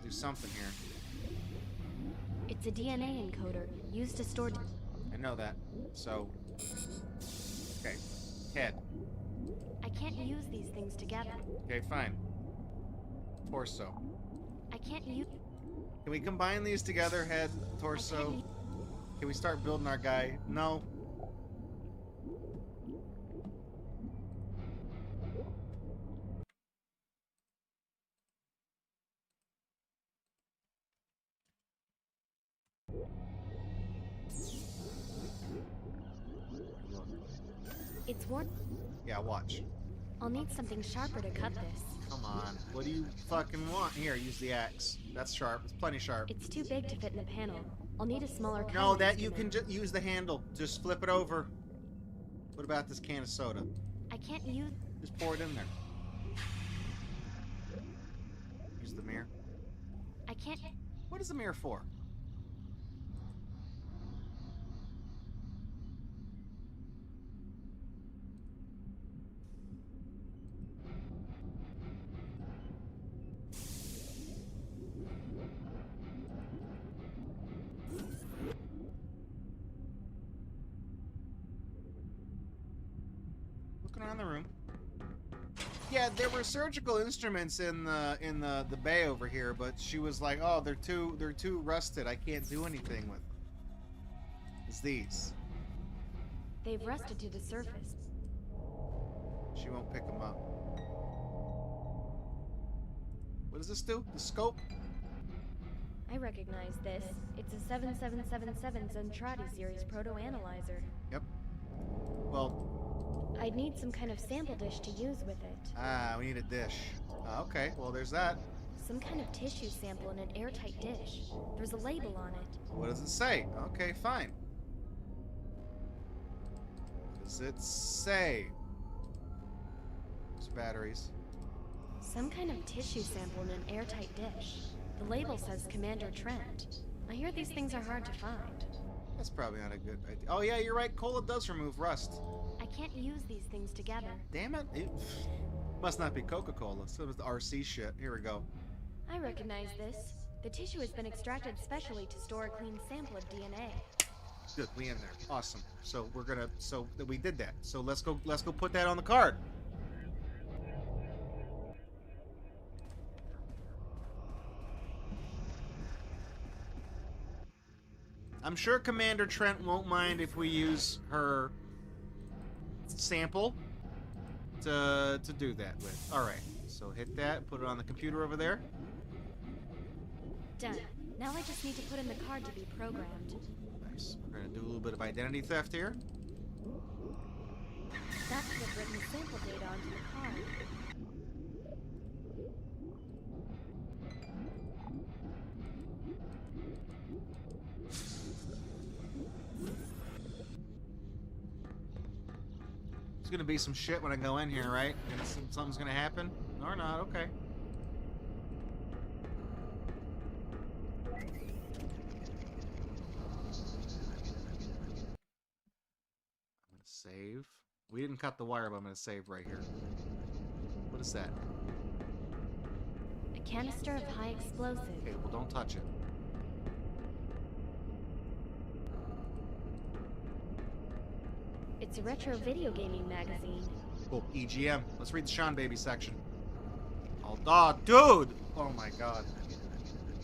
do something here. It's a DNA encoder used to store. I know that. So, okay, head. I can't use these things together. Okay, fine. Torso. I can't use. Can we combine these together? Head, torso. Can we start building our guy? No. It's worn. Yeah, watch. I'll need something sharper to cut this. Come on. What do you fucking want? Here, use the axe. That's sharp. It's plenty sharp. It's too big to fit in the panel. I'll need a smaller. No, that you can just use the handle. Just flip it over. What about this can of soda? I can't use. Just pour it in there. Use the mirror. I can't. What is the mirror for? Looking around the room. Yeah, there were surgical instruments in the bay over here, but she was like, "Oh, they're too rusted. I can't do anything with them." It's these. They've rusted to the surface. She won't pick them up. What does this do? The scope? I recognize this. It's a 7777 Zentradi series proto-analyzer. Yep. Well, I'd need some kind of sample dish to use with it. we need a dish. Okay, well, there's that. Some kind of tissue sample in an airtight dish. There's a label on it. What does it say? Okay, fine. What does it say? There's batteries. Some kind of tissue sample in an airtight dish. The label says Commander Trent. I hear these things are hard to find. That's probably not a good idea. Oh yeah, you're right. Cola does remove rust. I can't use these things together. Damn it. It must not be Coca-Cola. So it was the RC shit. Here we go. I recognize this. The tissue has been extracted specially to store a clean sample of DNA. Good, we in there. Awesome. So we're gonna. So we did that. So let's go put that on the card. I'm sure Commander Trent won't mind if we use her sample to do that with. All right. So hit that. Put it on the computer over there. Done. Now I just need to put in the card to be programmed. Nice. We're gonna do a little bit of identity theft here. That should have written the sample data onto the card. There's gonna be some shit when I go in here, right? Something's gonna happen? Or not, okay. I'm gonna save. We didn't cut the wire, but I'm gonna save right here. What is that? A canister of high explosive. Okay, well don't touch it. It's a retro video gaming magazine. Cool, EGM. Let's read the Sean Baby section. Oh, dude! Oh my god.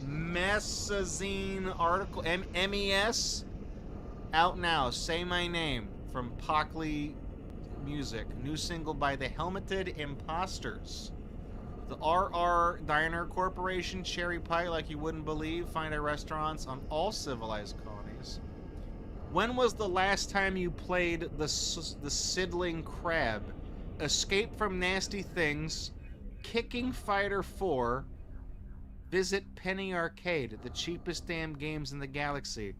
Messazine article, MES? Out now, Say My Name, from Pockley Music. New single by the Helmeted Imposters. The RR Diner Corporation, cherry pie like you wouldn't believe, find at restaurants on all civilized colonies. When was the last time you played the Sidling Crab? Escape from Nasty Things, Kicking Fighter 4, Visit Penny Arcade, the cheapest damn games in the galaxy.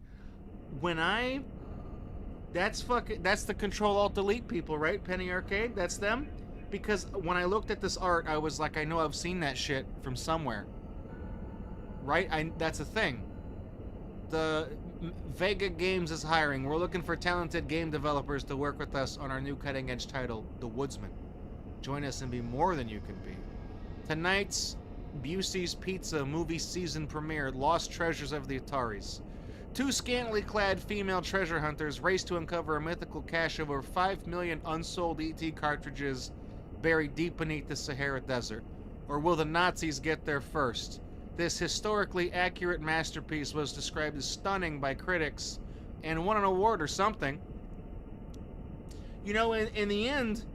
That's the Control Alt Delete people, right? Penny Arcade, that's them. Because when I looked at this art, I was like, I know I've seen that shit from somewhere. Right? That's a thing. The Vega Games is hiring. We're looking for talented game developers to work with us on our new cutting-edge title, The Woodsman. Join us and be more than you can be. Tonight's Busey's Pizza movie season premiere, Lost Treasures of the Ataris. Two scantily clad female treasure hunters race to uncover a mythical cache of over 5 million unsold ET cartridges buried deep beneath the Sahara Desert. Or will the Nazis get there first? This historically accurate masterpiece was described as stunning by critics and won an award or something. You know, in the end,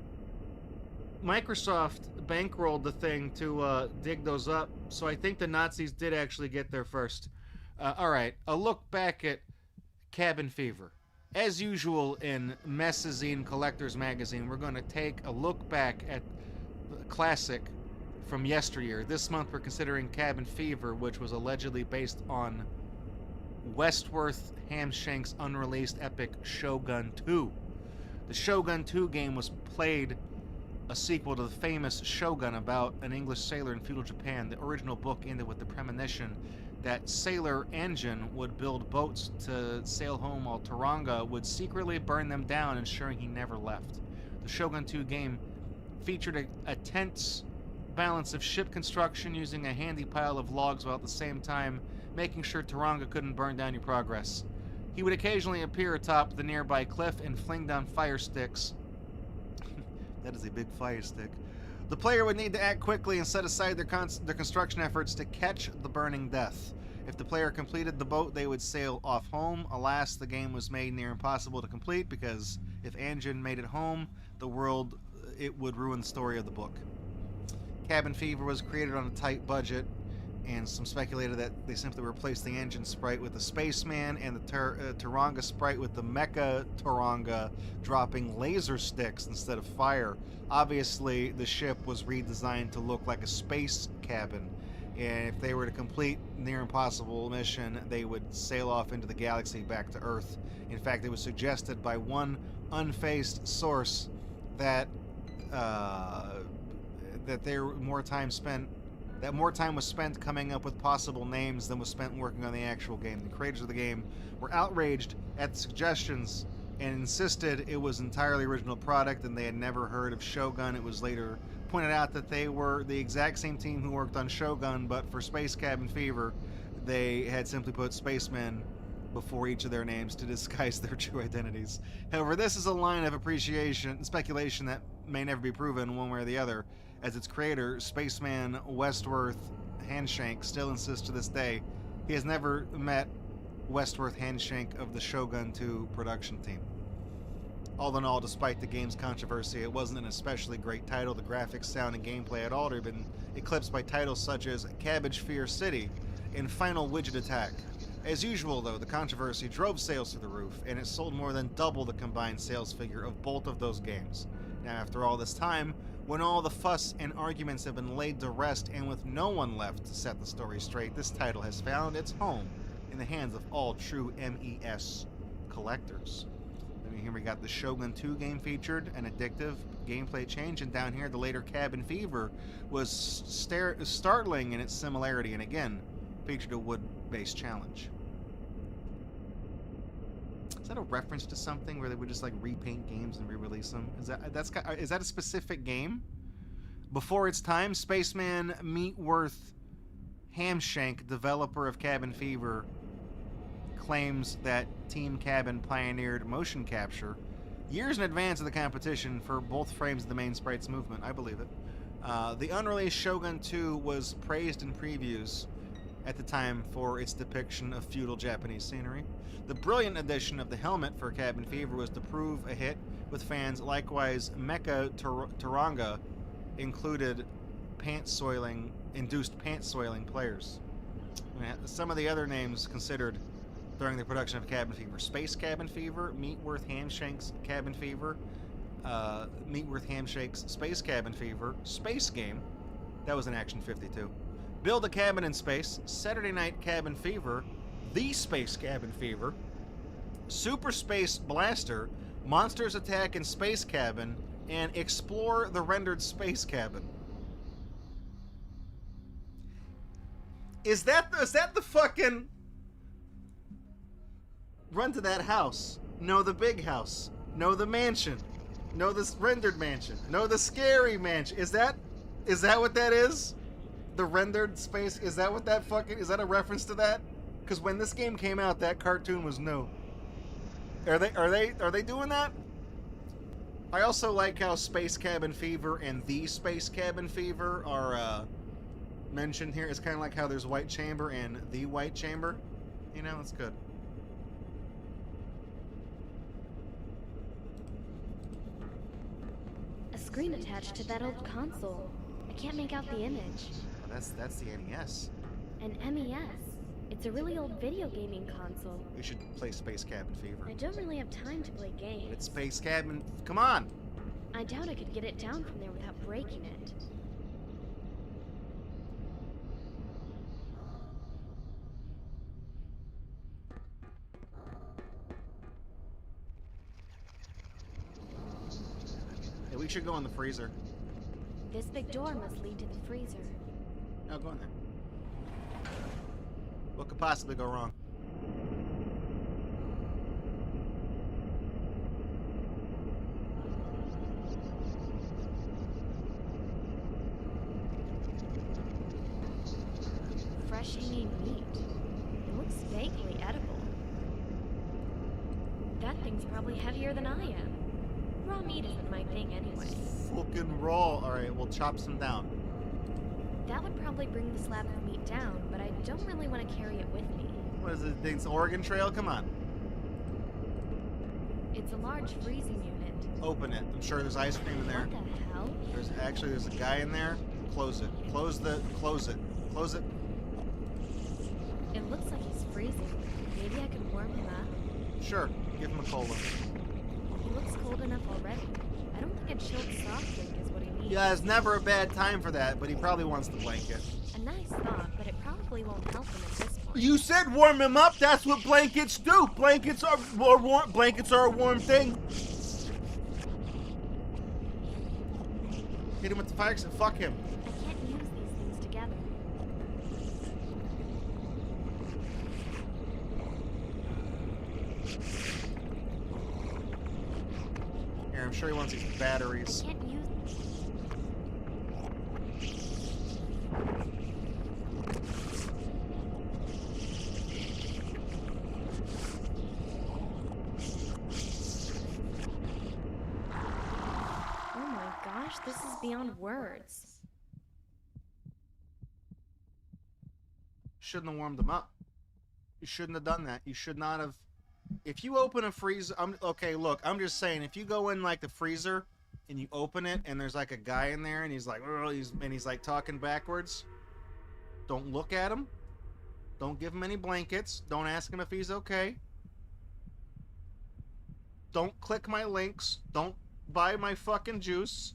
Microsoft bankrolled the thing to dig those up, so I think the Nazis did actually get there first. Alright, a look back at Cabin Fever. As usual in Messazine Collector's Magazine, we're going to take a look back at the classic from yesteryear. This month we're considering Cabin Fever, which was allegedly based on Westworth Hamshank's unreleased epic Shogun 2. The Shogun 2 game was played a sequel to the famous Shogun about an English sailor in feudal Japan. The original book ended with the premonition that sailor Anjin would build boats to sail home while Taranga would secretly burn them down, ensuring he never left. The Shogun 2 game featured a tense balance of ship construction using a handy pile of logs while at the same time making sure Taranga couldn't burn down your progress. He would occasionally appear atop the nearby cliff and fling down fire sticks. That is a big fire stick. The player would need to act quickly and set aside their construction efforts to catch the burning death. If the player completed the boat, they would sail off home. Alas, the game was made near impossible to complete because if Anjin made it home, it would ruin the story of the book. Cabin Fever was created on a tight budget, and some speculated that they simply replaced the engine sprite with the Spaceman and the Taranga sprite with the Mecha Taranga dropping laser sticks instead of fire. Obviously, the ship was redesigned to look like a space cabin, and if they were to complete near impossible mission, they would sail off into the galaxy back to Earth. In fact, it was suggested by one unfaced source that more time was spent coming up with possible names than was spent working on the actual game. The creators of the game were outraged at the suggestions and insisted it was entirely original product and they had never heard of Shogun. It was later pointed out that they were the exact same team who worked on Shogun, but for Space Cabin Fever, they had simply put Spacemen before each of their names to disguise their true identities. However, this is a line of speculation that may never be proven one way or the other, as its creator, Spaceman Westworth Handshank, still insists to this day he has never met Westworth Handshank of the Shogun 2 production team. All in all, despite the game's controversy, it wasn't an especially great title. The graphics, sound, and gameplay had already been eclipsed by titles such as Cabbage Fear City and Final Widget Attack. As usual, though, the controversy drove sales through the roof, and it sold more than double the combined sales figure of both of those games. Now, after all this time, when all the fuss and arguments have been laid to rest and with no one left to set the story straight, this title has found its home in the hands of all true MES collectors. I mean, here we got the Shogun 2 game featured, an addictive gameplay change, and down here the later Cabin Fever was startling in its similarity, and again, featured a wood-based challenge. Is that a reference to something where they would just like repaint games and re-release them? Is that a specific game? Before its time, Spaceman Meatworth Hamshank, developer of Cabin Fever, claims that Team Cabin pioneered motion capture years in advance of the competition for both frames of the main sprite's movement. I believe it. The unreleased Shogun 2 was praised in previews at the time for its depiction of feudal Japanese scenery. The brilliant addition of the helmet for Cabin Fever was to prove a hit with fans. Likewise, Mecha Taranga included induced pants-soiling players. Some of the other names considered during the production of Cabin Fever: Space Cabin Fever, Meatworth Hamshank's Cabin Fever, Meatworth Hamshank's Space Cabin Fever, Space Game, that was in Action 52, Build a cabin in space, Saturday Night Cabin Fever, The Space Cabin Fever, Super Space Blaster, Monsters Attack in Space Cabin, and Explore the Rendered Space Cabin. Is that the fucking... Run to that house. No, the big house. No, the mansion. No, this rendered mansion. No, the scary mansion. Is that what that is? The rendered space? Is that what that fucking... Is that a reference to that? Because when this game came out, that cartoon was new. Are they doing that? I also like how Space Cabin Fever and The Space Cabin Fever are mentioned here. It's kind of like how there's White Chamber and The White Chamber. You know, it's good. A screen attached to that old console. I can't make out the image. Oh, that's the NES. An MES. It's a really old video gaming console. We should play Space Cabin Fever. I don't really have time to play games. It's Space Cabin... Come on! I doubt I could get it down from there without breaking it. Yeah, we should go in the freezer. This big door must lead to the freezer. No, go in there. What could possibly go wrong? Fresh hanging meat. It looks vaguely edible. That thing's probably heavier than I am. Raw meat isn't my thing anyway. Fucking raw. Alright, we'll chop some down. That would probably bring the slab of meat down, but I don't really want to carry it with me. What is it? It's Oregon Trail? Come on. It's a large freezing unit. Open it. I'm sure there's ice cream in there. What the hell? There's a guy in there. Close it. Close it. Close it. It looks like he's freezing. Maybe I could warm him up? Sure. Give him a cola. He looks cold enough already. I don't think a chilled soft drink is what he needs. Yeah, it's never a bad time for that, but he probably wants the blanket. A nice thought, but it probably won't help him at this point. You said warm him up. That's what blankets do. Blankets are warm. Blankets are a warm thing. Hit him with the fire exit. Fuck him. I can't use these things together. Here, I'm sure he wants these batteries. I can't use... Oh my gosh, this is beyond words. Shouldn't have warmed them up. You shouldn't have done that. You should not have. If you open a freezer, okay, look, I'm just saying, if you go in like the freezer and you open it and there's like a guy in there and he's like, he's like talking backwards, don't look at him. Don't give him any blankets. Don't ask him if he's okay. Don't click my links. Don't buy my fucking juice.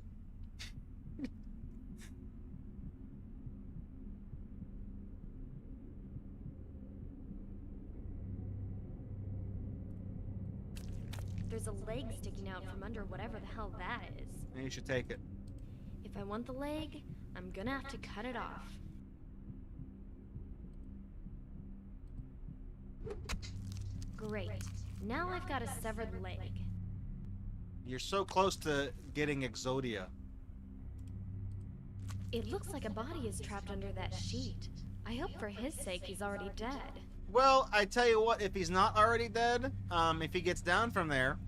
There's a leg sticking out from under whatever the hell that is. And you should take it. If I want the leg, I'm gonna have to cut it off. Great. Now I've got a severed leg. You're so close to getting Exodia. It looks like a body is trapped under that sheet. I hope for his sake he's already dead. Well, I tell you what, if he's not already dead, if he gets down from there,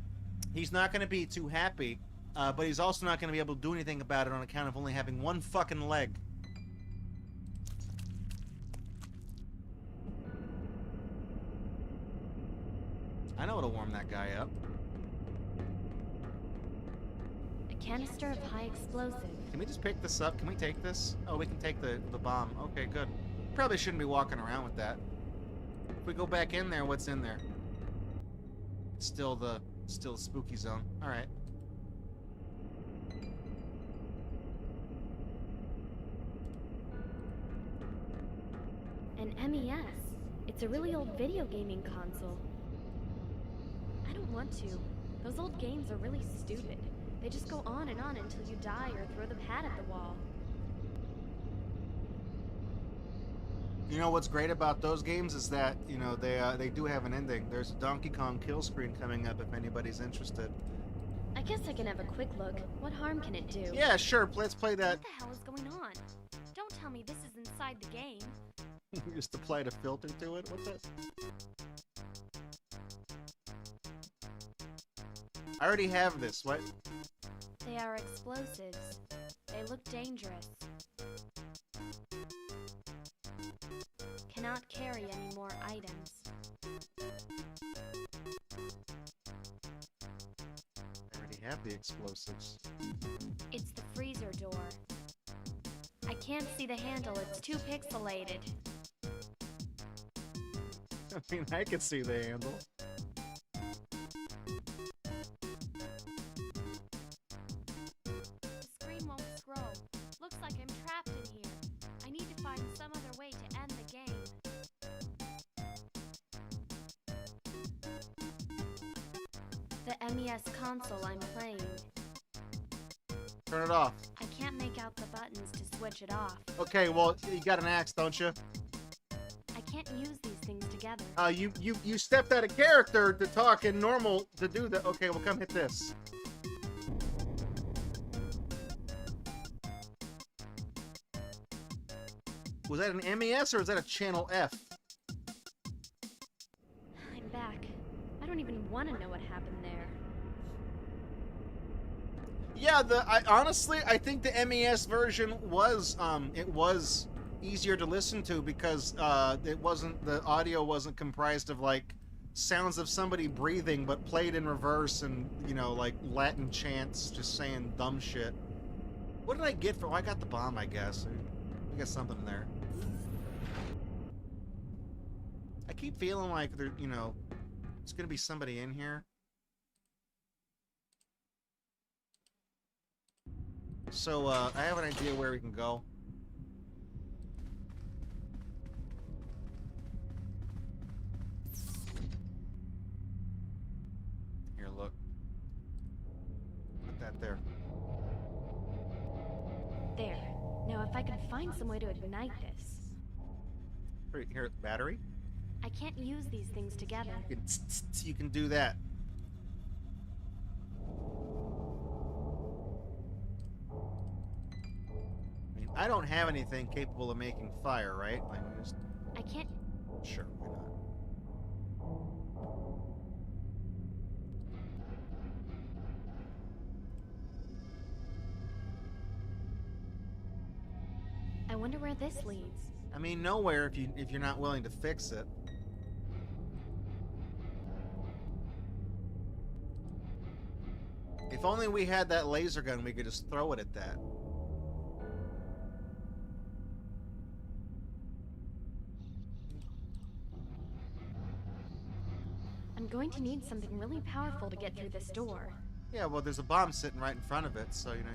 he's not going to be too happy, but he's also not going to be able to do anything about it on account of only having one fucking leg. I know what'll warm that guy up. A canister of high explosive. Can we just pick this up? Can we take this? Oh, we can take the bomb. Okay, good. Probably shouldn't be walking around with that. If we go back in there, what's in there? It's still the spooky zone. All right. MES. It's a really old video gaming console. I don't want to. Those old games are really stupid. They just go on and on until you die or throw the pad at the wall. You know what's great about those games is that, you know, they do have an ending. There's a Donkey Kong kill screen coming up if anybody's interested. I guess I can have a quick look. What harm can it do? Yeah, sure. Let's play that. What the hell is going on? Don't tell me this is inside the game. Just applied a filter to it. What's that? I already have this. What? They are explosives. They look dangerous. Cannot carry any more items. I already have the explosives. It's the freezer door. I can't see the handle. It's too pixelated. I mean, I can see the handle. The screen won't scroll. Looks like I'm trapped in here. I need to find some other way to end the game. The MES console I'm playing. Turn it off. I can't make out the buttons to switch it off. Okay, well, you got an axe, don't you? I can't use these things together. You stepped out of character to talk in normal to do that. Okay, well, come hit this. Was that an MES or was that a channel F? I'm back. I don't even want to know what happened there. Yeah, honestly, I think the MES version was it was easier to listen to because the audio wasn't comprised of like sounds of somebody breathing, but played in reverse and, you know, like Latin chants just saying dumb shit. What did I get for? Oh, I got the bomb, I guess. I got something there. I keep feeling like there, you know, there's gonna be somebody in here. So, I have an idea where we can go. Here, look. Put that there. There. Now if I could find some way to ignite this. Here, battery? I can't use these things together. You can do that. I don't have anything capable of making fire, right? Like, just... I can't... Sure, why not? I wonder where this leads. I mean, nowhere if you're not willing to fix it. If only we had that laser gun, we could just throw it at that. I'm going to need something really powerful to get through this door. Yeah, well, there's a bomb sitting right in front of it, so, you know...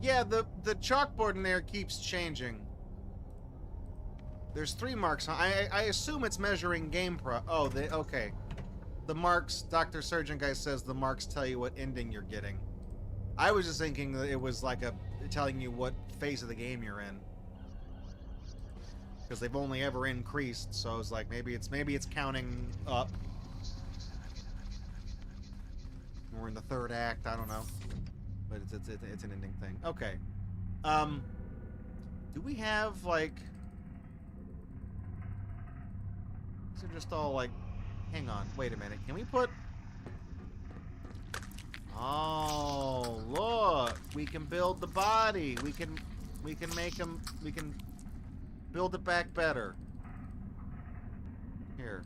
Yeah, the chalkboard in there keeps changing. There's 3 marks. I assume it's measuring game pro... Oh, okay. The marks, Dr. Surgeon Guy says the marks tell you what ending you're getting. I was just thinking that it was like telling you what phase of the game you're in. Because they've only ever increased, so I was like, maybe it's counting up. We're in the 3rd act, I don't know. But it's an ending thing. Okay. Do we have, like... These are just all, like... Hang on, wait a minute. Can we put... Oh, look! We can build the body! We can make them... We can build it back better. Here.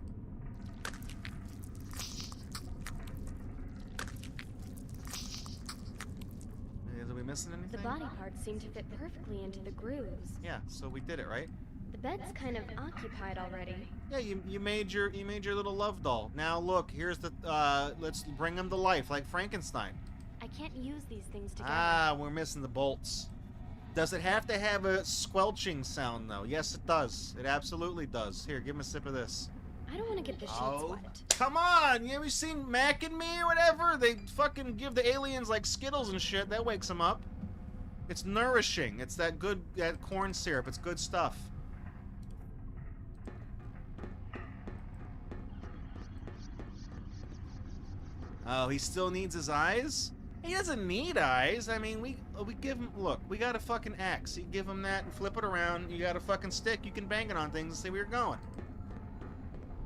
Are we missing anything? The body parts seem to fit perfectly into the grooves. Yeah, so we did it, right? The bed's kind of occupied already. Yeah, you made your little love doll. Now look, here's the let's bring him to life like Frankenstein. I can't use these things together. Ah, we're missing the bolts. Does it have to have a squelching sound though? Yes, it does. It absolutely does. Here, give him a sip of this. I don't want to get the sheets wet. Come on! You ever seen Mac and Me or whatever? They fucking give the aliens like Skittles and shit. That wakes them up. It's nourishing. It's that corn syrup. It's good stuff. Oh, he still needs his eyes? He doesn't need eyes. I mean, we give him... Look, we got a fucking axe. You give him that and flip it around. You got a fucking stick. You can bang it on things and see where you're going.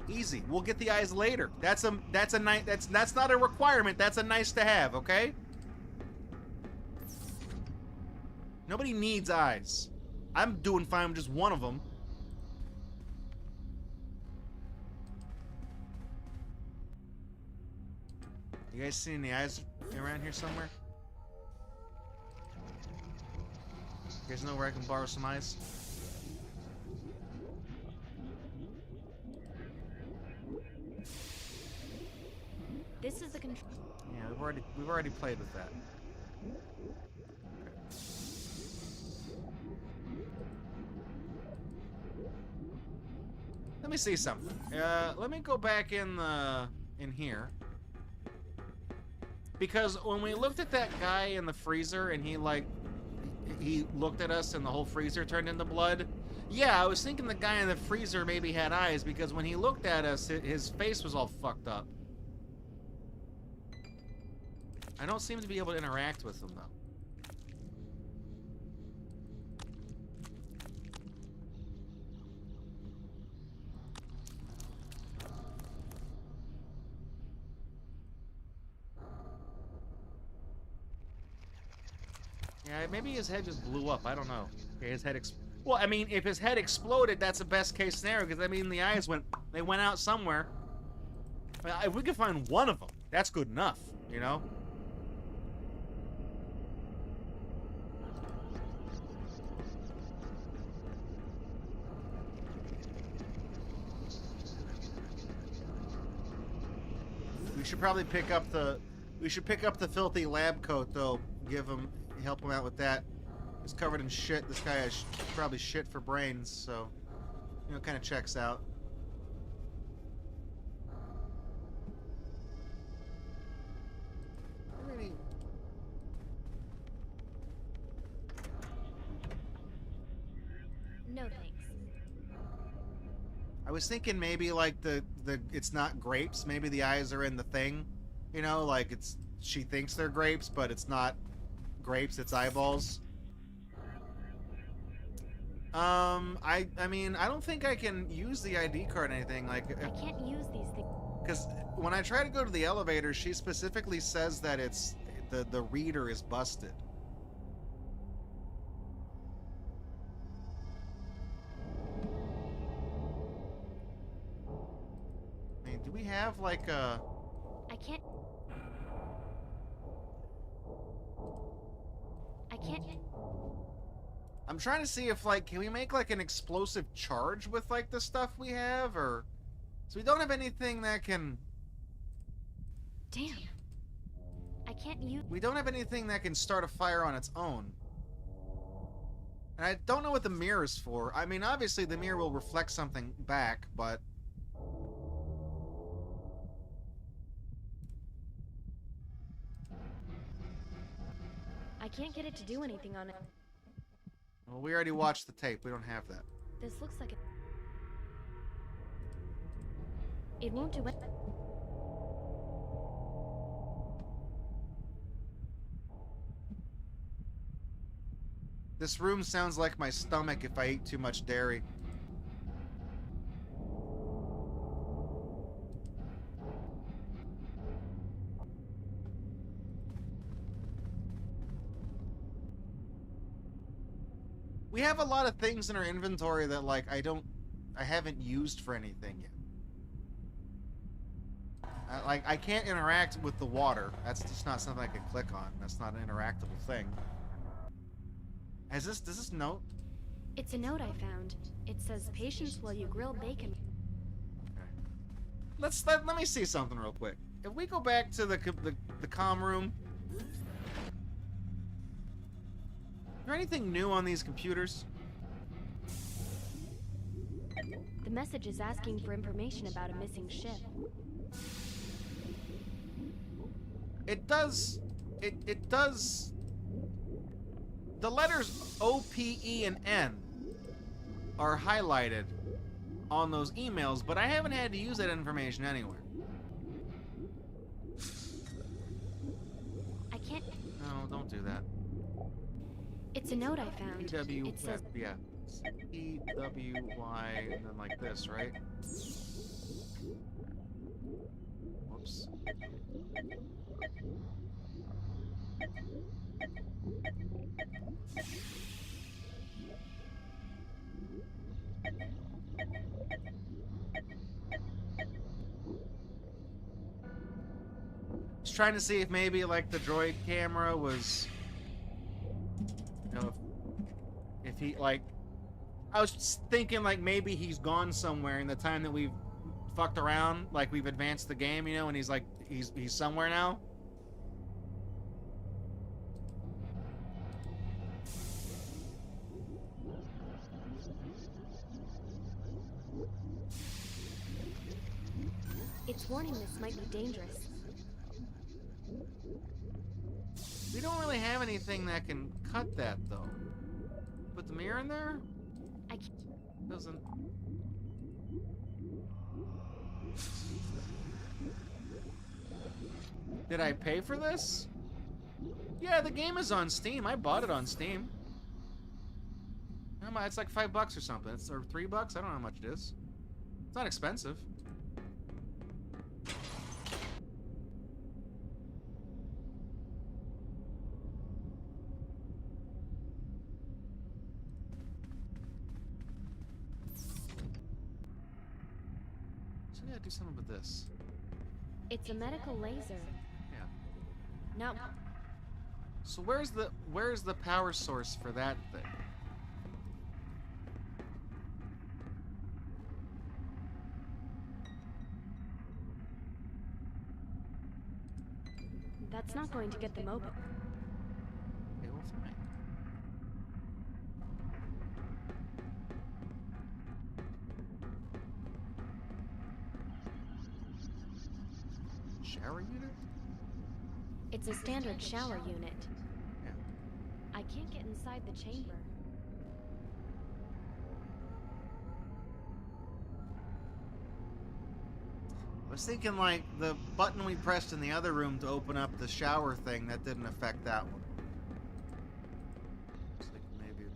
Easy. We'll get the eyes later. That's not a requirement. That's a nice to have, okay? Nobody needs eyes. I'm doing fine with just one of them. You guys see any eyes around here somewhere? You guys know where I can borrow some eyes? This is the control. Yeah, we've already played with that. Let me see something. Let me go back in here. Because when we looked at that guy in the freezer and he looked at us and the whole freezer turned into blood. Yeah, I was thinking the guy in the freezer maybe had eyes because when he looked at us, his face was all fucked up. I don't seem to be able to interact with him though. Yeah, maybe his head just blew up. I don't know. Okay, his head well, I mean, if his head exploded, that's a best case scenario because I mean the eyes went out somewhere. I mean, if we could find one of them, that's good enough, you know? We should probably pick up the filthy lab coat though. Help him out with that. He's covered in shit. This guy has probably shit for brains, so you know, kind of checks out. No thanks. I was thinking maybe like it's not grapes. Maybe the eyes are in the thing. You know, like she thinks they're grapes, but it's not grapes, it's eyeballs. I mean, I don't think I can use the ID card or anything. Like, I can't use these things. Because when I try to go to the elevator, she specifically says that it's the reader is busted. I mean, do we have like a... I can't. I'm trying to see if, like, can we make, like, an explosive charge with, like, the stuff we have, or... So we don't have anything that can... Damn. I can't use... We don't have anything that can start a fire on its own. And I don't know what the mirror is for. I mean, obviously the mirror will reflect something back, but... I can't get it to do anything on it. Well, we already watched the tape. We don't have that. This looks like it. It won't do it. This room sounds like my stomach if I eat too much dairy. We have a lot of things in our inventory that, like, I haven't used for anything yet. Like, I can't interact with the water. That's just not something I can click on. That's not an interactable thing. Does this note? It's a note I found. It says, patience while you grill bacon. Let me see something real quick. If we go back to the comm room, is there anything new on these computers? The message is asking for information about a missing ship. It does. It does. The letters O, P, E, and N are highlighted on those emails, but I haven't had to use that information anywhere. I can't. No, don't do that. It's a note I found. PW, It says, yeah. PWY, and then like this, right? Whoops. Just trying to see if maybe like the droid camera was, you know, if he like, I was thinking like maybe he's gone somewhere in the time that we've fucked around, like we've advanced the game, you know, and he's like he's somewhere now. it's warning this might be dangerous. We don't really have anything that can cut that though. Put the mirror in there? I can't. Doesn't. Did I pay for this? Yeah, the game is on Steam. I bought it on Steam. It's like $5 or something. Or $3. I don't know how much it is. It's not expensive. So yeah, do something with this. It's a medical laser. Yeah. No, So where's the power source for that thing? that's not going to get them open. Okay, well, fine. Shower unit? It's a standard shower unit. Yeah. I can't get inside the chamber. I was thinking like the button we pressed in the other room to open up the shower thing, that didn't affect that one. I was thinking maybe.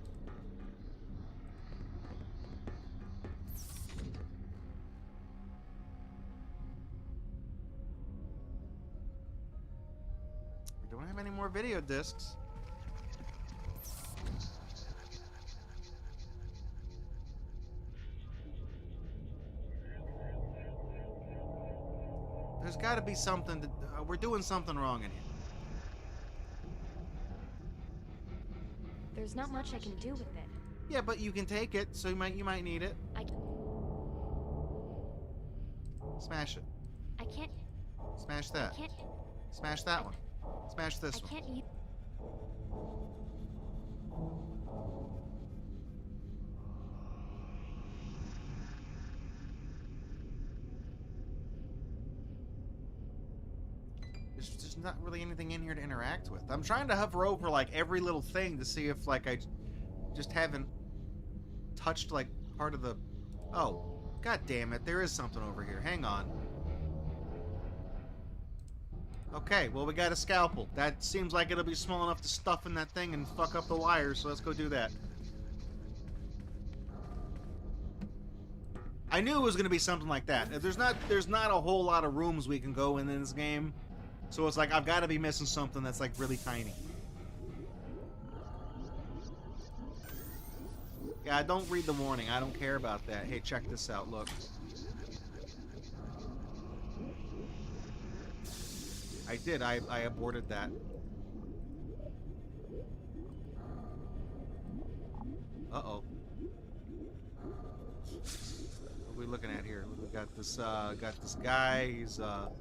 We don't have any more video discs. There's got to be something. We're doing something wrong in here. There's not much I can do with it. Yeah, but you can take it, so you might need it. Smash it. I can't. Smash I that. can't. Smash that one. Smash this I one. can't use. There's just not really anything in here to interact with. I'm trying to hover over like every little thing to see if like I just haven't touched like part of the. Oh, god damn it! There is something over here. Hang on. Okay, well we got a scalpel. That seems like it'll be small enough to stuff in that thing and fuck up the wires. So let's go do that. I knew it was gonna be something like that. There's not a whole lot of rooms we can go in this game. So it's like, I've got to be missing something that's like really tiny. Yeah, don't read the warning. I don't care about that. Hey, check this out. Look. I did. I aborted that. Uh-oh. looking at here? We got this guy. He's not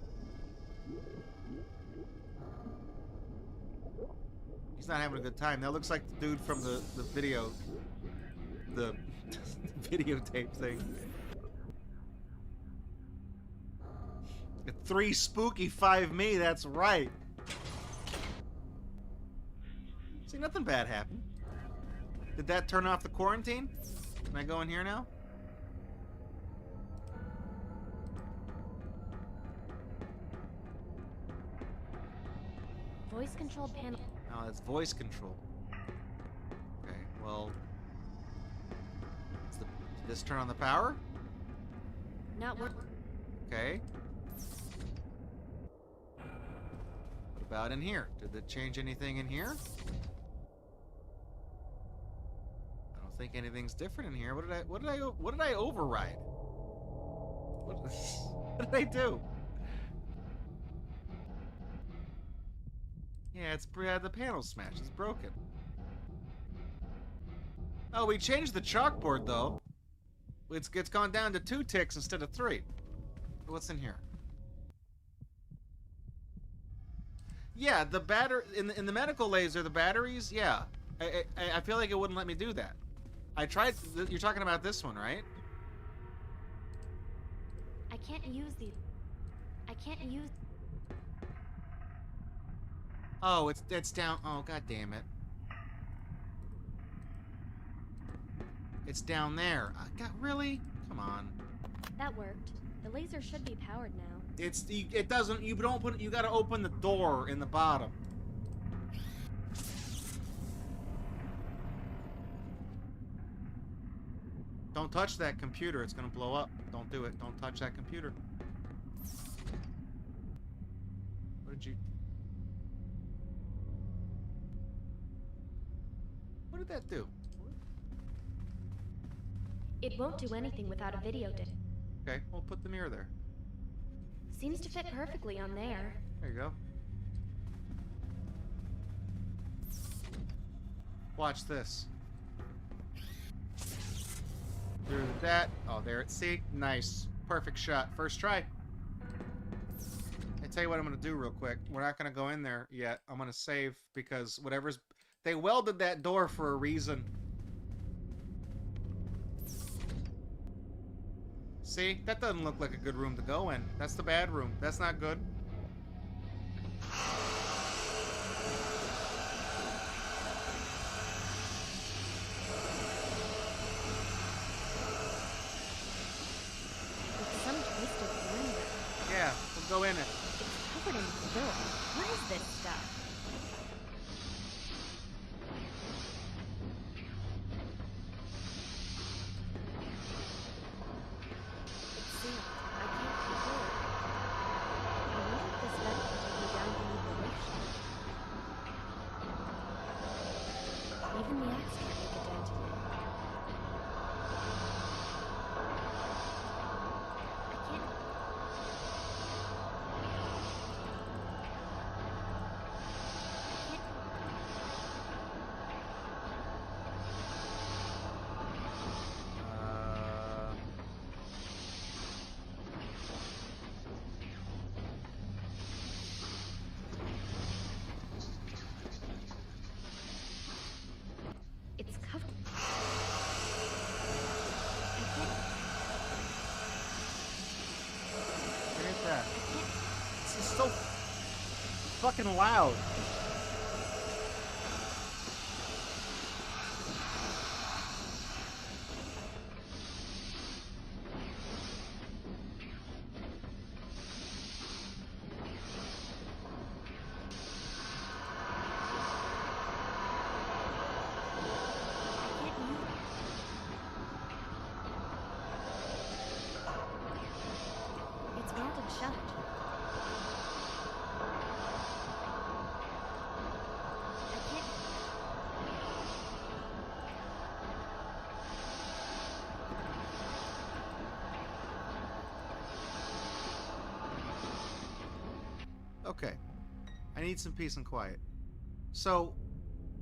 having a good time. That looks like the dude from the video, the videotape thing. 3 spooky, 5 me. That's right. See, nothing bad happened. Did that turn off the quarantine? Can I go in here now? Voice control panel. Oh, that's voice control. Okay, well... Did this turn on the power? Not work. Okay. What about in here? Did it change anything in here? I don't think anything's different in here. What did I override? What did I do? Yeah, it's the panel smashed. It's broken. Oh, we changed the chalkboard though. It's gone down to 2 ticks instead of 3. What's in here? Yeah, the in the medical laser, the batteries. Yeah, I feel like it wouldn't let me do that. I tried. You're talking about this one, right? I can't use these. I can't use. Oh, it's down. Oh, god damn it! It's down there. God, really? Come on. That worked. The laser should be powered now. It doesn't. You don't put. You got to open the door in the bottom. Don't touch that computer. It's gonna blow up. Don't do it. Don't touch that computer. What did you? What did that do? It won't do anything without a video disc. Okay, we'll put the mirror there. Seems to fit perfectly on there. There you go. Watch this. There's that. Oh, there it. See? Nice. Perfect shot. First try. I tell you what I'm going to do real quick. We're not going to go in there yet. I'm going to save because whatever's... They welded that door for a reason. See? That doesn't look like a good room to go in. That's the bad room. That's not good. It's some twisted blender. Yeah, we'll go in it. It's covered in film. What is this stuff? It's sealed. I can't control it. I wonder if this vent can take me down beneath the roof shaft. Even the axe can't make a dent in it. I can't. It's covered. I can't. Look at that. I can't. This is so fucking loud. I can't use it. It's welded shut. I can't. Okay. I need some peace and quiet. So,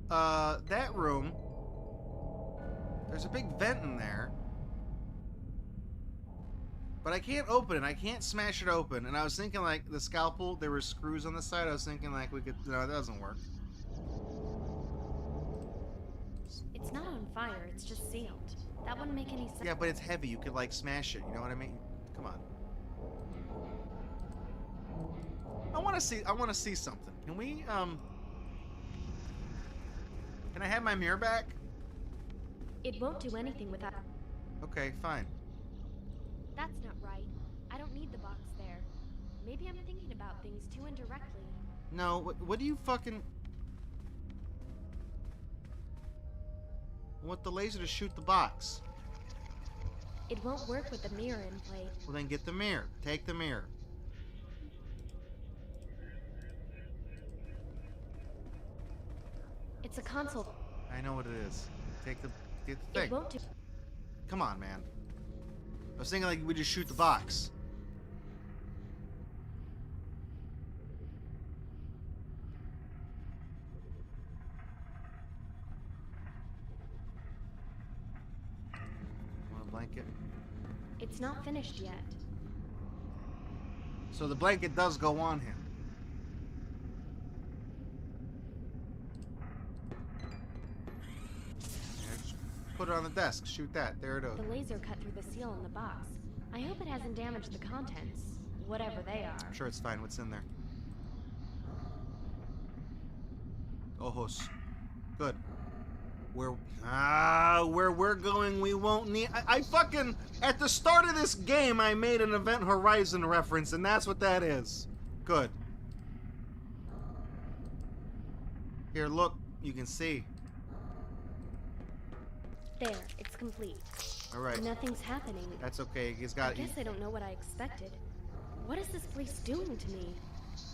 that room, there's a big vent in there. But I can't open it. I can't smash it open. And I was thinking, like, the scalpel, there were screws on the side. I was thinking, like, we could... No, that doesn't work. It's not on fire, it's just sealed. That wouldn't make any sense. Yeah, but it's heavy. You could, like, smash it. You know what I mean? Come on. I want to see something. Can we, Can I have my mirror back? It won't do anything without... Okay, fine. That's not right. I don't need the box there. Maybe I'm thinking about things too indirectly. No, what do you fucking... I want the laser to shoot the box. It won't work with the mirror in play. Well, then get the mirror. Take the mirror. It's a console. I know what it is. Get the thing. It won't do... Come on, man. I was thinking like we just shoot the box. Want a blanket? It's not finished yet. So the blanket does go on him. Yeah, just put it on the desk. Shoot that. There it is. The laser cut through the seal in the box. I hope it hasn't damaged the contents. Whatever they are. I'm sure it's fine. What's in there? Ojos. Good. Where we're going, we won't need... I fucking... At the start of this game, I made an Event Horizon reference, and that's what that is. Good. Here, look. You can see. There, it's complete. Alright. Nothing's happening. That's okay. He's I got... guess I don't know what I expected. What is this place doing to me?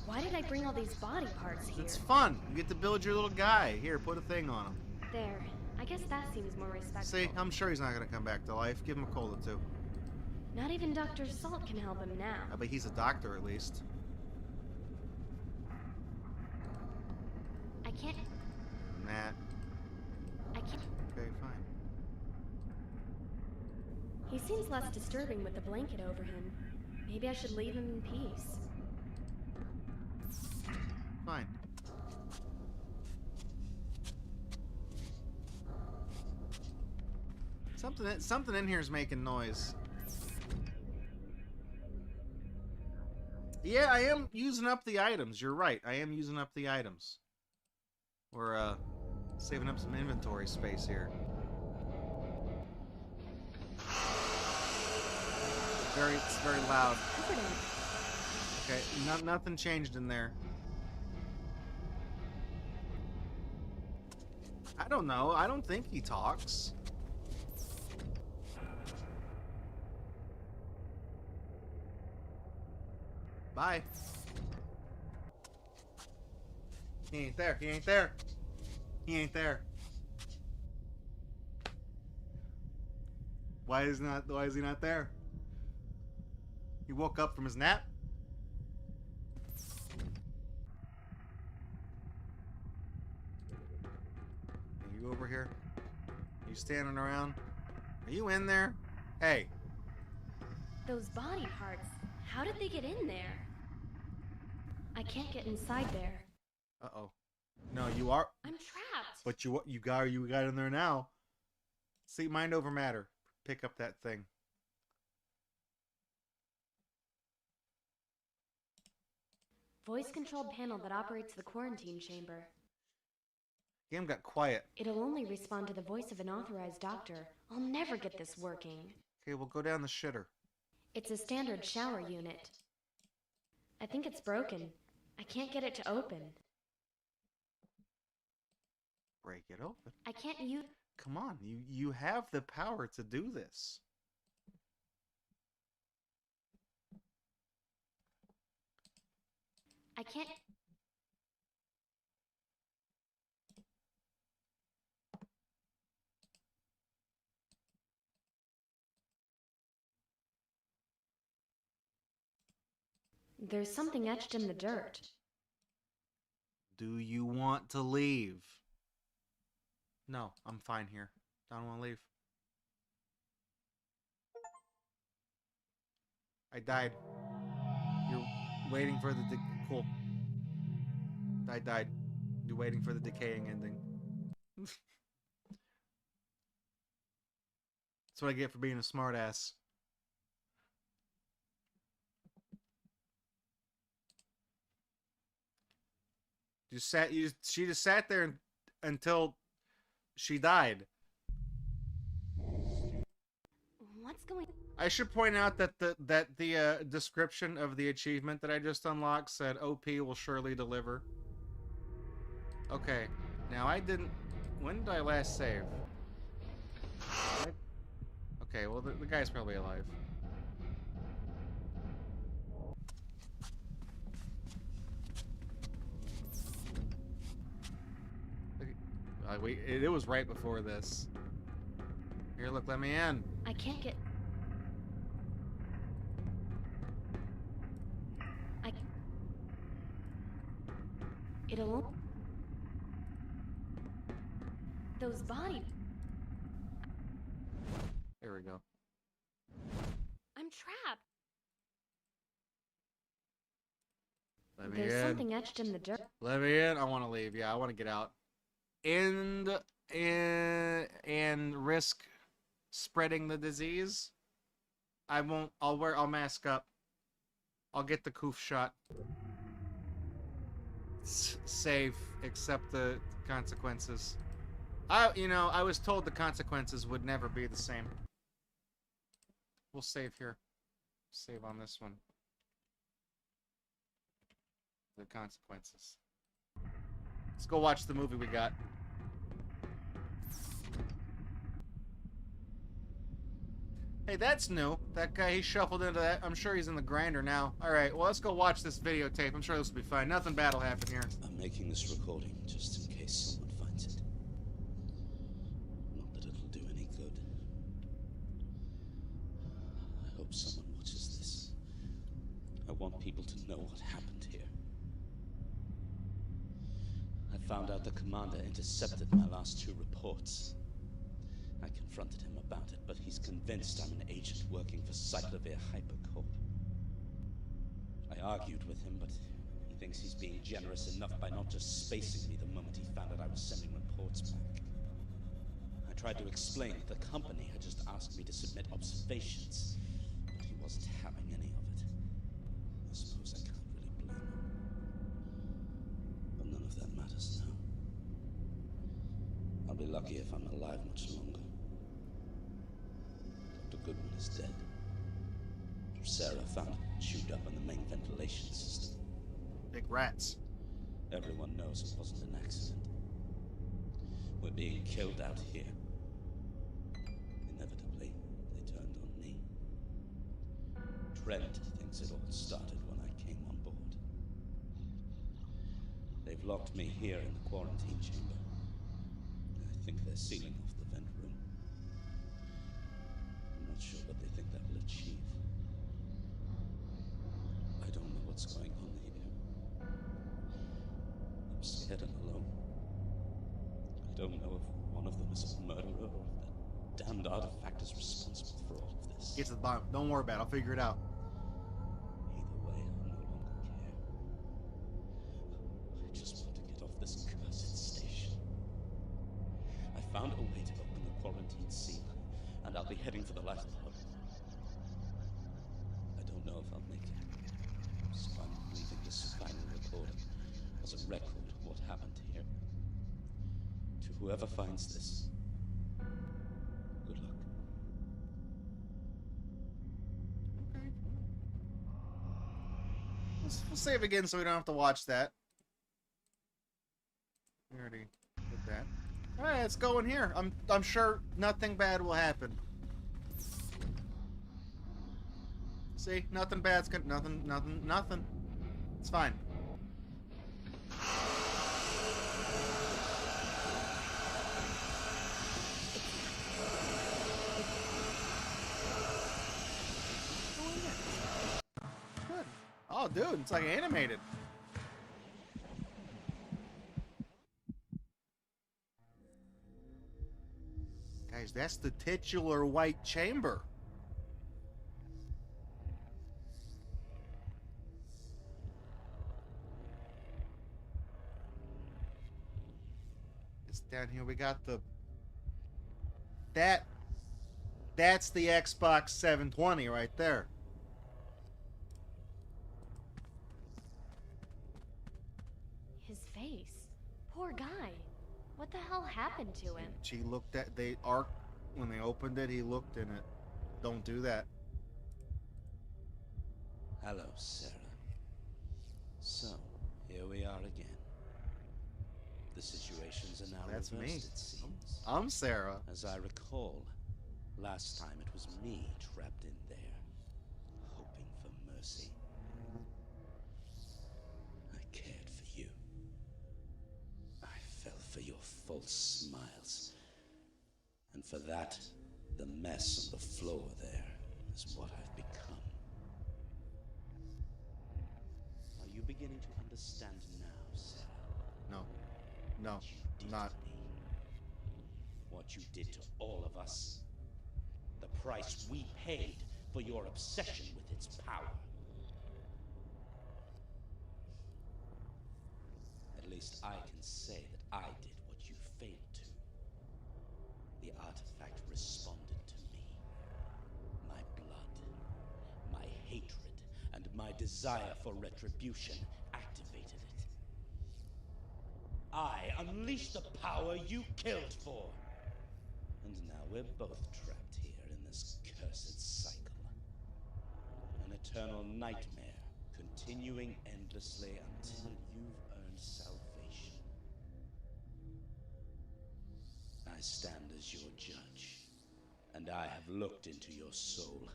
Why did I bring all these body parts here? It's fun. You get to build your little guy. Here, put a thing on him. There. I guess that seems more respectful. See, I'm sure he's not going to come back to life. Give him a cola, too. Not even Dr. Salt can help him now. But he's a doctor, at least. I can't... Nah. I can't... Okay, fine. He seems less disturbing with the blanket over him. Maybe I should leave him in peace. Fine. Something in here is making noise. Yeah, I am using up the items. You're right. I am using up the items. We're saving up some inventory space here. It's very loud. Okay, nothing changed in there. I don't know. I don't think he talks. Bye. He ain't there. He ain't there. He ain't there. Why is he not there? He woke up from his nap. Are you over here? Are you standing around? Are you in there? Hey. Those body parts, how did they get in there? I can't get inside there. Uh-oh. No, you are. I'm trapped. But you got in there now. See, mind over matter. Pick up that thing. Voice-controlled panel that operates the quarantine chamber. Game got quiet. It'll only respond to the voice of an authorized doctor. I'll never get this working. Okay, we'll go down the shitter. It's a standard shower unit. I think it's broken. I can't get it to open. Break it open. I can't use... Come on, you have the power to do this. I can't... There's something etched in the dirt. Do you want to leave? No, I'm fine here. I don't want to leave. I died. You're waiting for the cool. I died. You're waiting for the decaying ending. That's what I get for being a smartass. She just sat there until she died. What's going? I should point out that the description of the achievement that I just unlocked said OP will surely deliver. Okay, now I didn't. When did I last save? What? Okay, well the guy's probably alive. It was right before this. Here, look, let me in. I can't get. It'll. Those body. There we go. I'm trapped. Let me There's in. something etched in the dirt. Let me in. I want to leave. Yeah, I want to get out. And risk spreading the disease. I won't. I'll mask up. I'll get the coof shot. Safe, accept the consequences. I was told the consequences would never be the same. We'll save here. Save on this one. The consequences. Let's go watch the movie we got. Hey, that's new. That guy, he shuffled into that. I'm sure he's in the grinder now. Alright, well, let's go watch this videotape. I'm sure this will be fine. Nothing bad will happen here. I'm making this recording just in case someone finds it. Not that it'll do any good. I hope someone watches this. I want people to know what happened here. I found out the commander intercepted my last 2 reports. I confronted him about it, but he's convinced I'm an agent working for Cyclovir Hypercorp. I argued with him, but he thinks he's being generous enough by not just spacing me the moment he found out I was sending reports back. I tried to explain that the company had just asked me to submit observations, but he wasn't having any of it. I suppose I can't really blame him. But none of that matters now. I'll be lucky if I'm alive much longer. Dr. Goodman is dead. Sarah found him chewed up on the main ventilation system. Big rats. Everyone knows it wasn't an accident. We're being killed out here. Inevitably, they turned on me. Trent thinks it all started when I came on board. They've locked me here in the quarantine chamber. I think they're sealing off the vent room. I'm not sure what they think that will achieve. I don't know what's going on here. I'm scared and alone. I don't know if one of them is a murderer or if that damned artifact is responsible for all of this. Get to the bottom. Don't worry about it. I'll figure it out. Either way, I no longer care. I just want to get off this cursed station. I found a way to open the quarantine seal, and I'll be heading for the lifeboat. I don't know if I'll make it, so I'm leaving this final recording as a record of what happened here. To whoever finds this, good luck. Okay. We'll save again so we don't have to watch that. We already did that. Alright, let's go in here. I'm sure nothing bad will happen. See? Nothing bad's gonna nothing. It's fine. Good. Oh, dude, it's like animated. Guys, that's the titular white chamber. Down here we got the... That's the Xbox 720 right there. His face. Poor guy. What the hell happened to him? She looked at... When they opened it, he looked in it. Don't do that. Hello, Sarah. So, here we are again. The situations are now That's reversed, me. it seems. I'm Sarah. As I recall, last time it was me trapped in there, hoping for mercy. I cared for you. I fell for your false smiles. And for that, the mess on the floor there is what I've become. Are you beginning to understand now, Sarah? No. No. What you did Not. to me. What you did to all of us. The price we paid for your obsession with its power. At least I can say that I did what you failed to. The artifact responded to me. My blood, my hatred, and my desire for retribution activated it. I unleashed the power you killed for. And now we're both trapped here in this cursed cycle. An eternal nightmare, continuing endlessly until you've earned salvation. I stand as your judge, and I have looked into your soul.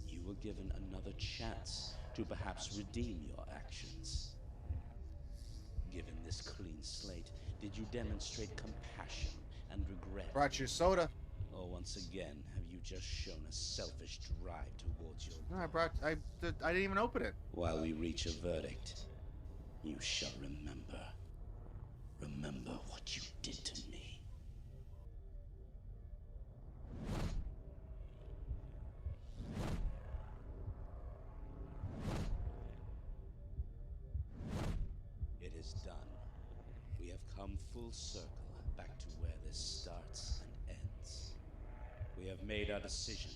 You were given another chance to perhaps redeem your actions. Given this clean slate, did you demonstrate compassion and regret? Brought you soda. Or once again, have you just shown a selfish drive towards your No, goal? I didn't even open it. While we reach a verdict, you shall remember. Remember what you did to me. It is done. We have come full circle back to where this starts and ends. We have made our decision.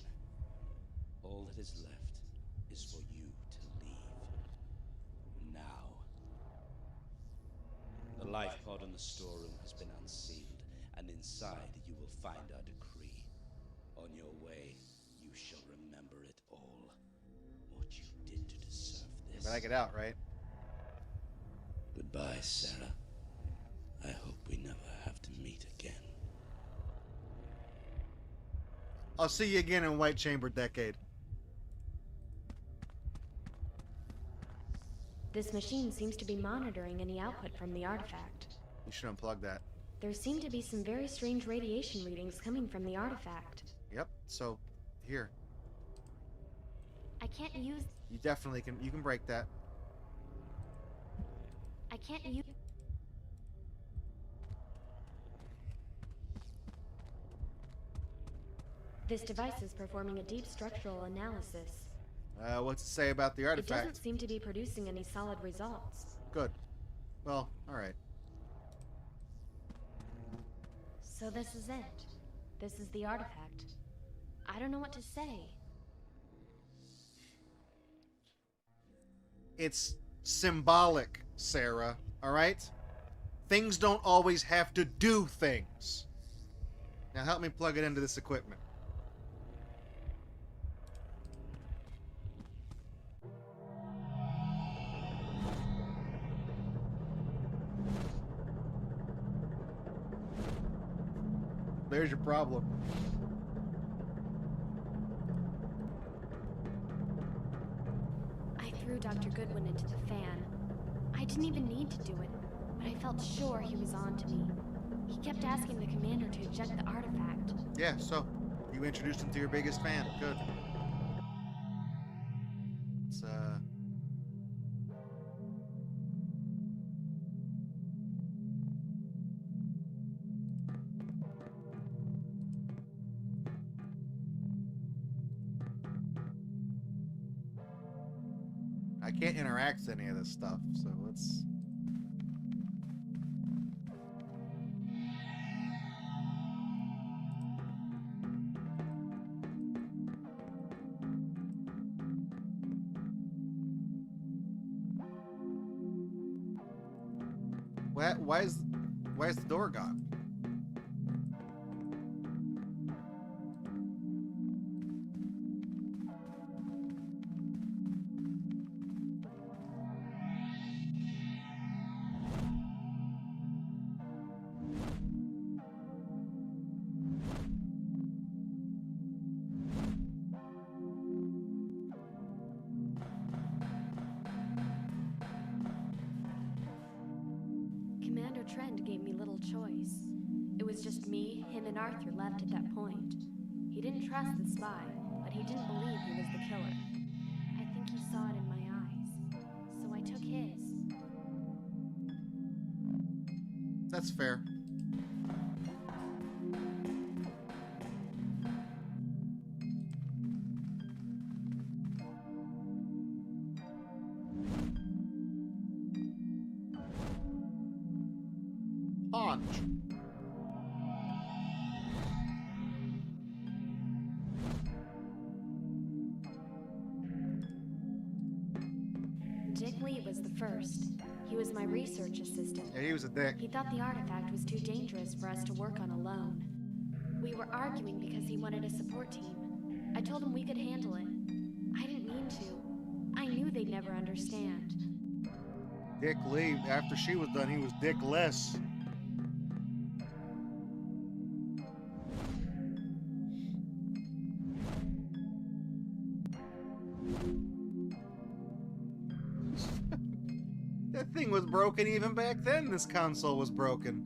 All that is left is for you to leave. Now. The life pod in the storeroom has been unsealed, and inside you will find our decree. On your way, you shall remember it all. What you did to deserve this. But I get out, right? Goodbye, Sarah. I hope we never have to meet again. I'll see you again in White Chamber Decade. This machine seems to be monitoring any output from the artifact. You should unplug that. There seem to be some very strange radiation readings coming from the artifact. Yep. So, here. I can't use... You definitely can. You can break that. I can't use... This device is performing a deep structural analysis. What's it say about the It artifact? doesn't seem to be producing any solid results. Good. Well, alright. So this is it. This is the artifact. I don't know what to say. It's symbolic, Sarah. Alright? Things don't always have to do things. Now help me plug it into this equipment. There's your problem. I threw Dr. Goodwin into the fan. I didn't even need to do it, but I felt sure he was on to me. He kept asking the commander to eject the artifact. Yeah, so you introduced him to your biggest fan. Good. It's I can't interact with any of this stuff, so let's Why is the door gone? Commander Trent gave me little choice. It was just me, him, and Arthur left at that point. He didn't trust the spy, but he didn't believe he was the killer. I think he saw it in my eyes, so I took his. That's fair. Haunch. Dick Lee was the first. He was my research assistant. Yeah, he was a dick. He thought the artifact was too dangerous for us to work on alone. We were arguing because he wanted a support team. I told him we could handle it. I didn't mean to. I knew they'd never understand. Dick Lee, after she was done, he was dickless. That thing was broken even back then. This console was broken.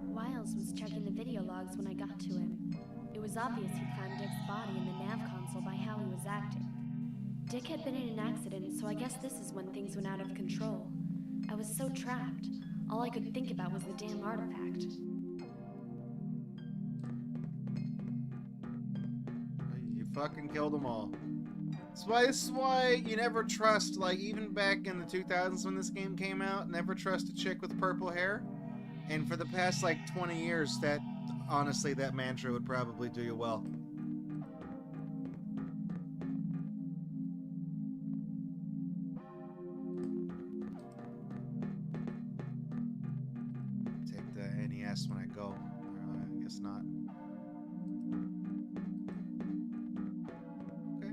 Wiles was checking the video logs when I got to him. It was obvious he'd found Dick's body in the nav console by how he was acting. Dick had been in an accident, so I guess this is when things went out of control. I was so trapped. All I could think about was the damn artifact. You fucking killed them all. This is why you never trust, like, even back in the 2000s when this game came out, never trust a chick with purple hair. And for the past, like, 20 years, that, honestly, that mantra would probably do you well. Take the NES when I go. I guess not. Okay.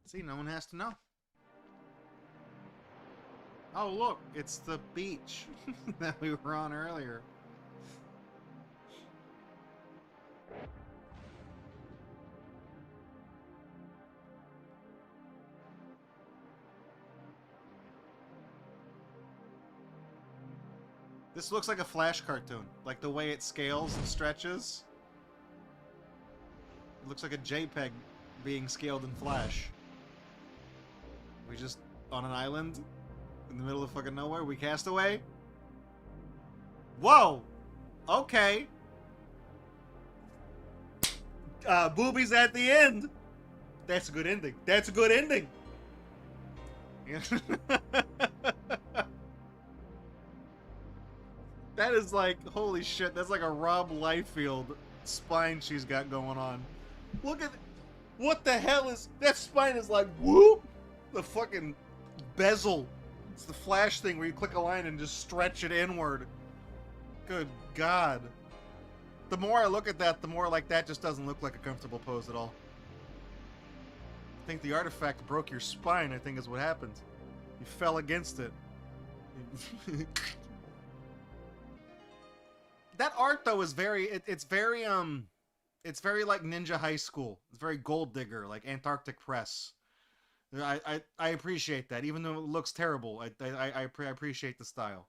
See, no one has to know. Oh, look, it's the beach that we were on earlier. This looks like a Flash cartoon, like the way it scales and stretches. It looks like a JPEG being scaled in Flash. We just on an island in the middle of fucking nowhere. We cast away. Whoa. Okay. Boobies at the end. That's a good ending. That's a good ending. That is like, holy shit. That's like a Rob Liefeld spine she's got going on. Look at, what the hell is, that spine is like, whoop. The fucking bezel. It's the Flash thing where you click a line and just stretch it inward. Good God. The more I look at that, the more like that just doesn't look like a comfortable pose at all. I think the artifact broke your spine, I think is what happened. You fell against it. That art though is very, it's very like Ninja High School. It's very Gold Digger, like Antarctic Press. I appreciate that, even though it looks terrible. I appreciate the style.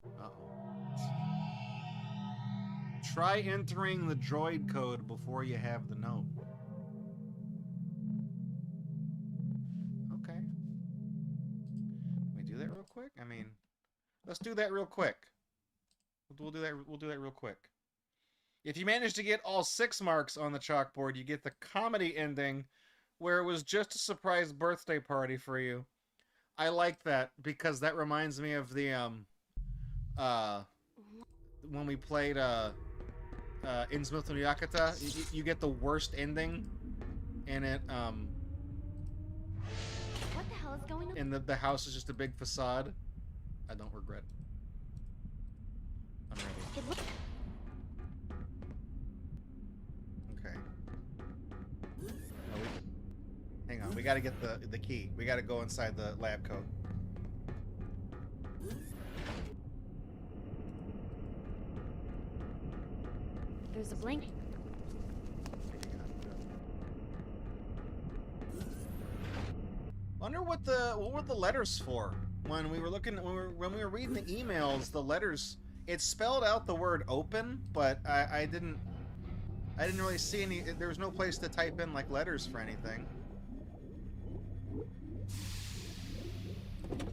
Uh-oh. Try entering the droid code before you have the note. Okay. Can we do that real quick? I mean, let's do that real quick. We'll do that. We'll do that real quick. If you manage to get all 6 marks on the chalkboard, you get the comedy ending, where it was just a surprise birthday party for you. I like that because that reminds me of the when we played Innsmouth no Yakata. You get the worst ending, and it What the hell is going on? and the house is just a big facade. I don't regret. I'm ready. It looks Okay. Oh, hang on, we gotta get the key. We gotta go inside the lab coat. there's a blink. Wonder what were the letters for? When we were looking, when we were reading the emails, the letters, it spelled out the word open, but I didn't really see any. There was no place to type in like letters for anything.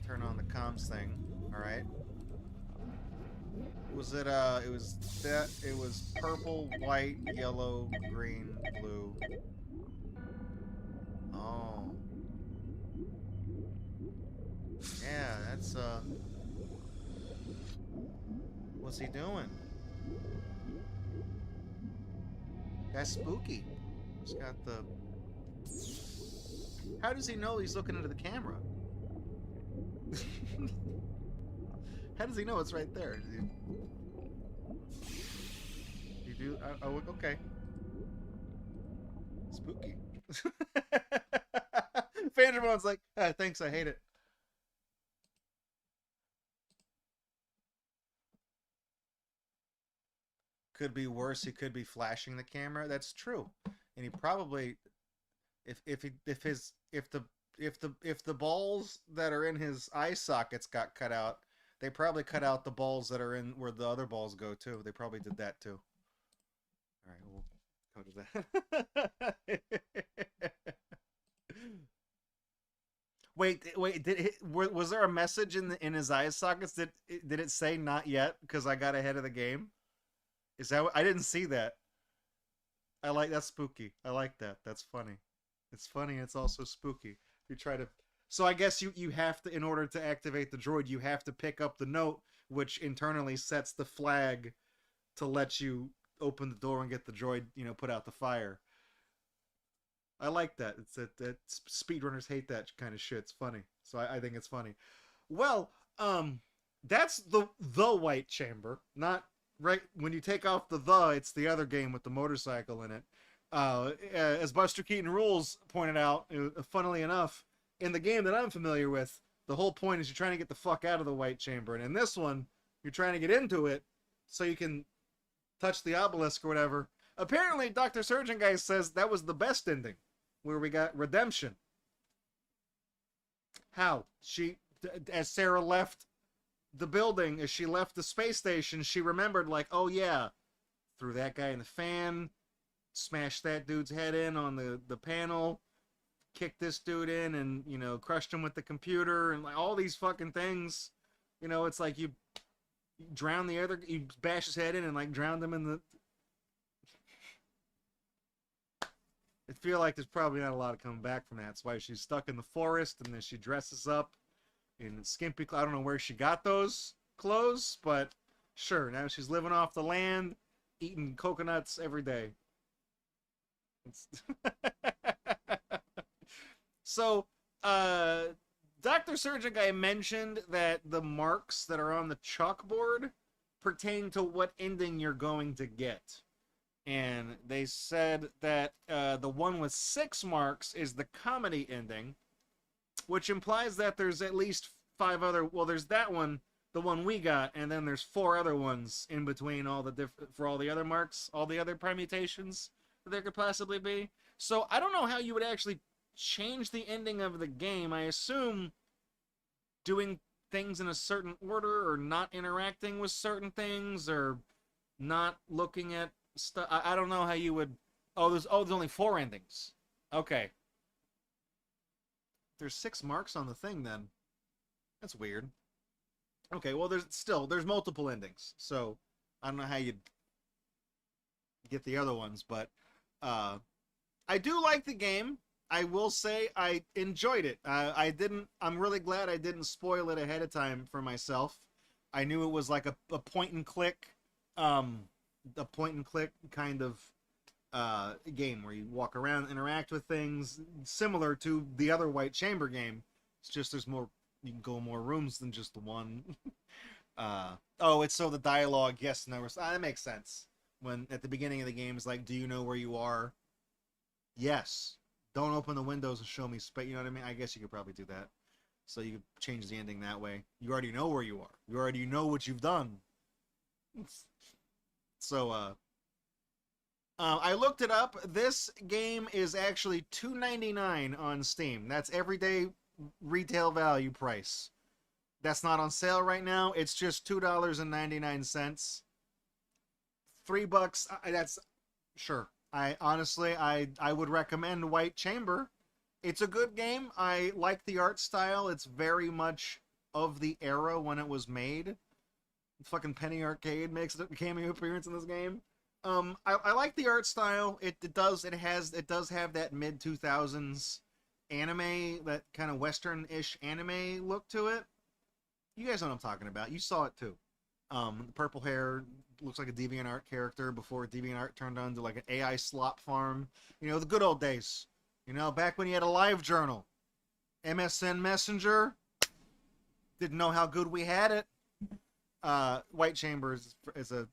Turn on the comms thing. All right. Was it it was purple, white, yellow, green, blue. Oh. Yeah, that's what's he doing? That's spooky. He's got the. How does he know he's looking into the camera? How does he know it's right there? You do? Oh, okay. Spooky. Vandermont's like, thanks, I hate it. Could be worse. He could be flashing the camera. That's true, and he probably, if the balls that are in his eye sockets got cut out, they probably cut out the balls that are in where the other balls go too. They probably did that too. All right, we'll go to that. Wait. Was there a message in his eye sockets? Did it say not yet? Because I got ahead of the game. Is that I didn't see that. I like that's spooky. I like that. That's funny. It's funny. And it's also spooky. You try to. So I guess you have to, in order to activate the droid, you have to pick up the note, which internally sets the flag to let you open the door and get the droid, put out the fire. I like that. It's that speedrunners hate that kind of shit. It's funny. So I think it's funny. Well, that's the white chamber. Not right when you take off the it's the other game with the motorcycle in it. As Buster Keaton Rules pointed out, funnily enough, in the game that I'm familiar with, the whole point is you're trying to get the fuck out of the white chamber, and in this one, you're trying to get into it so you can touch the obelisk or whatever. Apparently, Dr. Surgeon Guy says that was the best ending, where we got redemption. How? As Sarah left the building, as she left the space station, she remembered, like, oh yeah, threw that guy in the fan, smashed that dude's head in on the panel, kicked this dude in and, crushed him with the computer and like all these fucking things. It's like you drown the other, you bash his head in and like drowned him in the. I feel like there's probably not a lot of coming back from that. That's why she's stuck in the forest and then she dresses up in skimpy clothes. I don't know where she got those clothes, but sure, now she's living off the land, eating coconuts every day. So, Dr. Surgeon Guy mentioned that the marks that are on the chalkboard pertain to what ending you're going to get. And they said that the one with 6 marks is the comedy ending, which implies that there's at least 5 other. Well, there's that one, the one we got, and then there's 4 other ones in between all the for all the other marks, all the other permutations that there could possibly be. So I don't know how you would actually change the ending of the game. I assume doing things in a certain order, or not interacting with certain things, or not looking at stuff. I don't know how you would. There's only 4 endings. Okay. There's 6 marks on the thing then. That's weird. Okay, well, there's multiple endings, so I don't know how you'd get the other ones, but uh, I do like the game. I will say I enjoyed it. I didn't. I'm really glad I didn't spoil it ahead of time for myself. I knew it was like a point and click, um, a point and click kind of game where you walk around, interact with things, similar to the other White Chamber game. It's just there's more. You can go more rooms than just the one. Oh, it's so the dialogue, yes, no, that makes sense. When at the beginning of the game is like, do you know where you are? Yes. Don't open the windows and show me space. You know what I mean? I guess you could probably do that. So you could change the ending that way. You already know where you are. You already know what you've done. So, I looked it up. This game is actually $2.99 on Steam. That's everyday retail value price. That's not on sale right now. It's just $2.99. $3. That's sure. I honestly, I would recommend White Chamber. It's a good game. I like the art style. It's very much of the era when it was made. Fucking Penny Arcade makes a cameo appearance in this game. I like the art style. It does have that mid 2000s anime, that kind of Western-ish anime look to it. You guys know what I'm talking about. You saw it too. Purple hair, looks like a DeviantArt character before DeviantArt turned on to like an AI slop farm. You know, the good old days. You know, back when you had a live journal. MSN Messenger. Didn't know how good we had it. White Chamber is a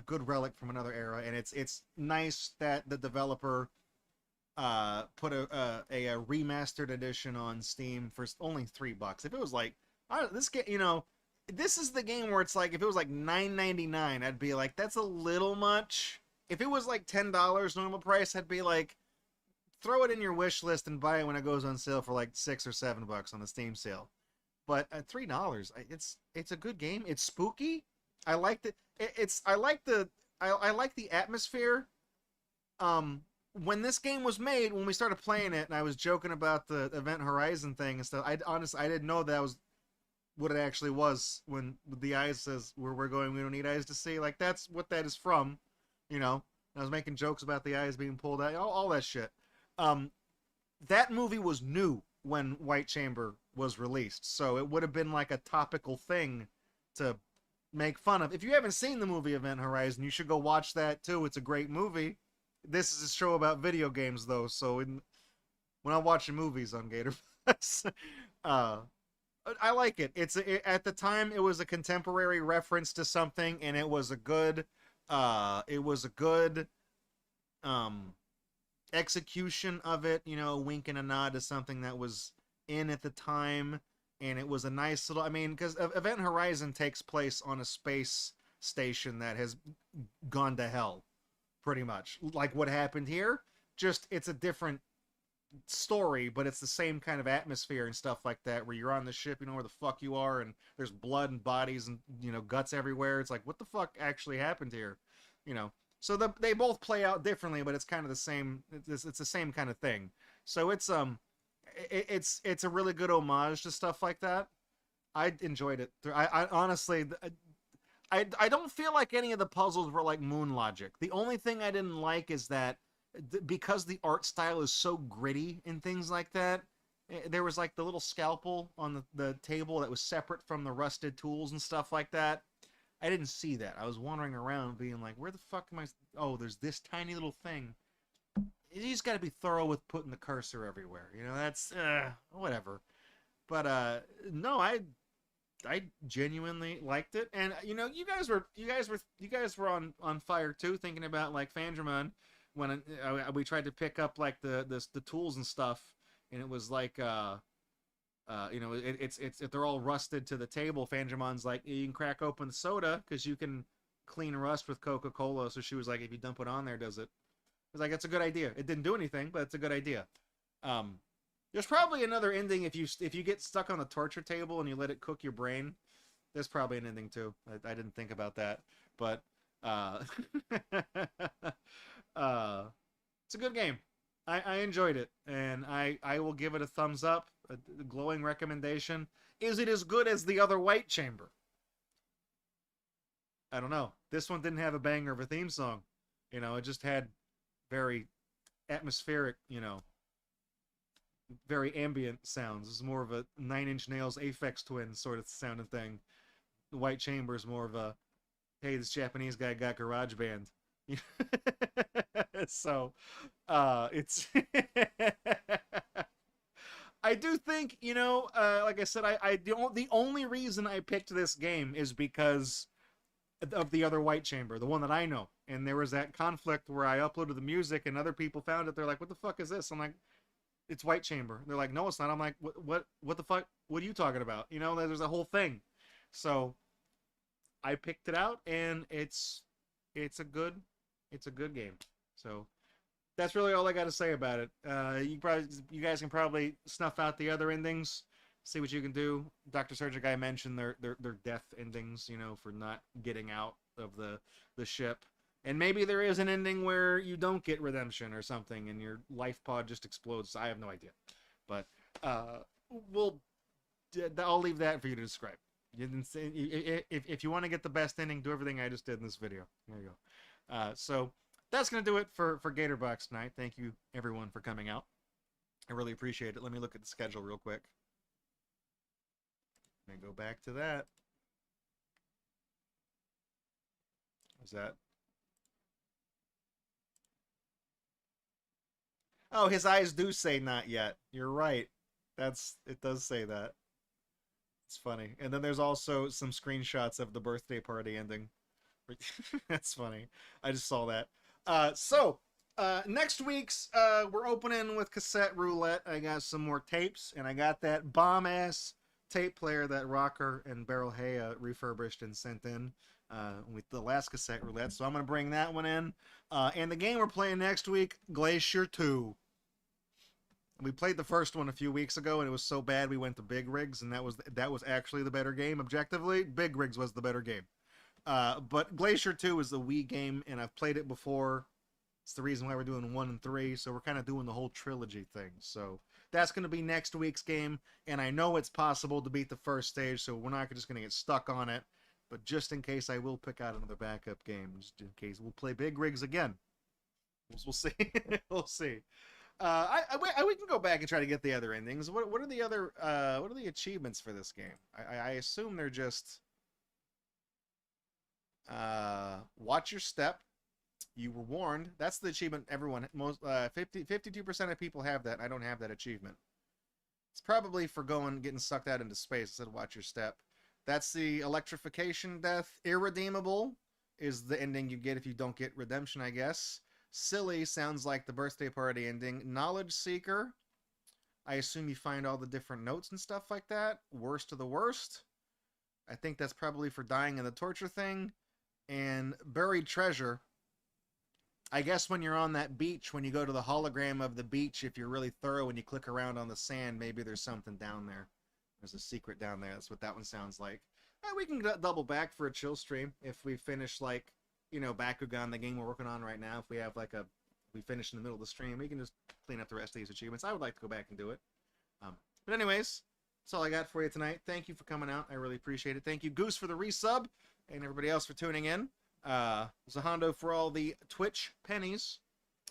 good relic from another era, and it's nice that the developer put a remastered edition on Steam for only $3. If it was like, this game, you know, this is the game where it's like, if it was like $9.99, I'd be like, that's a little much. If it was like $10 normal price, I'd be like, throw it in your wish list and buy it when it goes on sale for like $6 or $7 on the Steam sale. But at $3, it's a good game. It's spooky. I like the I like the atmosphere. When this game was made, when we started playing it, and I was joking about the Event Horizon thing and stuff, I didn't know that was what it actually was. When the eyes says where we're going, we don't need eyes to see. Like, that's what that is from, you know. I was making jokes about the eyes being pulled out, all that shit. That movie was new when White Chamber was released, so it would have been like a topical thing to make fun of. If you haven't seen the movie Event Horizon, you should go watch that too. It's a great movie. This is a show about video games, though, so when I'm watching movies on GatorBox, I like it. At the time, it was a contemporary reference to something, and it was a good execution of it. You know, a wink and a nod to something that was in at the time, and it was a nice little. I mean, because Event Horizon takes place on a space station that has gone to hell, pretty much like what happened here. Just it's a different story, but it's the same kind of atmosphere and stuff like that, where you're on the ship, you know where the fuck you are, and there's blood and bodies and, you know, guts everywhere. It's like, what the fuck actually happened here, you know? So they both play out differently, but it's kind of the same. It's the same kind of thing. So it's a really good homage to stuff like that. I enjoyed it. I honestly, I don't feel like any of the puzzles were like Moon Logic. The only thing I didn't like is that because the art style is so gritty and things like that, there was like the little scalpel on the table that was separate from the rusted tools and stuff like that. I didn't see that. I was wandering around being like, where the fuck am I? Oh, there's this tiny little thing. You just got to be thorough with putting the cursor everywhere. You know, that's whatever. But no, I genuinely liked it, and you know, you guys were on fire too, thinking about like Fandramon when we tried to pick up like the tools and stuff, and it was like you know, it's they're all rusted to the table. Fandramon's like, you can crack open the soda because you can clean rust with Coca-Cola. So she was like, if you dump it on there, does it? I was like, that's a good idea. It didn't do anything, but it's a good idea. There's probably another ending if you get stuck on the torture table and you let it cook your brain. There's probably an ending too. I didn't think about that, but it's a good game. I enjoyed it, and I will give it a thumbs up, a glowing recommendation. Is it as good as the other White Chamber? I don't know. This one didn't have a banger of a theme song. You know, it just had very atmospheric, you know, very ambient sounds. It's more of a Nine Inch Nails Aphex Twin sort of sounding thing. The White Chamber is more of a, hey, this Japanese guy got GarageBand. So, it's. I do think, you know, like I said, the only reason I picked this game is because of the other White Chamber, the one that I know. And there was that conflict where I uploaded the music and other people found it. They're like, "What the fuck is this?" I'm like, "It's White Chamber." They're like, "No, it's not." I'm like, What the fuck? What are you talking about?" You know, there's a whole thing. So I picked it out, and it's a good game. So that's really all I got to say about it. You guys can probably snuff out the other endings, see what you can do. Dr. Surgeon guy mentioned their death endings, you know, for not getting out of the ship. And maybe there is an ending where you don't get redemption or something, and your life pod just explodes. I have no idea, but I'll leave that for you to describe. You didn't say, if you want to get the best ending, do everything I just did in this video. There you go. So that's going to do it for GatorBox tonight. Thank you, everyone, for coming out. I really appreciate it. Let me look at the schedule real quick. Let me go back to that. Was that? Oh, his eyes do say not yet. You're right. It does say that. It's funny. And then there's also some screenshots of the birthday party ending. That's funny. I just saw that. Next week's, we're opening with cassette roulette. I got some more tapes, and I got that bomb-ass tape player that Rocker and Beryl Hay refurbished and sent in with the last cassette roulette. So I'm going to bring that one in. And the game we're playing next week, Glacier 2. We played the first one a few weeks ago, and it was so bad we went to Big Rigs, and that was actually the better game. Objectively, Big Rigs was the better game. But Glacier 2 is the Wii game, and I've played it before. It's the reason why we're doing 1 and 3, so we're kind of doing the whole trilogy thing. So that's going to be next week's game, and I know it's possible to beat the first stage, so we're not just going to get stuck on it. But just in case, I will pick out another backup game, just in case. We'll play Big Rigs again. We'll see. We'll see. We can go back and try to get the other endings. What are the other what are the achievements for this game? I assume they're just watch your step. You were warned. That's the achievement everyone 52% of people have that. I don't have that achievement. It's probably for getting sucked out into space instead of watch your step. That's the electrification death. Irredeemable is the ending you get if you don't get redemption, I guess. Silly sounds like the birthday party ending. Knowledge Seeker, I assume you find all the different notes and stuff like that. Worst of the worst, I think that's probably for dying in the torture thing. And Buried Treasure, I guess when you're on that beach, when you go to the hologram of the beach, if you're really thorough and you click around on the sand, maybe there's something down there. There's a secret down there. That's what that one sounds like. We can double back for a chill stream if we finish, like, you know, Bakugan, the game we're working on right now. If we have we finish in the middle of the stream, we can just clean up the rest of these achievements. I would like to go back and do it. But anyways, that's all I got for you tonight. Thank you for coming out. I really appreciate it. Thank you, Goose, for the resub, and everybody else for tuning in. Zahondo for all the Twitch pennies.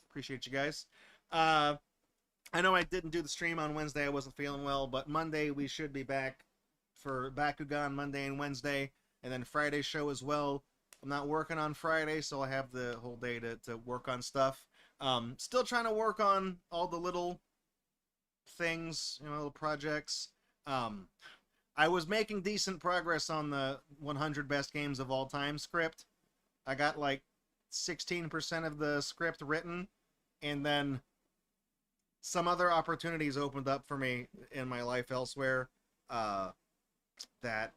Appreciate you guys. I know I didn't do the stream on Wednesday. I wasn't feeling well, but Monday we should be back for Bakugan Monday and Wednesday, and then Friday show as well. I'm not working on Friday, so I have the whole day to work on stuff. Still trying to work on all the little things, you know, little projects. I was making decent progress on the 100 best games of all time script. I got like 16% of the script written, and then some other opportunities opened up for me in my life elsewhere that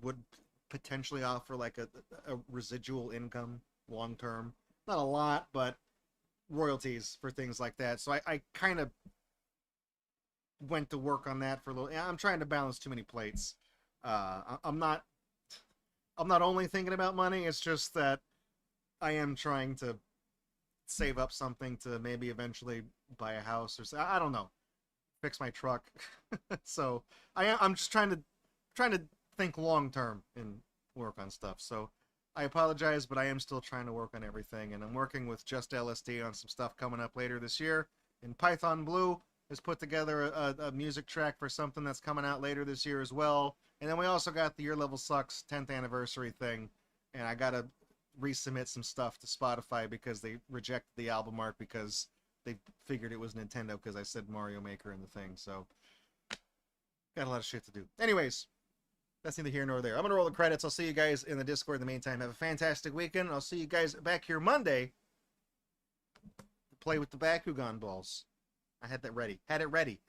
would potentially offer like a residual income long term. Not a lot, but royalties for things like that. So I kind of went to work on that for a little. I'm trying to balance too many plates. I'm not only thinking about money. It's just that I am trying to save up something to maybe eventually buy a house or I don't know, fix my truck. So I'm just trying to think long term and work on stuff. So I apologize, but I am still trying to work on everything, and I'm working with Just LSD on some stuff coming up later this year. And Python Blue has put together a music track for something that's coming out later this year as well. And then we also got the Your Level Sucks 10th anniversary thing, and I gotta resubmit some stuff to Spotify because they rejected the album art because they figured it was Nintendo because I said Mario Maker in the thing. So got a lot of shit to do. Anyways, that's neither here nor there. I'm gonna roll the credits. I'll see you guys in the Discord in the meantime. Have a fantastic weekend. I'll see you guys back here Monday to play with the Bakugan balls. I had that ready. Had it ready.